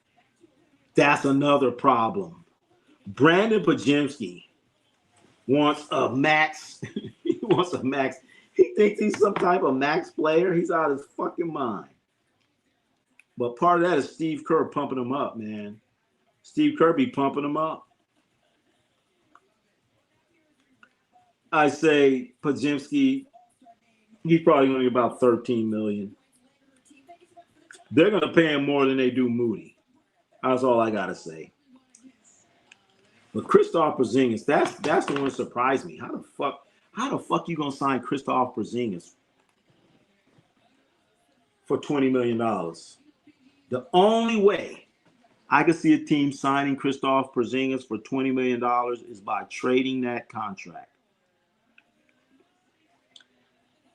That's another problem. Brandon Podziemski wants a max. He wants a max. He thinks he's some type of max player. He's out of his fucking mind. But part of that is Steve Kerr pumping him up, man. Steve Kerr be pumping him up. I say Podziemski, he's probably going to get about $13 million. They're going to pay him more than they do Moody. That's all I got to say. But Kristaps Porzingis, that's the one that surprised me. How the fuck you gonna sign Kristaps Porzingis? for $20 million. The only way I could see a team signing Kristaps Porzingis for $20 million is by trading that contract.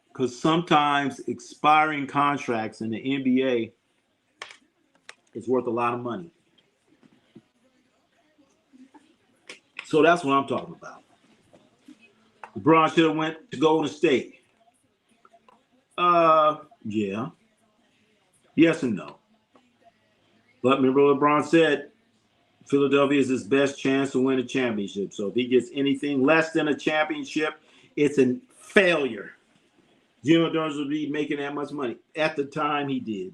Because sometimes expiring contracts in the NBA is worth a lot of money. So that's what I'm talking about. LeBron should have went to Golden State. Yeah. Yes and no. But remember LeBron said Philadelphia is his best chance to win a championship. So if he gets anything less than a championship, it's a failure. Jimmy Jones would be making that much money. At the time, he did.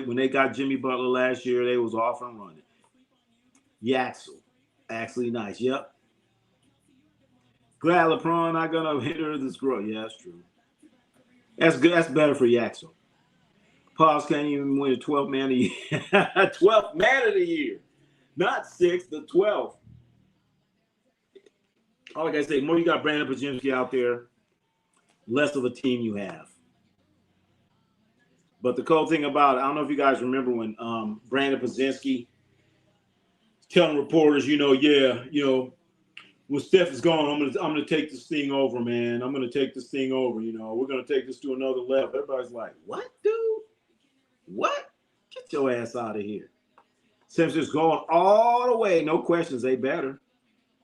When they got Jimmy Butler last year, they was off and running. Yaxel. Actually nice. Yep. Glad LeBron not going to hinder this growth. Yeah, that's true. That's good. That's better for Yaxel. Pauls can't even win a 12th man of the year. 12th man of the year. Not 6th, the 12th. All I got to say, the more you got Brandon Podziemski out there, less of a team you have. But the cool thing about it, I don't know if you guys remember when Brandon Podziemski telling reporters, when Steph is gone, I'm gonna take this thing over, man. I'm gonna take this thing over. We're gonna take this to another level. Everybody's like, "What, dude? What? Get your ass out of here." Simpsons going all the way, no questions. They better.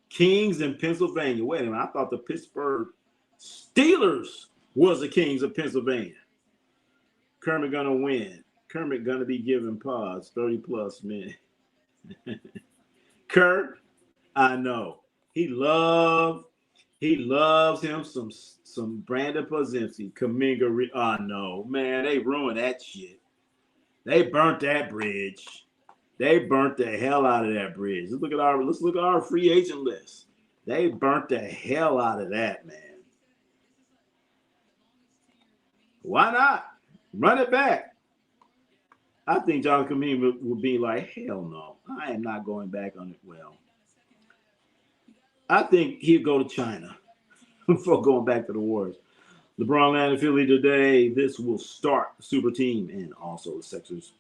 Kings in Pennsylvania. Wait a minute, I thought the Pittsburgh Steelers was the Kings of Pennsylvania. Kermit gonna win. Kermit gonna be giving pods 30+ minutes. Kurt, I know. He loves him some Brandon Podziemski, Kuminga. I know, man. They ruined that shit. They burnt that bridge. They burnt the hell out of that bridge. Let's look at our free agent list. They burnt the hell out of that, man. Why not? Run it back. I think John Kuminga would be like, hell no. I am not going back on it. Well, I think he'd go to China before going back to the Warriors. LeBron landed Philly today. This will start the super team, and also the Sixers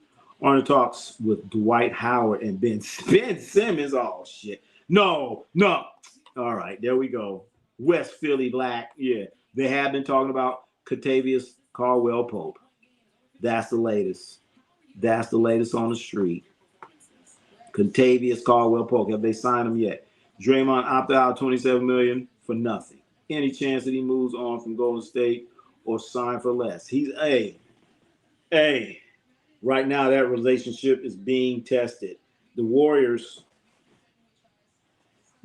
are in talks with Dwight Howard and Ben Simmons. Oh, shit. No. All right, there we go. West Philly Black. Yeah, they have been talking about Kentavious Caldwell-Pope. That's the latest. That's the latest on the street. Kentavious Caldwell-Pope. Have they signed him yet? Draymond opted out $27 million for nothing. Any chance that he moves on from Golden State or sign for less? He's right now that relationship is being tested. The Warriors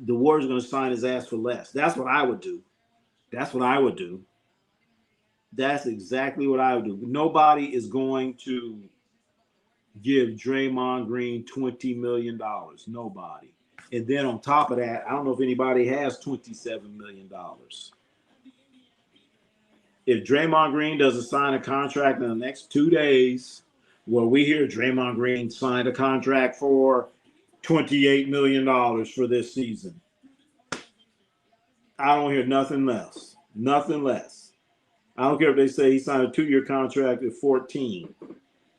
are going to sign his ass for less. That's what I would do. That's exactly what I would do. Nobody is going to give Draymond Green $20 million. Nobody. And then on top of that, I don't know if anybody has $27 million. If Draymond Green doesn't sign a contract in the next 2 days, well, we hear Draymond Green signed a contract for $28 million for this season. I don't hear nothing less. Nothing less. I don't care if they say he signed a 2-year contract at 14.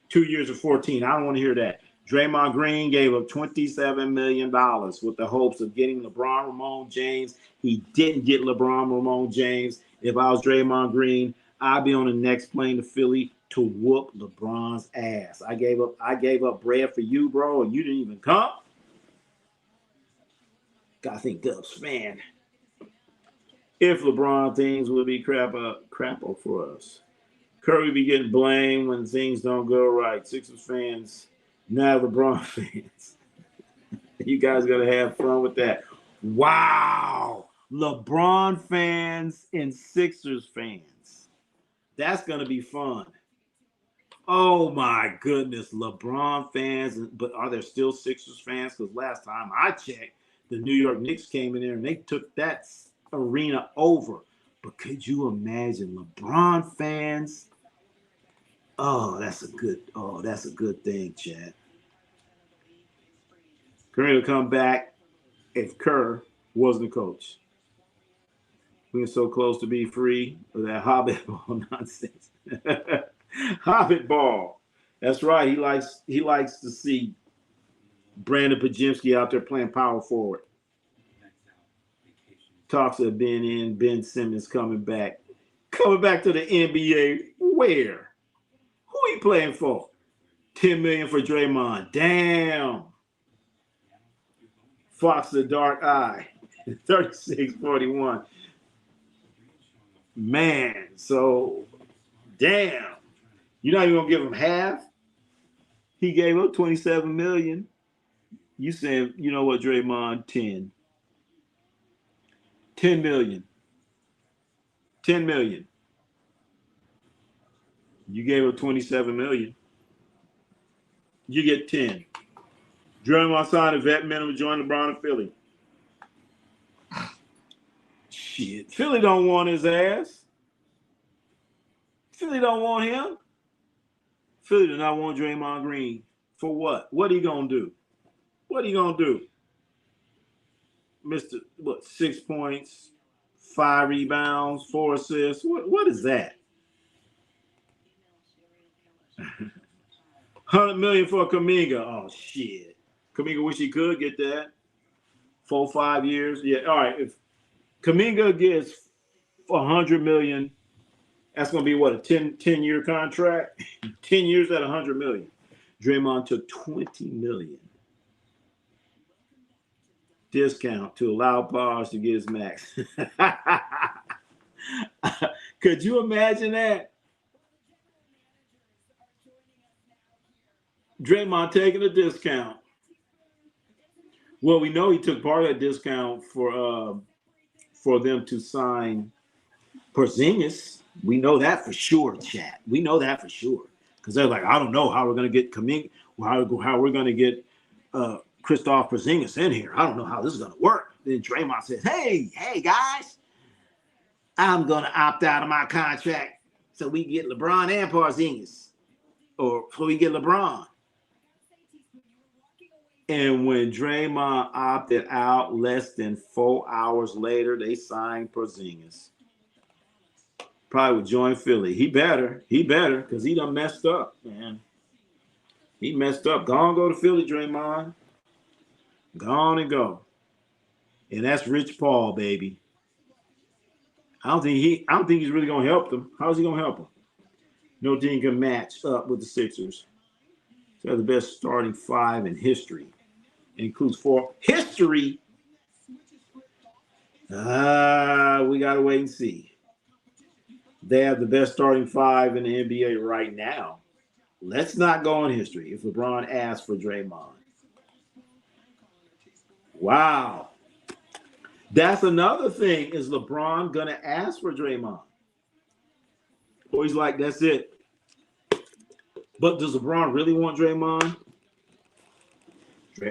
2 years of 14. I don't want to hear that. Draymond Green gave up $27 million with the hopes of getting LeBron Ramon James. He didn't get LeBron Ramon James. If I was Draymond Green, I'd be on the next plane to Philly to whoop LeBron's ass. I gave up bread for you, bro, and you didn't even come. Gotta think Dubs fan. If LeBron things would be crappo for us. Curry be getting blamed when things don't go right. Sixers fans, not LeBron fans. You guys got to have fun with that. Wow. LeBron fans and Sixers fans. That's going to be fun. Oh, my goodness. LeBron fans. But are there still Sixers fans? Because last time I checked, the New York Knicks came in there and they took that arena over. But could you imagine LeBron fans? Oh, that's a good thing, Chad. Curry will come back if Kerr wasn't the coach. We're so close to be free of that Hobbit ball nonsense. Hobbit ball. That's right. He likes to see Brandon Pajimski out there playing power forward. Talks of Ben Simmons coming back. Coming back to the NBA. Where? Who he playing for? $10 million for Draymond. Damn. Fox the Dark Eye. 36-41. Man, so damn. You're not even gonna give him half? He gave up $27 million. You saying, you know what, Draymond, 10. 10 million. 10 million. You gave up 27 million. You get 10. Draymond signed a vet minimum, join LeBron and Philly. Shit. Philly don't want his ass. Philly don't want him. Philly do not want Draymond Green. For what? What are you gonna do? What are you gonna do? Mr. 6 points, 5 rebounds, 4 assists. What is that? $100 million for Kuminga. Oh shit. Kuminga wish he could get that. 4-5 years. Yeah. All right. If Kuminga gets $100 million, that's gonna be what, a 10-year contract? 10 years at $100 million. Draymond took $20 million. Discount to allow Pars to get his max. Could you imagine that? Draymond taking a discount. Well, we know he took part of that discount for them to sign Porzingis. We know that for sure, chat. We know that for sure. Because they're like, I don't know how we're going to get Kuminga, how we're going to get Kristaps Porzingis in here. I don't know how this is going to work. Then Draymond says, hey, guys, I'm going to opt out of my contract so we get LeBron and Porzingis. Or so we get LeBron. And when Draymond opted out, less than 4 hours later, they signed Porzingis. Probably would join Philly. He better, because he done messed up, man. He messed up. Go on, go to Philly, Draymond. Go on and go. And that's Rich Paul, baby. I don't think he's really gonna help them. How's he gonna help them? No team can match up with the Sixers. So they're the best starting 5 in history. It includes 4 history. We gotta wait and see. They have the best starting 5 in the NBA right now. Let's not go on history if LeBron asks for Draymond. Wow. That's another thing. Is LeBron going to ask for Draymond? Or he's like, that's it. But does LeBron really want Draymond?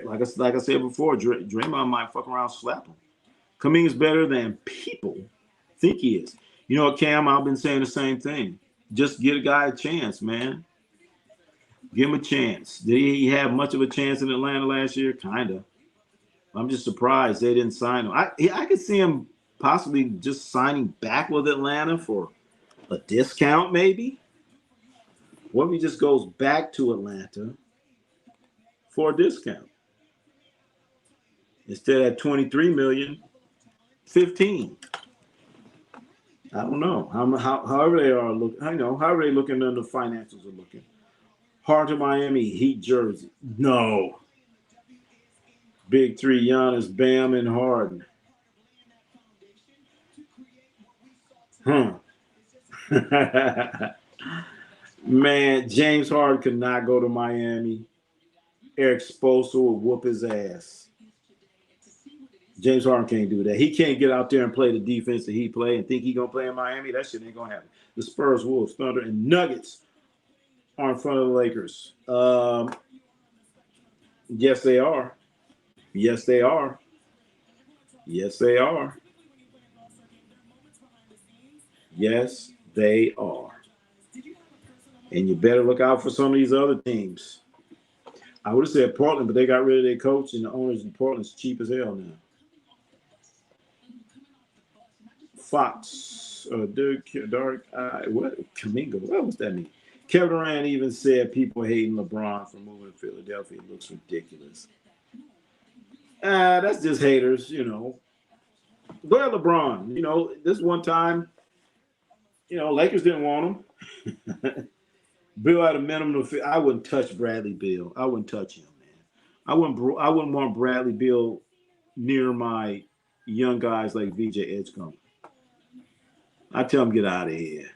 Like I said before, Draymond might fuck around slap him. Kuminga's better than people think he is. You know what, Cam? I've been saying the same thing. Just give a guy a chance, man. Give him a chance. Did he have much of a chance in Atlanta last year? Kind of. I'm just surprised they didn't sign him. I could see him possibly just signing back with Atlanta for a discount, maybe. What if he just goes back to Atlanta for a discount? Instead of $23 million, 15. I don't know. However they are looking, however they looking and the financials are looking. Hard to Miami Heat jersey. No. Big 3, Giannis, Bam, and Harden. Man, James Harden could not go to Miami. Eric Spoelstra would whoop his ass. James Harden can't do that. He can't get out there and play the defense that he play and think he gonna play in Miami. That shit ain't gonna happen. The Spurs, Wolves, Thunder, and Nuggets are in front of the Lakers. Yes, they are. Yes, they are. Yes, they are. Yes, they are. And you better look out for some of these other teams. I would have said Portland, but they got rid of their coach, and the owners in Portland's cheap as hell now. Fox, dark eye. What Kaminga? What was that mean? Kevin Durant even said people hating LeBron for moving to Philadelphia looks ridiculous. That's just haters, you know. Go ahead, LeBron. You know, this one time, you know, Lakers didn't want him. Bill had a minimum of. I wouldn't touch Bradley Beal. I wouldn't touch him, man. I wouldn't want Bradley Beal near my young guys like VJ Edgecombe. I tell him get out of here.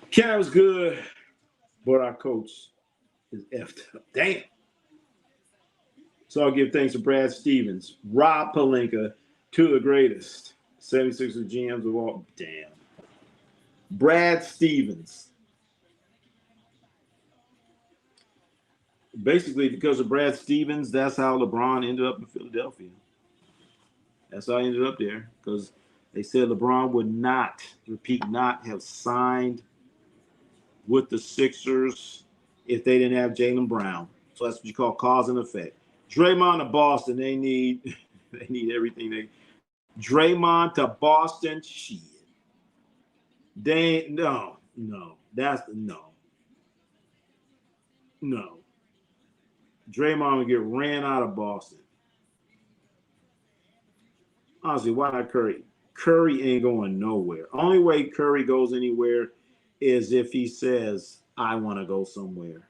Cavs good, but our coach is effed up. Damn. So I'll give thanks to Brad Stevens, Rob Pelinka, two of the greatest 76ers GMs of all. Damn. Brad Stevens. Basically, because of Brad Stevens, that's how LeBron ended up in Philadelphia. That's how he ended up there, because they said LeBron would not, repeat, not have signed with the Sixers if they didn't have Jaylen Brown. So that's what you call cause and effect. Draymond to Boston, they need everything. Draymond to Boston, shit. No. Draymond would get ran out of Boston. Honestly, why not Curry? Curry ain't going nowhere. Only way Curry goes anywhere is if he says, I want to go somewhere.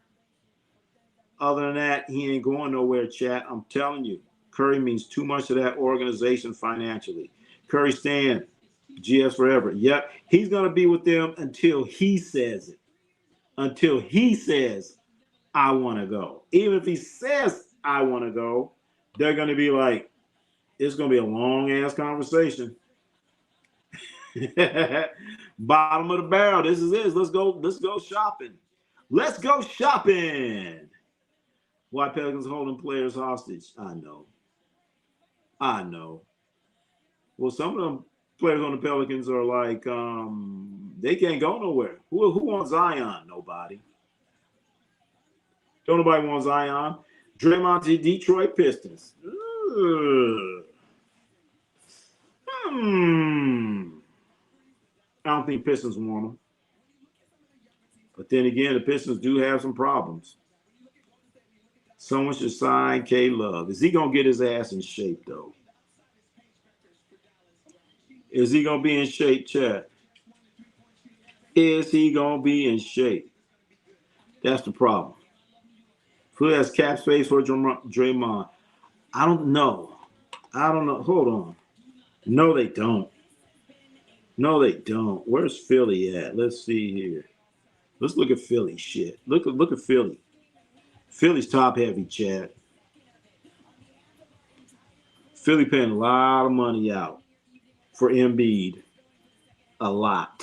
Other than that, he ain't going nowhere, chat. I'm telling you, Curry means too much to that organization financially. Curry staying GS forever. Yep, he's going to be with them until he says it. Until he says, I want to go. Even if he says, I want to go, they're going to be like, it's going to be a long-ass conversation. Bottom of the barrel. This is it. Let's go shopping. Let's go shopping. Why Pelicans holding players hostage? I know. Well, some of them players on the Pelicans are like, they can't go nowhere. Who wants Zion? Nobody. Don't nobody want Zion. Draymond to Detroit Pistons. I don't think Pistons want him. But then again, the Pistons do have some problems. Someone should sign K-Love. Is he going to get his ass in shape, though? Is he going to be in shape, Chad? Is he going to be in shape? That's the problem. Who has cap space for Draymond? I don't know. Hold on. No, they don't. Where's Philly at? Let's see here. Let's look at Philly shit. Look at Philly. Philly's top heavy, Chad. Philly paying a lot of money out for Embiid. A lot.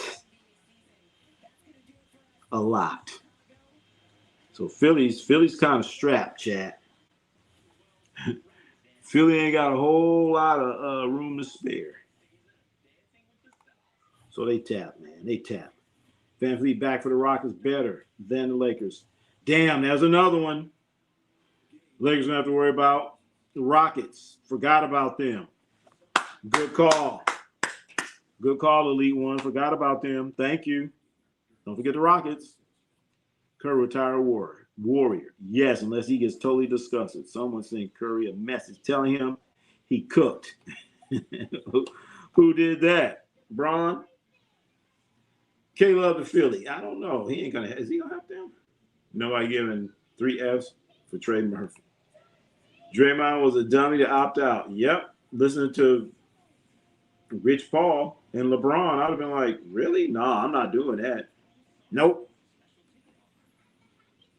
So Philly's kind of strapped, Chad. Philly ain't got a whole lot of room to spare. So they tap, man. VanVleet back for the Rockets better than the Lakers. Damn, there's another one. Lakers don't have to worry about the Rockets. Forgot about them. Good call. Elite One. Forgot about them. Thank you. Don't forget the Rockets. Curry retired warrior. Yes, unless he gets totally disgusted. Someone sent Curry a message telling him he cooked. Who did that? Braun? K-Love to Philly. I don't know. Is he gonna have them? Nobody giving 3 Fs for Trey Murphy. Draymond was a dummy to opt out. Yep. Listening to Rich Paul and LeBron, I'd have been like, really? No, I'm not doing that. Nope.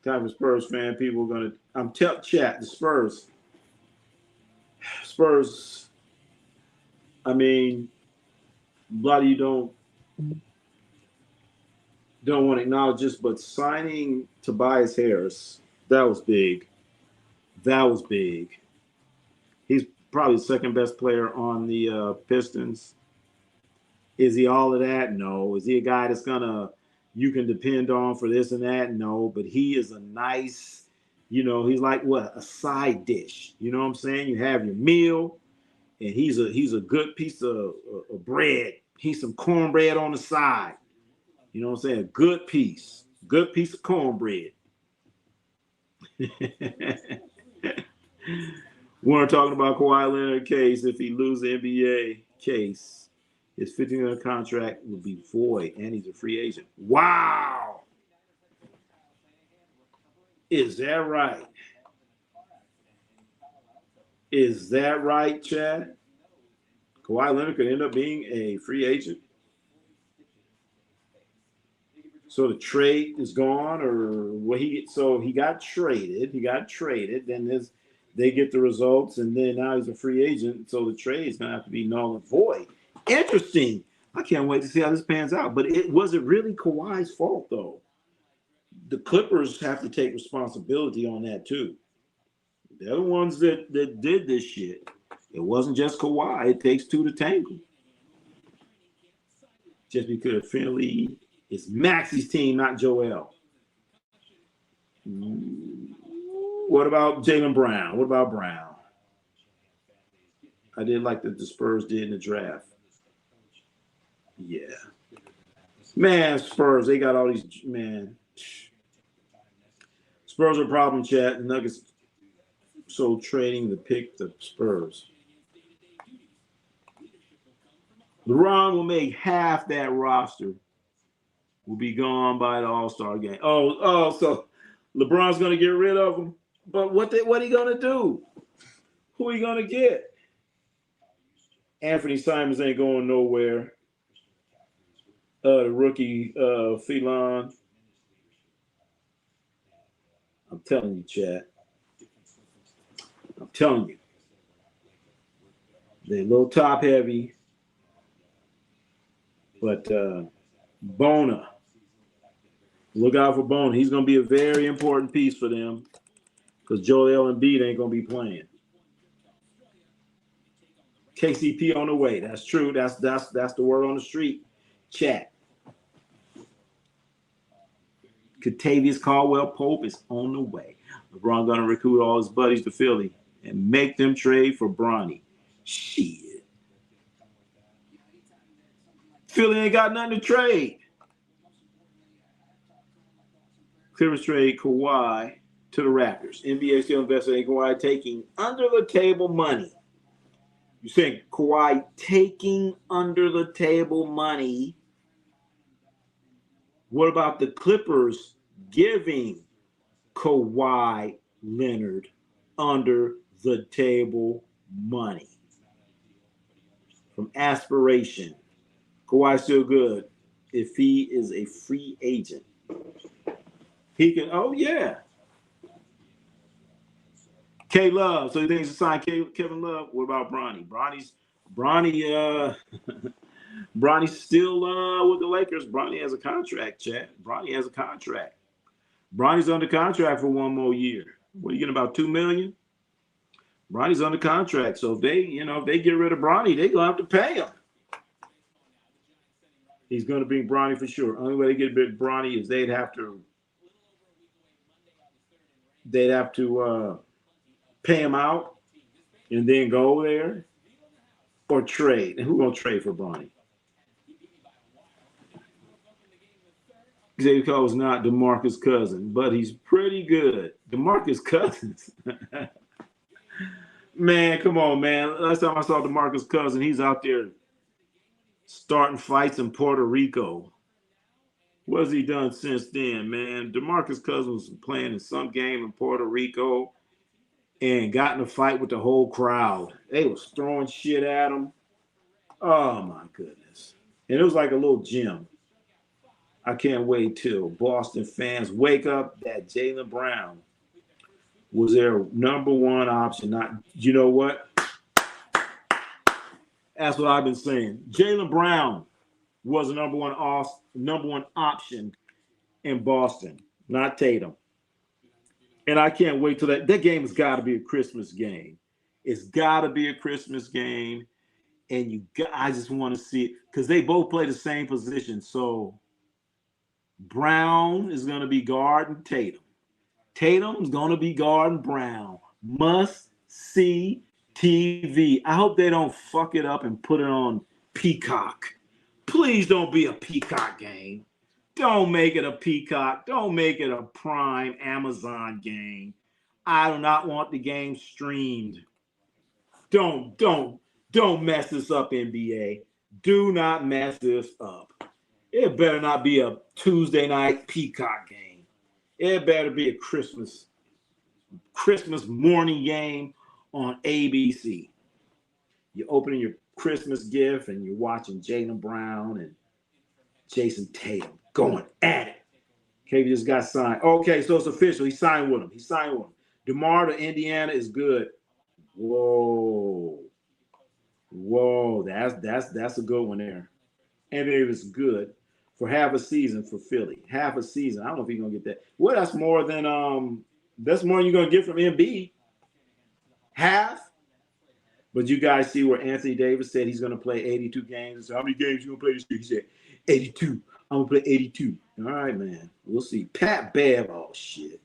Type of Spurs fan, people are gonna. I'm chat the Spurs. I mean, a lot of you don't want to acknowledge this, but signing Tobias Harris, that was big. He's probably the second best player on the Pistons. Is he all of that? No. Is he a guy that's you can depend on for this and that? No. But he is a nice, he's like a side dish. You know what I'm saying? You have your meal, and he's a good piece of bread. He's some cornbread on the side. You know what I'm saying? Good piece of cornbread. We're talking about Kawhi Leonard case. If he loses the NBA case, his 15-year contract will be void, and he's a free agent. Wow. Is that right? Is that right, Chad? Kawhi Leonard could end up being a free agent. So the trade is gone, or what? He got traded. Then they get the results, and then now he's a free agent. So the trade is gonna have to be null and void. Interesting. I can't wait to see how this pans out. But was it really Kawhi's fault though? The Clippers have to take responsibility on that too. They're the ones that did this shit. It wasn't just Kawhi. It takes two to tangle. Just because Finley is Maxey's team, not Joel. What about Jaylen Brown? What about Brown? I did like that the Spurs did in the draft. Yeah. Man, Spurs, they got all these, man. Spurs are a problem, chat. The Nuggets so trading to pick the Spurs. LeBron will make half that roster. Will be gone by the All-Star game. So LeBron's going to get rid of them. But what are he going to do? Who are you going to get? Anthony Simons ain't going nowhere. The rookie, Phelan. I'm telling you, Chad. I'm telling you. They're a little top heavy. But Bona. Look out for Bona. He's going to be a very important piece for them because Joel Embiid ain't going to be playing. KCP on the way. That's true. That's the word on the street. Chat. Kentavious Caldwell-Pope is on the way. LeBron going to recruit all his buddies to Philly and make them trade for Bronny. Shit. Philly ain't got nothing to trade. Clippers trade Kawhi to the Raptors. NBA still invested in Kawhi taking under-the-table money. You're saying Kawhi taking under-the-table money. What about the Clippers giving Kawhi Leonard under-the-table money? From aspiration. Kawhi's still good if he is a free agent. He can, oh yeah. K Love. So he thinks to sign Kevin Love. What about Bronny? Bronny's still with the Lakers. Bronny has a contract, Chad. Bronny has a contract. Bronny's under contract for one more year. What are you getting, about $2 million? Bronny's under contract. So if they get rid of Bronny, they're gonna have to pay him. He's gonna bring Bronny for sure. Only way they get rid of Bronny is they'd have to pay him out and then go there or trade. And who's gonna trade for Bronny? Xavier Cole is not DeMarcus Cousins, but he's pretty good. DeMarcus Cousins. Man, come on, man. Last time I saw DeMarcus Cousins, he's out there starting fights in Puerto Rico. What has he done since then, man? DeMarcus Cousins was playing in some game in Puerto Rico and got in a fight with the whole crowd. They was throwing shit at him. Oh, my goodness. And it was like a little gym. I can't wait till Boston fans wake up that Jaylen Brown was their number one option. Not, you know what? That's what I've been saying. Jaylen Brown was the number one option in Boston, not Tatum. And I can't wait till that game has got to be a Christmas game. It's got to be a Christmas game. And I just want to see it because they both play the same position. So Brown is going to be guarding Tatum. Tatum's going to be guarding Brown. Must see TV. I hope they don't fuck it up and put it on Peacock. Please don't be a Peacock game. Don't make it a Peacock. Don't make it a Prime Amazon game. I do not want the game streamed. Don't mess this up, NBA. Do not mess this up. It better not be a Tuesday night Peacock game. It better be a Christmas morning game on ABC. You're opening your Christmas gift and you're watching Jaylen Brown and Jason Tatum going at it. KD just got signed. Okay, so it's official. He signed with him. DeMar to Indiana is good. Whoa, that's a good one there. And it was good for half a season for Philly. Half a season. I don't know if he's gonna get that. Well, that's more than you're gonna get from Embiid. Half. But you guys see where Anthony Davis said he's gonna play 82 games. So how many games you gonna play this year? He said 82. I'm gonna play 82. All right, man. We'll see. Pat Bev. Oh shit.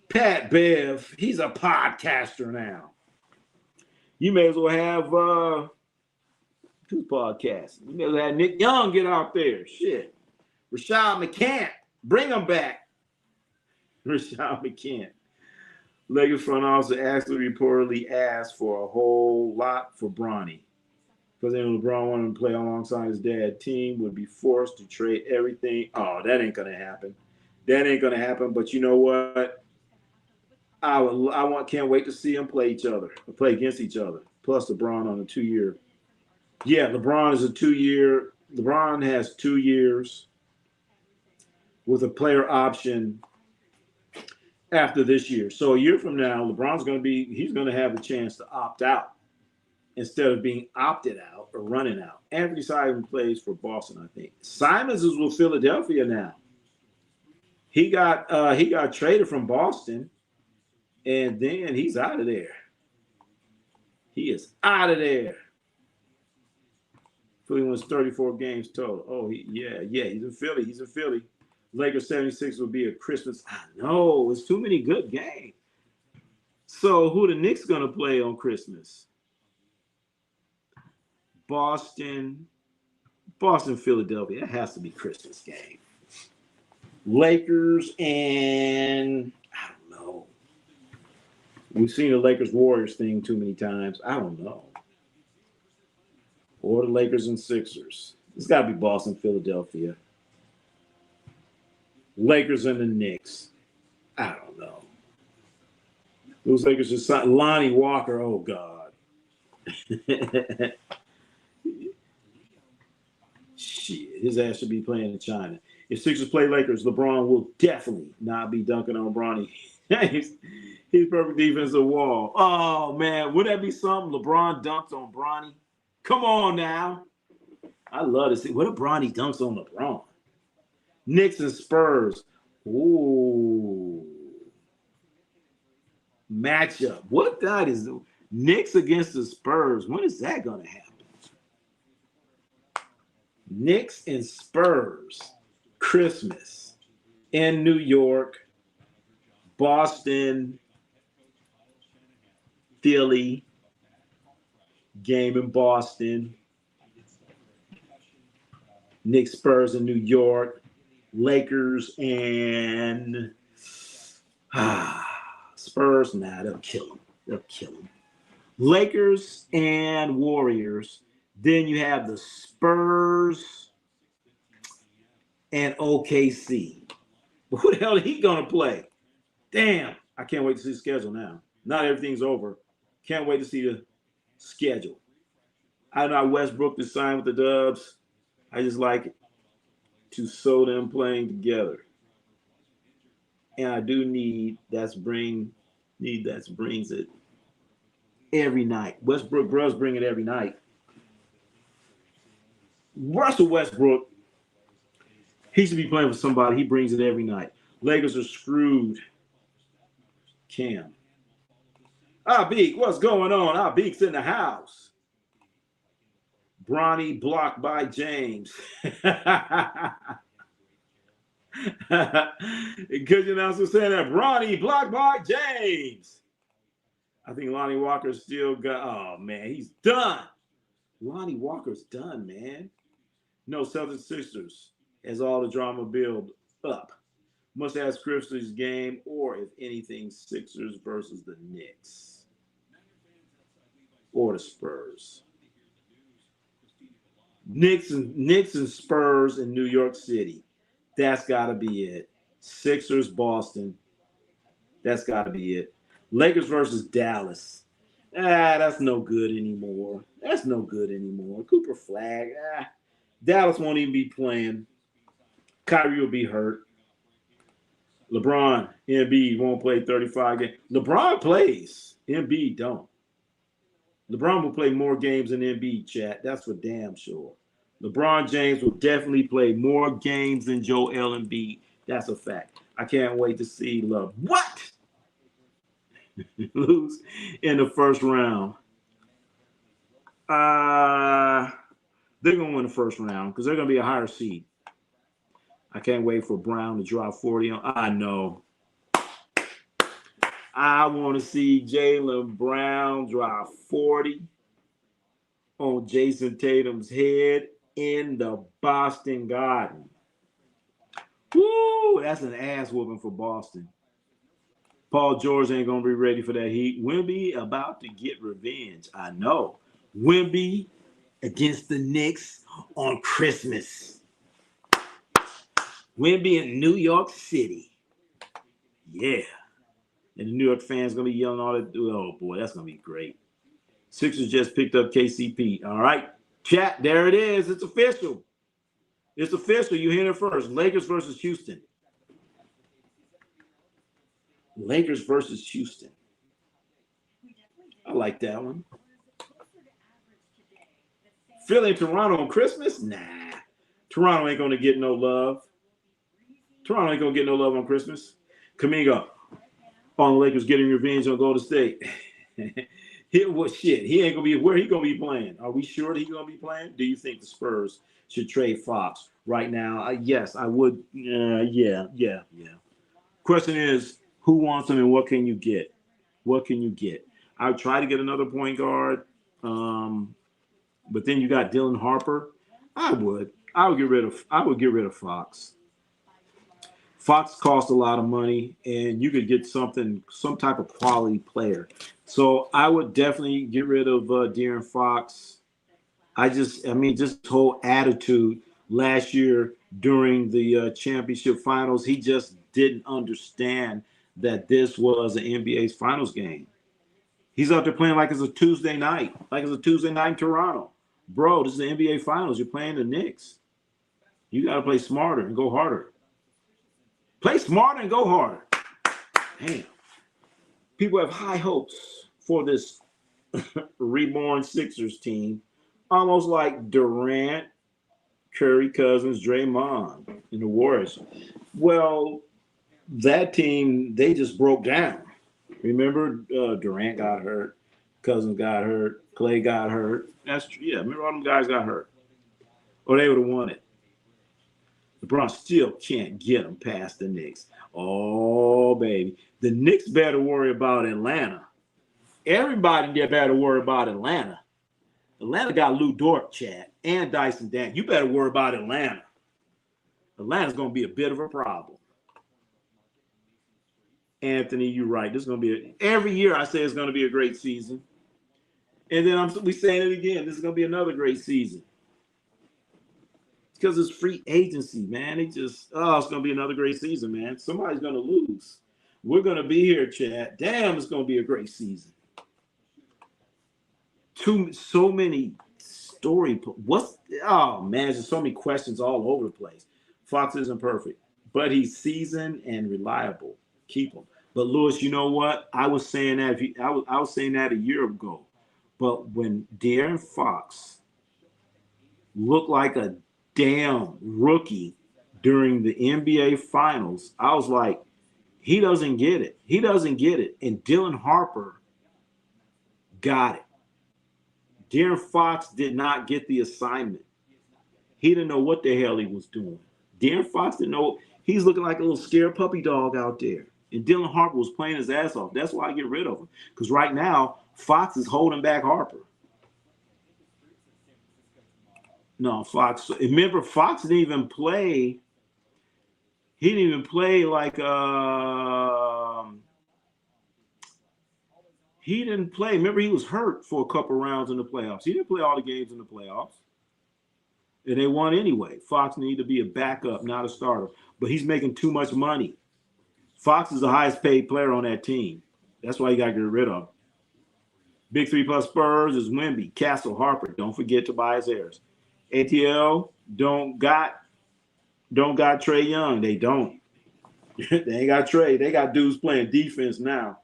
Pat Bev. He's a podcaster now. You may as well have two podcasts. You may as well have Nick Young get out there. Shit. Rashad McCants. Bring him back. Rashad McCants. Lakers front office actually reportedly asked for a whole lot for Bronny. Because then LeBron wanted him to play alongside his dad. Team would be forced to trade everything. Oh, that ain't going to happen. But you know what? Can't wait to see them play against each other. Plus LeBron on a 2-year. Yeah, LeBron is a 2-year. LeBron has 2 years with a player option after this year. So a year from now, LeBron's he's going to have a chance to opt out instead of being opted out or running out. Anthony Simons plays for Boston, I think. Simons is with Philadelphia now. He got traded from Boston, and then he's out of there. He is out of there. Philly wins 34 games total. Oh, he's in Philly. Lakers 76 will be a Christmas. I know, it's too many good games. So who the Knicks going to play on Christmas? Boston, Philadelphia. That has to be Christmas game. Lakers and I don't know. We've seen the Lakers-Warriors thing too many times. I don't know. Or the Lakers and Sixers. It's got to be Boston, Philadelphia. Lakers and the Knicks. I don't know. Those Lakers just signed Lonnie Walker. Oh, God. Shit, his ass should be playing in China. If Sixers play Lakers, LeBron will definitely not be dunking on Bronny. He's perfect defensive wall. Oh, man. Would that be something? LeBron dunks on Bronny? Come on now. I love to see. What if Bronny dunks on LeBron? Knicks and Spurs. Ooh. Matchup. What that is? Knicks against the Spurs. When is that going to happen? Knicks and Spurs. Christmas. In New York. Boston. Philly. Game in Boston. Knicks, Spurs in New York. Lakers and Spurs. Nah, they'll kill them. Lakers and Warriors. Then you have the Spurs and OKC. But who the hell is he going to play? Damn. I can't wait to see the schedule now. Not everything's over. Can't wait to see the schedule. I know Westbrook to sign with the Dubs. I just like it to sew them playing together. And I do need that brings it every night. Westbrook bros bring it every night. Russell Westbrook, he should be playing with somebody. He brings it every night. Lakers are screwed. Cam. Beak, what's going on? Beak's in the house. Bronny blocked by James. Because you're not saying that. Bronny blocked by James. I think Lonnie Walker still got. Oh man, he's done. Lonnie Walker's done, man. No Celtics Sixers as all the drama build up. Must ask Christie's game, or if anything, Sixers versus the Knicks or the Spurs. Knicks and Spurs in New York City. That's got to be it. Sixers, Boston. That's got to be it. Lakers versus Dallas. That's no good anymore. That's no good anymore. Cooper Flag. Dallas won't even be playing. Kyrie will be hurt. LeBron, Embiid won't play 35 games. LeBron plays. Embiid don't. LeBron will play more games than Embiid, chat. That's for damn sure. LeBron James will definitely play more games than Joel Embiid. That's a fact. I can't wait to see what? Lose in the first round. They're going to win the first round because they're going to be a higher seed. I can't wait for Brown to drop 40 on. I know. I want to see Jaylen Brown drop 40 on Jason Tatum's head in the Boston Garden. Woo! That's an ass whooping for Boston. Paul George ain't going to be ready for that heat. Wemby about to get revenge. I know. Wemby against the Knicks on Christmas. Wemby in New York City. Yeah. And the New York fans going to be yelling all that. Oh, boy, that's going to be great. Sixers just picked up KCP. All right. Chat, there it is. It's official. It's official. You hear it first. Lakers versus Houston. Lakers versus Houston. I like that one. Philly, Toronto on Christmas? Nah. Toronto ain't going to get no love. Toronto ain't going to get no love on Christmas. Kaminga on the Lakers getting revenge on Golden State. He ain't going to be, where he going to be playing? Are we sure that he's going to be playing? Do you think the Spurs should trade Fox right now? Yes, I would. Yeah. Question is, who wants him and what can you get? What can you get? I would try to get another point guard, but then you got Dylan Harper. I would get rid of Fox. Fox costs a lot of money, and you could get some type of quality player. So I would definitely get rid of De'Aaron Fox. Just whole attitude last year during the championship finals, he just didn't understand that this was an NBA's finals game. He's out there playing like it's a Tuesday night, in Toronto. Bro, this is the NBA finals. You're playing the Knicks. You got to play smarter and go harder. Play smarter and go harder. Damn. People have high hopes for this reborn Sixers team, almost like Durant, Curry, Cousins, Draymond, and the Warriors. Well, that team, they just broke down. Remember, Durant got hurt, Cousins got hurt, Clay got hurt. That's true. Yeah, remember all them guys got hurt. Or they would have won it. LeBron still can't get them past the Knicks. Oh, baby. The Knicks better worry about Atlanta. Everybody better worry about Atlanta. Atlanta got Lou Dort, Chad, and Dyson Dan. You better worry about Atlanta. Atlanta's going to be a bit of a problem. Anthony, you're right. This is going to be every year I say it's going to be a great season. And then we saying it again. This is going to be another great season. Because it's free agency, man. It's going to be another great season, man. Somebody's going to lose. We're going to be here, Chad. Damn, it's going to be a great season. So many there's so many questions all over the place. Fox isn't perfect, but he's seasoned and reliable. Keep him. But Lewis, you know what? I was saying that I was saying that a year ago. But when De'Aaron Fox looked like a damn rookie during the NBA Finals, I was like, he doesn't get it. He doesn't get it. And Dylan Harper got it. De'Aaron Fox did not get the assignment. He didn't know what the hell he was doing. De'Aaron Fox didn't know. He's looking like a little scared puppy dog out there. And Dylan Harper was playing his ass off. That's why I get rid of him. Because right now, Fox is holding back Harper. No, Fox. Remember, Fox didn't even play. He didn't even play like he didn't play. Remember, he was hurt for a couple rounds in the playoffs. He didn't play all the games in the playoffs. And they won anyway. Fox needed to be a backup, not a starter. But he's making too much money. Fox is the highest paid player on that team. That's why you got to get rid of him. Big 3+ Spurs is Wemby, Castle, Harper. Don't forget Tobias Harris. ATL don't got Trae Young. They don't. They ain't got Trae. They got dudes playing defense now.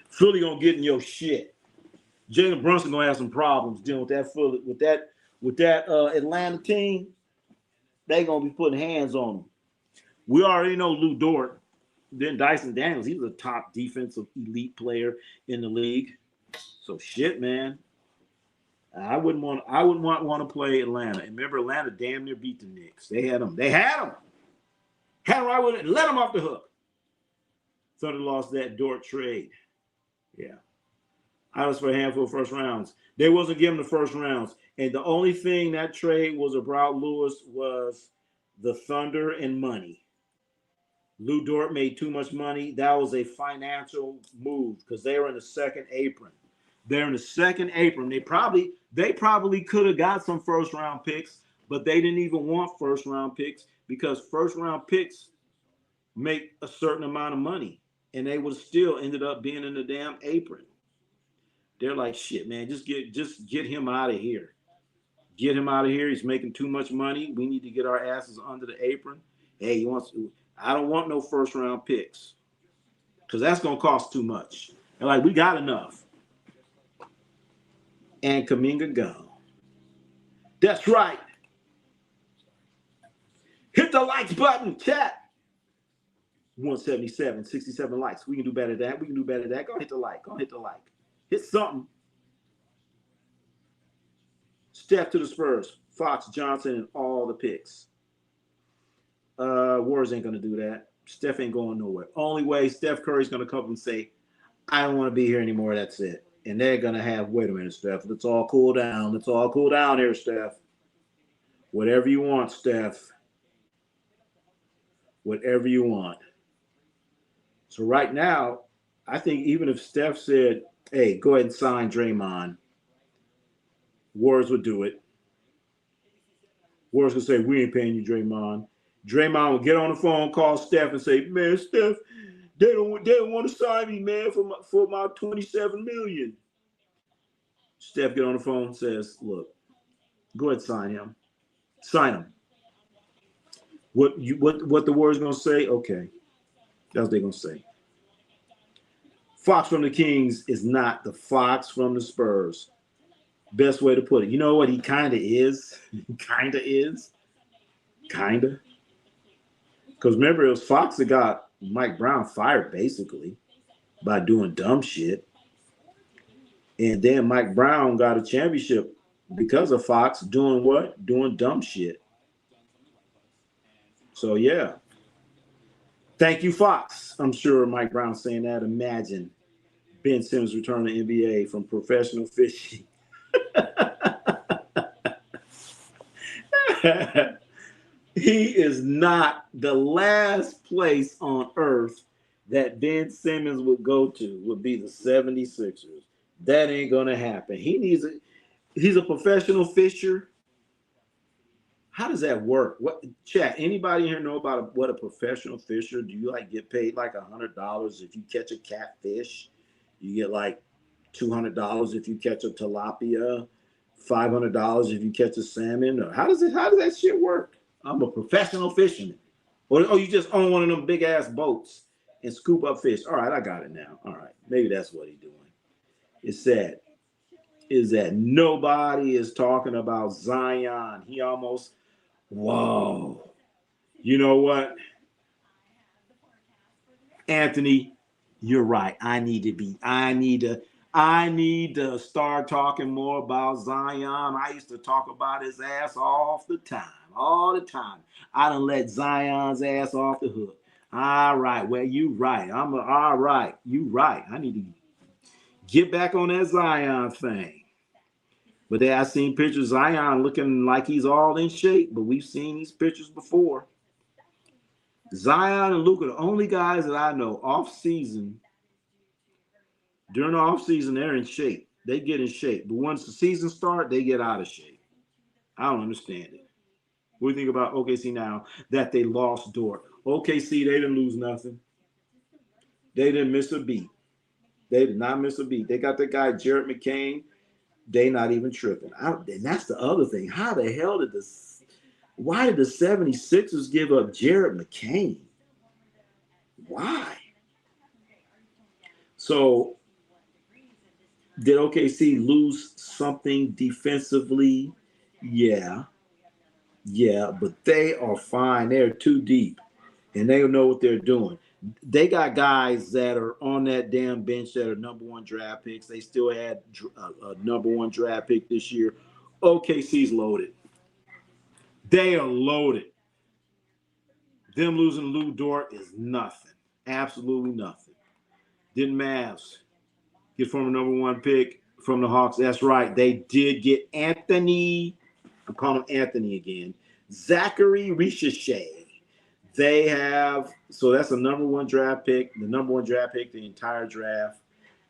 Philly gonna get in your shit. Jalen Brunson gonna have some problems dealing with that Philly, with that Atlanta team. They gonna be putting hands on them. We already know Lou Dort. Then Dyson Daniels, he's a top defensive elite player in the league. So shit, man. I wouldn't want to play Atlanta. And remember, Atlanta damn near beat the Knicks. They had them. Had them right with it. Let them off the hook. Thunder lost that Dort trade. Yeah. I was for a handful of first rounds. They wasn't giving the first rounds. And the only thing that trade was about Lewis was the Thunder and money. Lou Dort made too much money. That was a financial move because they were in the second apron. They're in the second apron. They probably could have got some first round picks, but they didn't even want first round picks because first round picks make a certain amount of money, and they would still ended up being in the damn apron. They're like, shit, man, just get him out of here. Get him out of here. He's making too much money. We need to get our asses under the apron. Hey, I don't want no first round picks because that's gonna cost too much. They're like, we got enough. And Kuminga gone. That's right. Hit the likes button, chat. 177, 67 likes. We can do better than that. Go hit the like. Hit something. Steph to the Spurs. Fox, Johnson, and all the picks. Warriors ain't going to do that. Steph ain't going nowhere. Only way Steph Curry's going to come up and say, I don't want to be here anymore. That's it. And they're going to have, wait a minute, Steph. Let's all cool down. Here, Steph. Whatever you want, Steph. Whatever you want. So right now, I think even if Steph said, hey, go ahead and sign Draymond, Warriors would do it. Warriors would say, we ain't paying you, Draymond. Draymond would get on the phone, call Steph, and say, man, Steph, they don't want to sign me, man, for my $27 million. Steph get on the phone and says, look, go ahead and sign him. Sign him. What the Warriors gonna say? Okay. That's what they're gonna say. Fox from the Kings is not the Fox from the Spurs. Best way to put it. You know what he kind of is? Because remember, it was Fox that got Mike Brown fired basically by doing dumb shit. And then Mike Brown got a championship because of Fox doing what? Doing dumb shit. So, yeah. Thank you, Fox. I'm sure Mike Brown's saying that. Imagine Ben Simmons returning to the NBA from professional fishing. He is not the last place on earth that Ben Simmons would go to would be the 76ers. That ain't going to happen. He's a professional fisher. How does that work? What chat? Anybody here know about what a professional fisher? Do you get paid like $100 if you catch a catfish? You get like $200 if you catch a tilapia, $500 if you catch a salmon. Or how does that shit work? I'm a professional fisherman. Or you just own one of them big ass boats and scoop up fish. All right, I got it now. All right, maybe that's what he's doing. It's sad. Is that nobody is talking about Zion. He almost, whoa. You know what? Anthony, you're right. I need to start talking more about Zion. I used to talk about his ass all the time. I done let Zion's ass off the hook. All right. Well, you right. All right. You right. I need to get back on that Zion thing. But then I seen pictures of Zion looking like he's all in shape, but we've seen these pictures before. Zion and Luka, the only guys that I know off season, during the off season, they're in shape. They get in shape. But once the season starts, they get out of shape. I don't understand it. What do you think about OKC now that they lost Dort? OKC, they didn't lose nothing. They didn't miss a beat. They did not miss a beat. They got that guy, Jared McCain. They not even tripping. And that's the other thing. How the hell why did the 76ers give up Jared McCain? Why? So did OKC lose something defensively? Yeah. Yeah, but they are fine. They're too deep, and they know what they're doing. They got guys that are on that damn bench that are number one draft picks. They still had a number one draft pick this year. OKC's loaded. They are loaded. Them losing Lou Dort is nothing. Absolutely nothing. Didn't Mavs get from a number one pick from the Hawks? That's right. They did get Anthony. I'm calling him Anthony again. Zachary Ricochet. They have, so that's a number one draft pick, the number one draft pick the entire draft.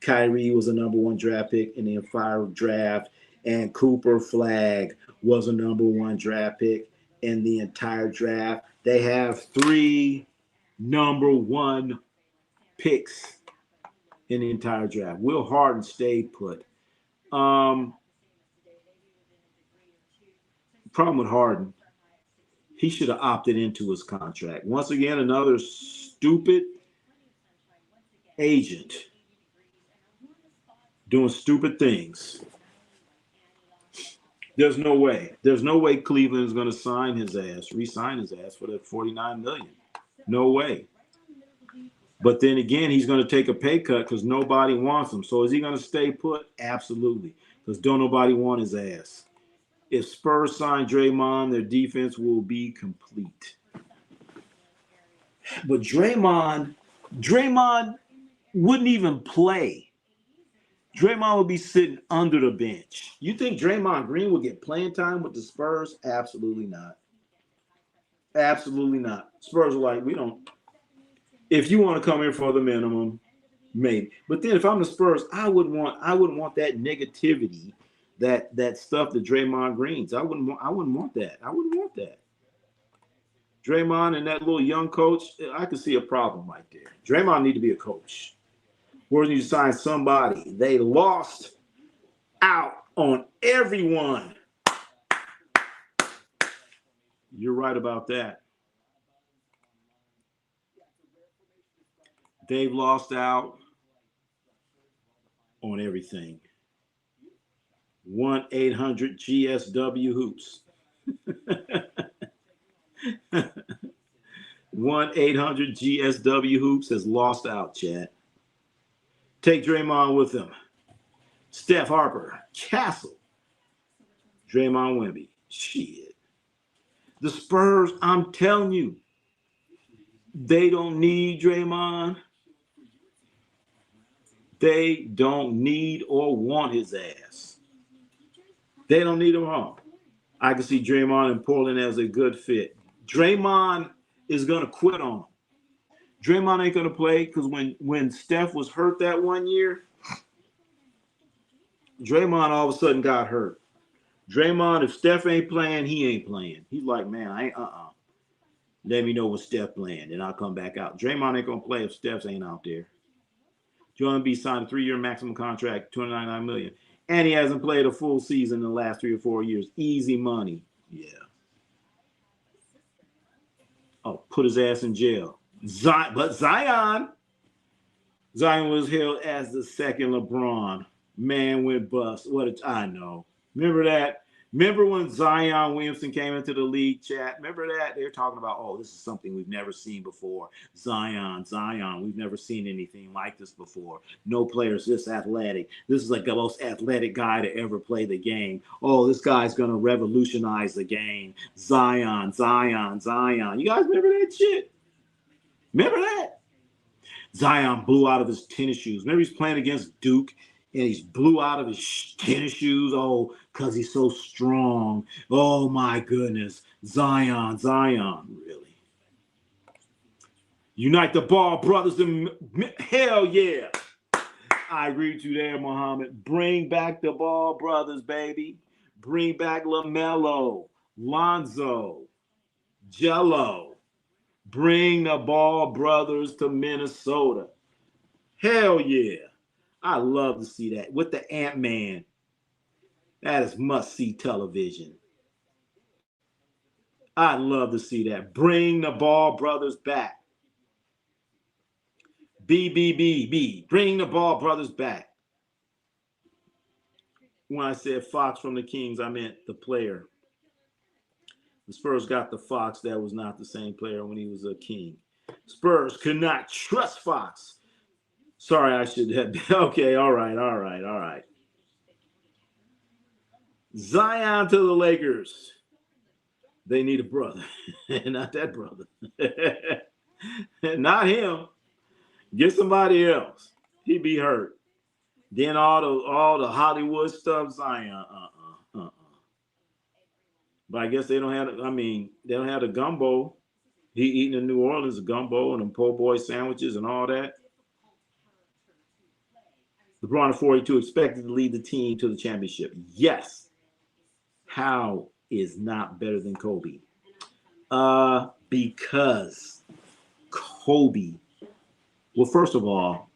Kyrie was a number one draft pick in the entire draft, and Cooper Flag was a number one draft pick in the entire draft. They have 3 number one picks in the entire draft. Will Harden stayed put. Problem with Harden, he should have opted into his contract. Once again, another stupid agent doing stupid things. There's no way. There's no way Cleveland is going to sign his ass, re-sign his ass for that $49 million. No way. But then again, he's going to take a pay cut because nobody wants him. So is he going to stay put? Absolutely. Because don't nobody want his ass. If Spurs sign Draymond, their defense will be complete. But Draymond wouldn't even play. Draymond would be sitting under the bench. You think Draymond Green would get playing time with the Spurs? Absolutely not. Absolutely not. Spurs are like, we don't. If you want to come in for the minimum, maybe. But then if I'm the Spurs, I wouldn't want that negativity, that stuff that Draymond Green's. I wouldn't want that. I wouldn't want that. Draymond and that little young coach, I could see a problem right there. Draymond need to be a coach. Where you sign somebody. They lost out on everyone. You're right about that. They've lost out on everything. 1-800-GSW-HOOPS. 1-800-GSW-HOOPS has lost out, Chad. Take Draymond with him. Steph Harper, Castle, Draymond Wemby. Shit. The Spurs, I'm telling you, they don't need Draymond. They don't need or want his ass. They don't need him home. I can see Draymond in Portland as a good fit. Draymond is going to quit on him. Draymond ain't going to play because when Steph was hurt that one year, Draymond all of a sudden got hurt. Draymond, if Steph ain't playing, he ain't playing. He's like, man, I ain't, let me know when Steph playing, and I'll come back out. Draymond ain't going to play if Steph ain't out there. Joel Embiid signed a 3-year maximum contract, $299 million. And he hasn't played a full season in the last 3 or 4 years. Easy money. Yeah. Oh, put his ass in jail. But Zion was hailed as the second LeBron. Man went bust. I know. Remember that? Remember when Zion Williamson came into the league, chat? Remember that? They're talking about, oh, this is something we've never seen before. Zion, we've never seen anything like this before. No player's this athletic. This is like the most athletic guy to ever play the game. Oh, this guy's going to revolutionize the game. Zion. You guys remember that shit? Remember that? Zion blew out of his tennis shoes. Remember he's playing against Duke and he's blew out of his tennis shoes. Oh, because he's so strong. Oh, my goodness. Zion, really. Unite the Ball brothers and hell yeah. I agree with you there, Muhammad. Bring back the Ball brothers, baby. Bring back LaMelo, Lonzo, Jello. Bring the Ball brothers to Minnesota. Hell yeah. I love to see that. With the Ant-Man. That is must-see television. I'd love to see that. Bring the Ball brothers back. BBBB. Bring the Ball brothers back. When I said Fox from the Kings, I meant the player. The Spurs got the Fox that was not the same player when he was a King. Spurs could not trust Fox. Sorry, I should have. Okay, all right. Zion to the Lakers. They need a brother. Not that brother. Not him. Get somebody else. He'd be hurt. Then all the Hollywood stuff, Zion. But I guess they don't have. They don't have the gumbo. He eating in New Orleans gumbo and them po' boy sandwiches and all that. LeBron at 42 expected to lead the team to the championship. Yes. How is not better than Kobe? Because Kobe. Well, first of all,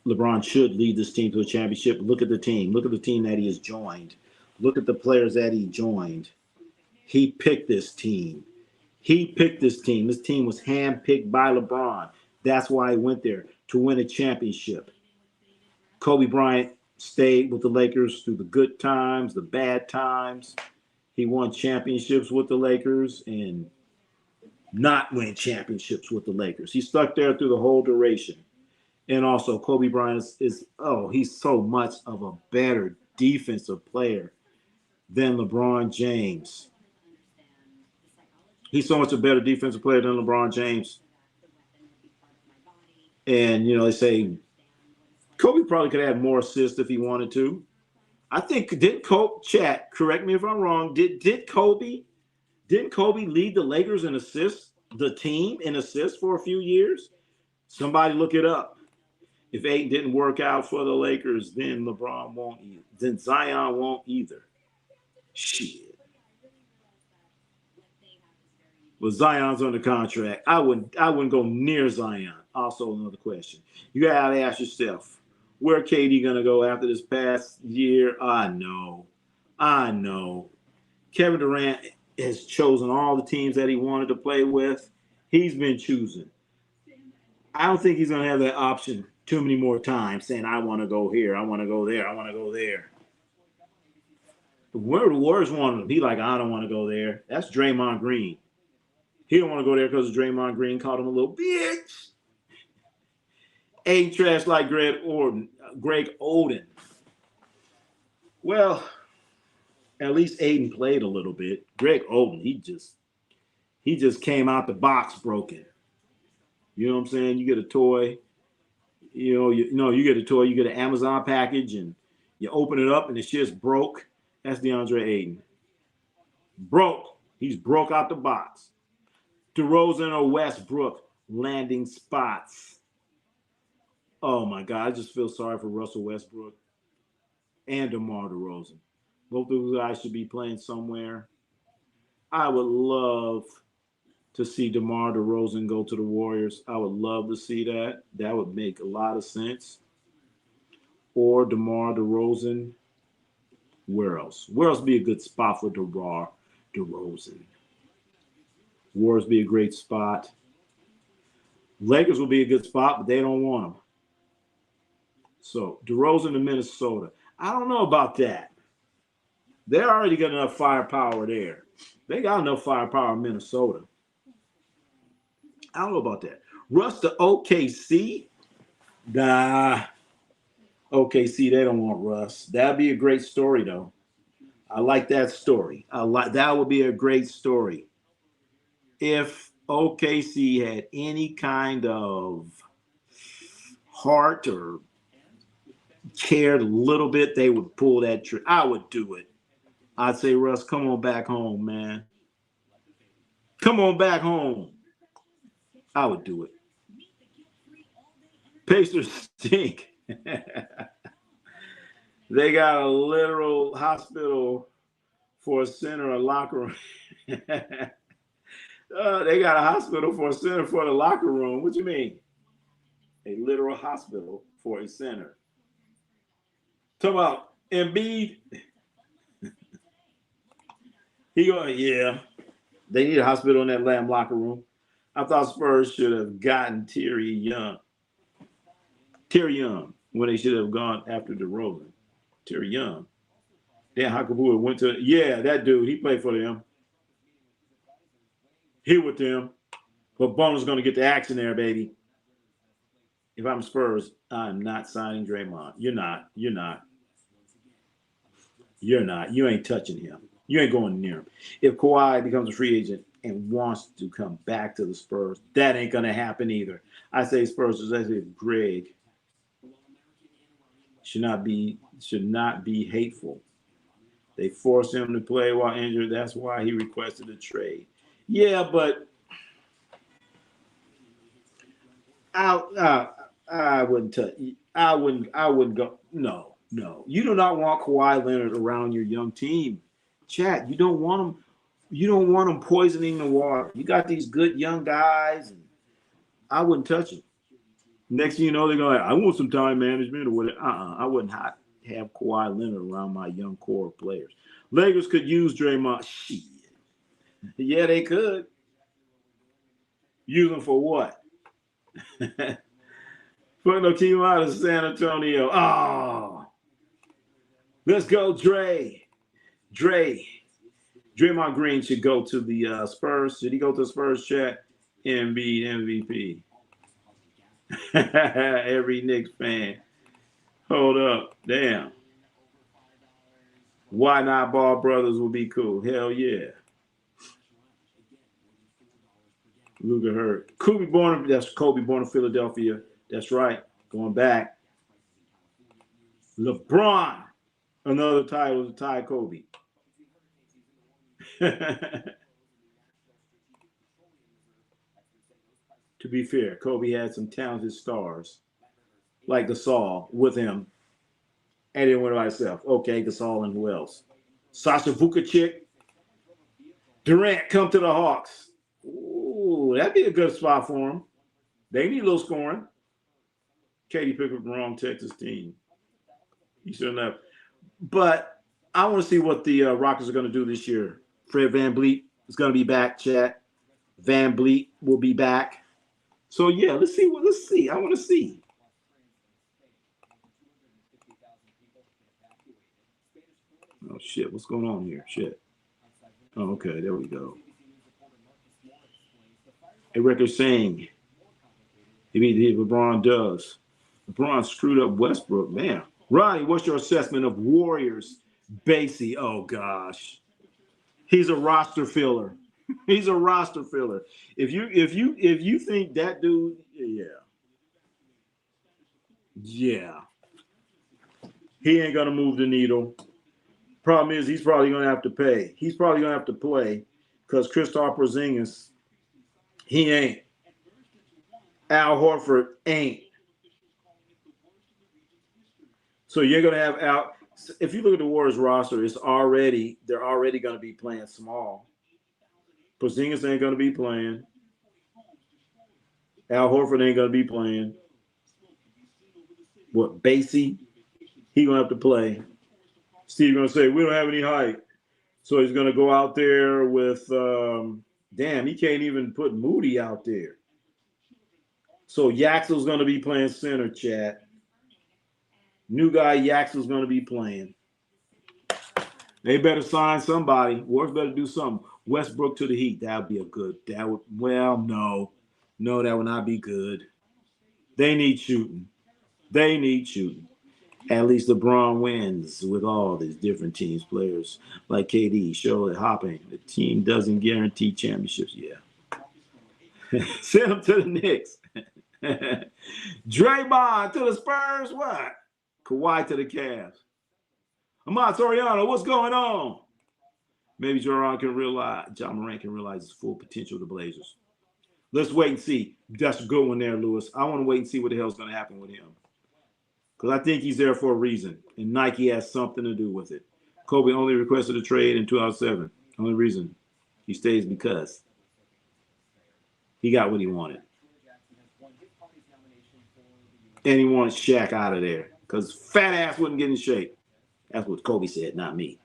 LeBron should lead this team to a championship. Look at the team. Look at the team that he has joined. Look at the players that he joined. He picked this team. This team was handpicked by LeBron. That's why he went there, to win a championship. Kobe Bryant stayed with the Lakers through the good times, the bad times. He won championships with the Lakers and not win championships with the Lakers. He stuck there through the whole duration. And also, Kobe Bryant he's so much of a better defensive player than LeBron James. He's so much a better defensive player than LeBron James. And, they say Kobe probably could have had more assists if he wanted to. I think, didn't Kobe, correct me if I'm wrong, didn't Kobe lead the Lakers in assists, the team in assists for a few years? Somebody look it up. If Ayton didn't work out for the Lakers, then LeBron won't either. Then Zion won't either. Shit. Well, Zion's under contract. I wouldn't go near Zion. Also, another question. You gotta ask yourself, where KD gonna go after this past year? I know. Kevin Durant has chosen all the teams that he wanted to play with. He's been choosing. I don't think he's gonna have that option too many more times, saying, I want to go here, I want to go there, I want to go there. Where the Warriors wanted him, he like, I don't want to go there. That's Draymond Green. He don't want to go there because Draymond Green called him a little bitch. Ain't trash like Greg Oden. Well, at least Aiden played a little bit. Greg Oden, he just came out the box broken. You know what I'm saying? You get a toy. You get a toy. You get an Amazon package, and you open it up, and the shit's broke. That's DeAndre Ayton. Broke. He's broke out the box. DeRozan or Westbrook landing spots. Oh my God, I just feel sorry for Russell Westbrook and DeMar DeRozan. Both of those guys should be playing somewhere. I would love to see DeMar DeRozan go to the Warriors. I would love to see that. That would make a lot of sense. Or DeMar DeRozan. Where else? Where else would be a good spot for DeMar DeRozan? Warriors be a great spot. Lakers will be a good spot, but they don't want him. So DeRozan to Minnesota. I don't know about that. They already got enough firepower there. They got enough firepower in Minnesota. I don't know about that. Russ to OKC? Nah. OKC, they don't want Russ. That'd be a great story, though. I like that story. That would be a great story. If OKC had any kind of heart or cared a little bit, they would pull that trigger. I would do it. I'd say, Russ, come on back home, man. Come on back home. I would do it. Pacers stink. They got a literal hospital for a center, a locker room. They got a hospital for a center for the locker room. What you mean? A literal hospital for a center. Talk about Embiid. He going, yeah. They need a hospital in that Lamb locker room. I thought Spurs should have gotten Terry Young when they should have gone after DeRozan. Terry Young. Dan Hakabua went to, yeah, that dude. He played for them. He with them. But Bonner's going to get the action there, baby. If I'm Spurs, I'm not signing Draymond. You're not. You ain't touching him. You ain't going near him. If Kawhi becomes a free agent and wants to come back to the Spurs, that ain't going to happen either. I say Spurs, especially if Greg should not be hateful. They forced him to play while injured. That's why he requested a trade. Yeah, but I wouldn't touch. I wouldn't go. No. You do not want Kawhi Leonard around your young team. Chat, you don't want him. You don't want him poisoning the water. You got these good young guys, and I wouldn't touch him. Next thing you know, they're going, I want some time management or whatever. I wouldn't have Kawhi Leonard around my young core of players. Lakers could use Draymond. Shit. Yeah, they could. Use him for what? Putting a team out of San Antonio. Oh. Let's go, Dre. Draymond Green should go to the Spurs. Should he go to the Spurs, chat? Embiid MVP. Every Knicks fan. Hold up. Damn. Why not Ball Brothers will be cool? Hell yeah. Luka Hurt. That's Kobe born in Philadelphia. That's right. Going back. LeBron. Another tie was a tie Kobe. To be fair, Kobe had some talented stars like Gasol with him. And then went by himself. Okay, Gasol and who else? Sasha Vukovic. Durant come to the Hawks. Ooh, that'd be a good spot for him. They need a little scoring. Katie picked up the wrong Texas team. You shouldn't have. But I want to see what the Rockets are going to do this year. Fred VanVleet is going to be back, chat. VanVleet will be back. So, yeah, let's see. I want to see. Oh, shit. What's going on here? Shit. Oh, okay. There we go. A record saying, if LeBron does. LeBron screwed up Westbrook. Man. Ronnie, what's your assessment of Warriors? Basie. Oh, gosh. He's a roster filler. He's a roster filler. If you think that dude, yeah. He ain't gonna move the needle. Problem is, he's probably gonna have to pay. He's probably gonna have to play because Kristaps Porzingis, he ain't. Al Horford ain't. So you're gonna have Al. If you look at the Warriors roster, they're already gonna be playing small. Porzingis ain't gonna be playing. Al Horford ain't gonna be playing. What, Basie? He gonna have to play. Steve gonna say we don't have any height, so he's gonna go out there with. He can't even put Moody out there. So Yaxel's gonna be playing center, chat. New guy Yaxel's gonna be playing. They better sign somebody. Warriors better do something. Westbrook to the Heat. That would be no. That would not be good. They need shooting. At least LeBron wins with all these different teams, players like KD, Charlotte, Hopping. The team doesn't guarantee championships. Yeah. Send him to the Knicks. Draymond to the Spurs. What? Kawhi to the Cavs. Ahmad Soriano, what's going on? Maybe John Morant can realize his full potential of the Blazers. Let's wait and see. That's a good one there, Lewis. I want to wait and see what the hell's going to happen with him. Because I think he's there for a reason. And Nike has something to do with it. Kobe only requested a trade in 2007. Only reason he stays because he got what he wanted. And he wanted Shaq out of there. Because fat ass wouldn't get in shape. That's what Kobe said, not me.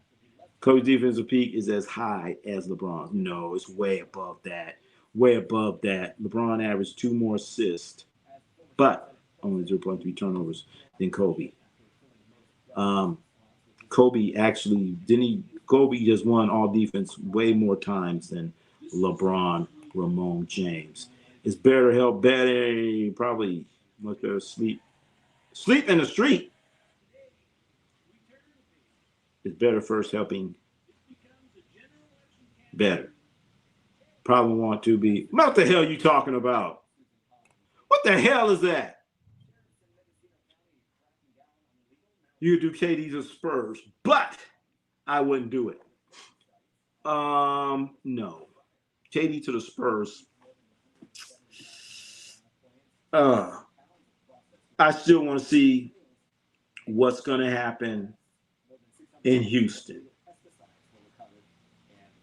Kobe's defensive peak is as high as LeBron's. No, it's way above that. Way above that. LeBron averaged 2 more assists, but only 0.3 turnovers than Kobe. Kobe actually Kobe just won all defense way more times than LeBron, Ramon James. It's better help better, probably much better sleep. Sleep in the street. It's better first helping better. Probably want to be. What the hell are you talking about? What the hell is that? You could do KD to Spurs, but I wouldn't do it. No. KD to the Spurs. I still want to see what's going to happen in Houston.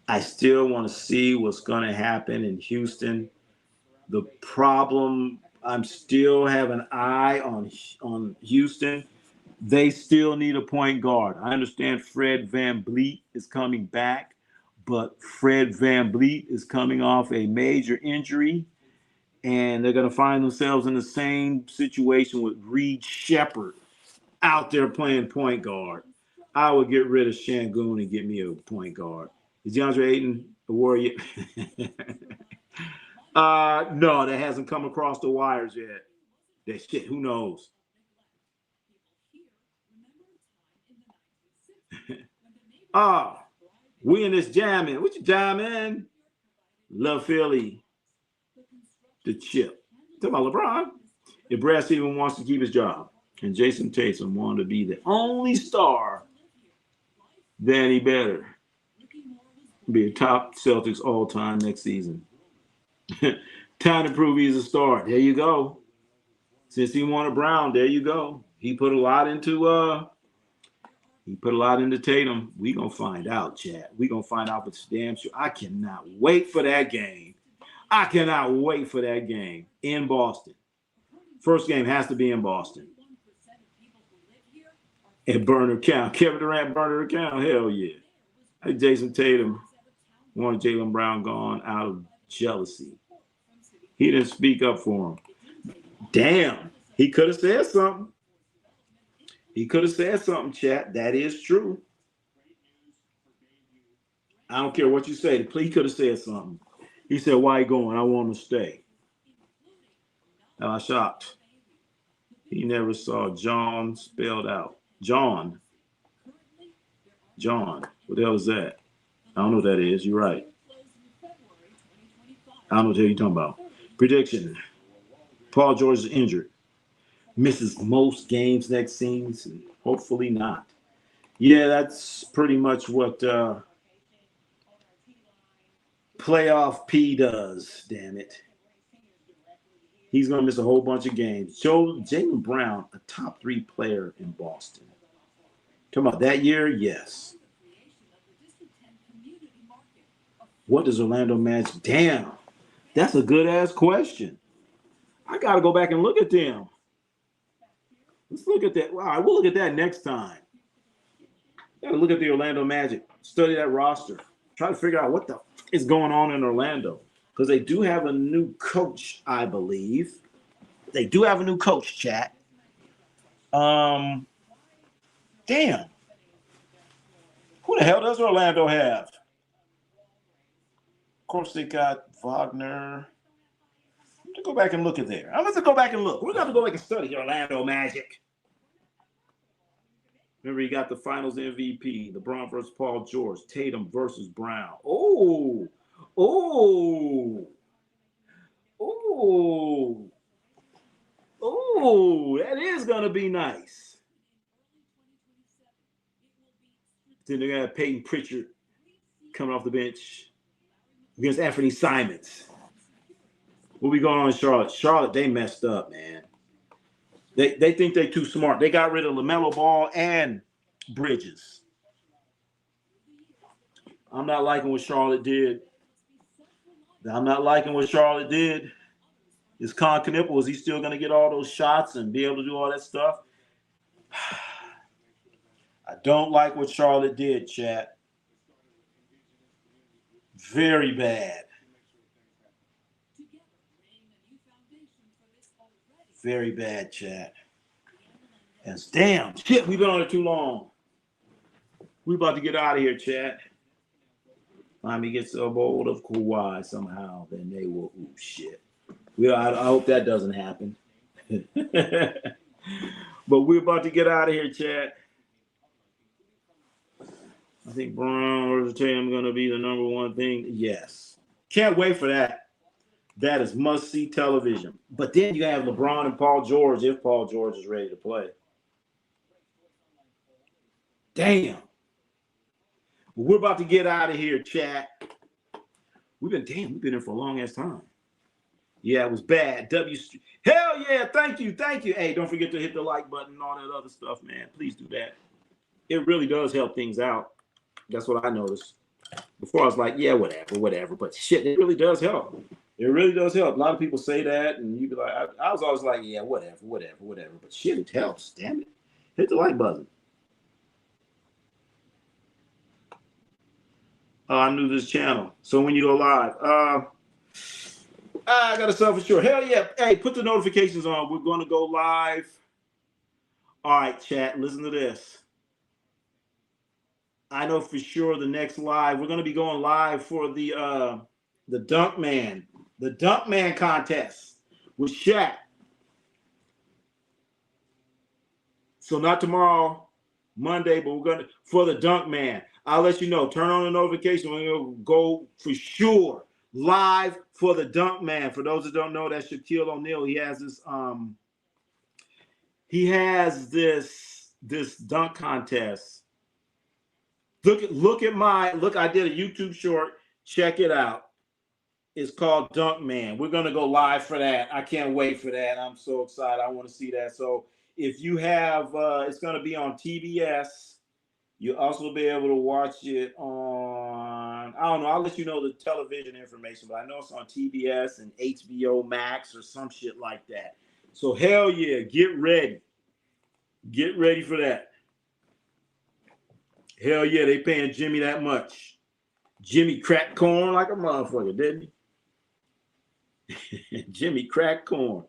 I still want to see what's going to happen in Houston. The problem, I'm still have an eye on Houston. They still need a point guard. I understand Fred VanVleet is coming back, but Fred VanVleet is coming off a major injury, and they're going to find themselves in the same situation with Reed Shepherd out there playing point guard. I would get rid of Şengün and get me a point guard. Is DeAndre Ayton a warrior? No, that hasn't come across the wires yet. That shit, who knows? We in this jamming. What you jamming? Love Philly. The chip. Talking about LeBron. If Brad Stevens wants to keep his job and Jason Tatum wanted to be the only star, then he better be a top Celtics all time next season. Time to prove he's a star. There you go. Since he wanted Brown, there you go. He put a lot into Tatum. We gonna find out, Chad. We gonna find out with damn sure. I cannot wait for that game. I cannot wait for that game in Boston. First game has to be in Boston. At Burner Count. Kevin Durant, Burner Count. Hell yeah. Hey, Jason Tatum wanted Jaylen Brown gone out of jealousy. He didn't speak up for him. Damn. He could have said something. He could have said something, chat. That is true. I don't care what you say. He could have said something. He said, why you going? I want to stay. I was shocked. He never saw John spelled out. John. What the hell is that? I don't know what that is. You're right. I don't know what the hell you're talking about. Prediction. Paul George is injured. Misses most games next season. Hopefully not. Yeah, that's pretty much what playoff P does, damn it. He's going to miss a whole bunch of games. Jaylen Brown, a top 3 player in Boston. Talking about that year? Yes. What does Orlando Magic? Damn, that's a good-ass question. I got to go back and look at them. Let's look at that. Wow, we'll look at that next time. Got to look at the Orlando Magic. Study that roster. Try to figure out what the fuck is going on in Orlando. Because they do have a new coach, I believe. They do have a new coach, chat. Damn. Who the hell does Orlando have? Of course, they got Wagner. Let's go back and look at there. I'm going to go back and look. We're going to go back and study Orlando Magic. Remember, you got the finals MVP, LeBron versus Paul George, Tatum versus Brown. Ooh. Ooh, that is going to be nice. Then they're going to have Peyton Pritchard coming off the bench against Anthony Simons. What we going on in Charlotte? Charlotte, they messed up, man. They think they're too smart. They got rid of LaMelo Ball and Bridges. I'm not liking what Charlotte did. Is Con Knipple, is he still going to get all those shots and be able to do all that stuff? I don't like what Charlotte did, chat. Very bad. Very bad, chat. And damn, shit, we've been on it too long. We about to get out of here, chat. Miami gets a hold of Kawhi somehow, then they will, ooh, shit. I hope that doesn't happen. But we're about to get out of here, chat. I think Brown versus Tatum going to be the number one thing. Yes. Can't wait for that. That is must-see television. But then you have LeBron and Paul George if Paul George is ready to play. Damn. We're about to get out of here, chat. We've been here for a long-ass time. Yeah, it was bad. Hell yeah, thank you. Hey, don't forget to hit the like button and all that other stuff, man. Please do that. It really does help things out. That's what I noticed. Before I was like, yeah, whatever. But shit, it really does help. It really does help. A lot of people say that, and you be like, I was always like, yeah, whatever. But shit, it helps. Damn it. Hit the like button. I'm new to this channel. So when you go live, I got to sub for sure. Hell yeah. Hey, put the notifications on. We're going to go live. All right, chat, listen to this. I know for sure the next live, we're going to be going live for the Dunk Man contest with Shaq. So not tomorrow, Monday, but we're going to, for the Dunk Man. I'll let you know. Turn on the notification. We're going to go for sure live for the Dunk Man. For those that don't know, that's Shaquille O'Neal. He has this dunk contest. Look, I did a YouTube short. Check it out. It's called Dunk Man. We're going to go live for that. I can't wait for that. I'm so excited. I want to see that. So if you have, it's going to be on TBS. You'll also be able to watch it on, I don't know, I'll let you know the television information, but I know it's on TBS and HBO Max or some shit like that. So hell yeah, get ready. Get ready for that. Hell yeah, they paying Jimmy that much. Jimmy cracked corn like a motherfucker, didn't he? Jimmy cracked corn.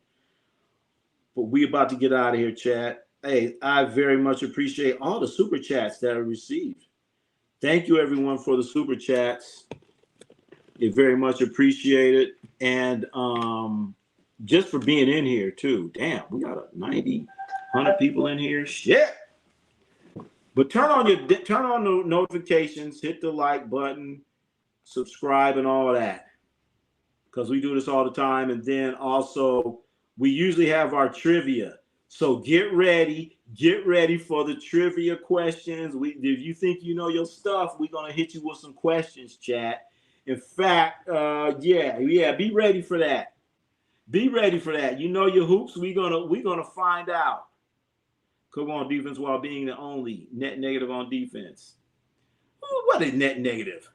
But we about to get out of here, chat. Hey, I very much appreciate all the super chats that I received. Thank you, everyone, for the super chats. It very much appreciated. And just for being in here, too. Damn, we got a 100 people in here. Shit. But turn on the notifications, hit the like button, subscribe, and all that. Because we do this all the time. And then also, we usually have our trivia. So get ready for the trivia questions. If you think you know your stuff, we're gonna hit you with some questions, chat. In fact, yeah, be ready for that. Be ready for that. You know your hoops. We're gonna find out. Come on defense while being the only net negative on defense. What is net negative?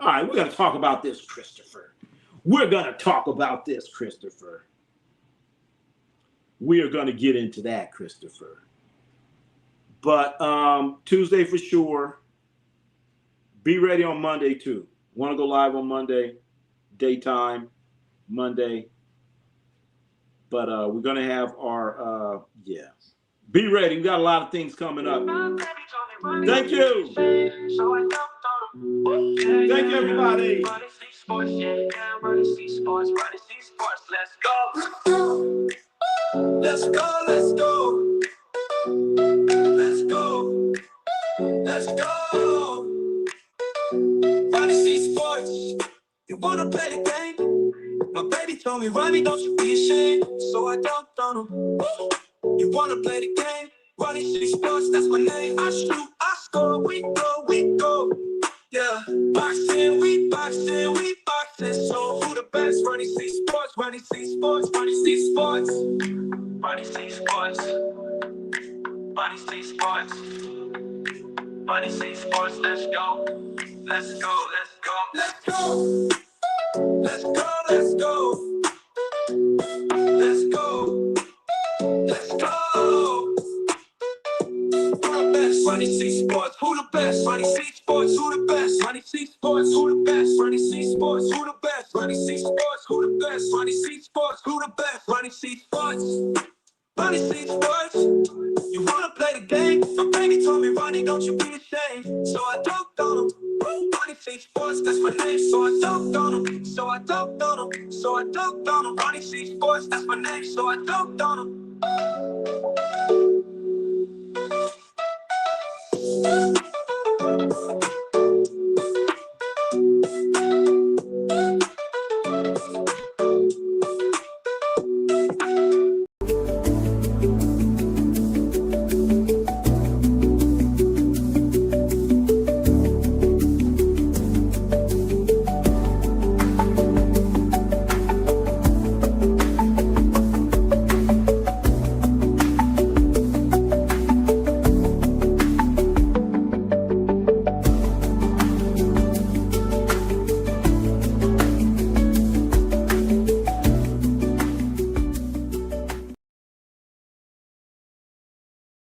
All right, we're gonna talk about this, Christopher. We are going to get into that, Christopher. But Tuesday for sure. Be ready on Monday, too. Want to go live on Monday, daytime, Monday. But we're going to have our, yeah. Be ready. We got a lot of things coming up. Thank you. Thank you, everybody. Ronnie C Sports, yeah. Ronnie C Sports. Let's go. Let's go, let's go. Let's go. Let's go. Ronnie C Sports. You wanna play the game? My baby told me, Ronnie, don't you be ashamed. So I dunked on him. You wanna play the game? Ronnie C Sports, that's my name. I shoot, I score, we go. Yeah, boxing, we boxing. So who the best? Ronnie C Sports, Ronnie C Sports, Ronnie C Sports. Ronnie C Sports. Ronnie C Sports. Ronnie C Sports, let's go. Let's go. Let's go. Let's go. Let's go. Let's go. Let's go. Who the best? Ronnie C Sports. Who the best? Ronnie C Sports. Who the best? Ronnie C Sports. Who the best? Ronnie C Sports. Who the best? Ronnie C Sports. Who the best? Ronnie C Sports. Who the best? Ronnie C Sports. Ronnie C Sports. You wanna play the game? My baby told me, Ronnie, don't you be ashamed. So I dunked on him. Ronnie C Sports, that's my name. So I dunked on him. So I dunked on him. So I dunked on him. Ronnie C Sports, that's my name. So I dunked on him.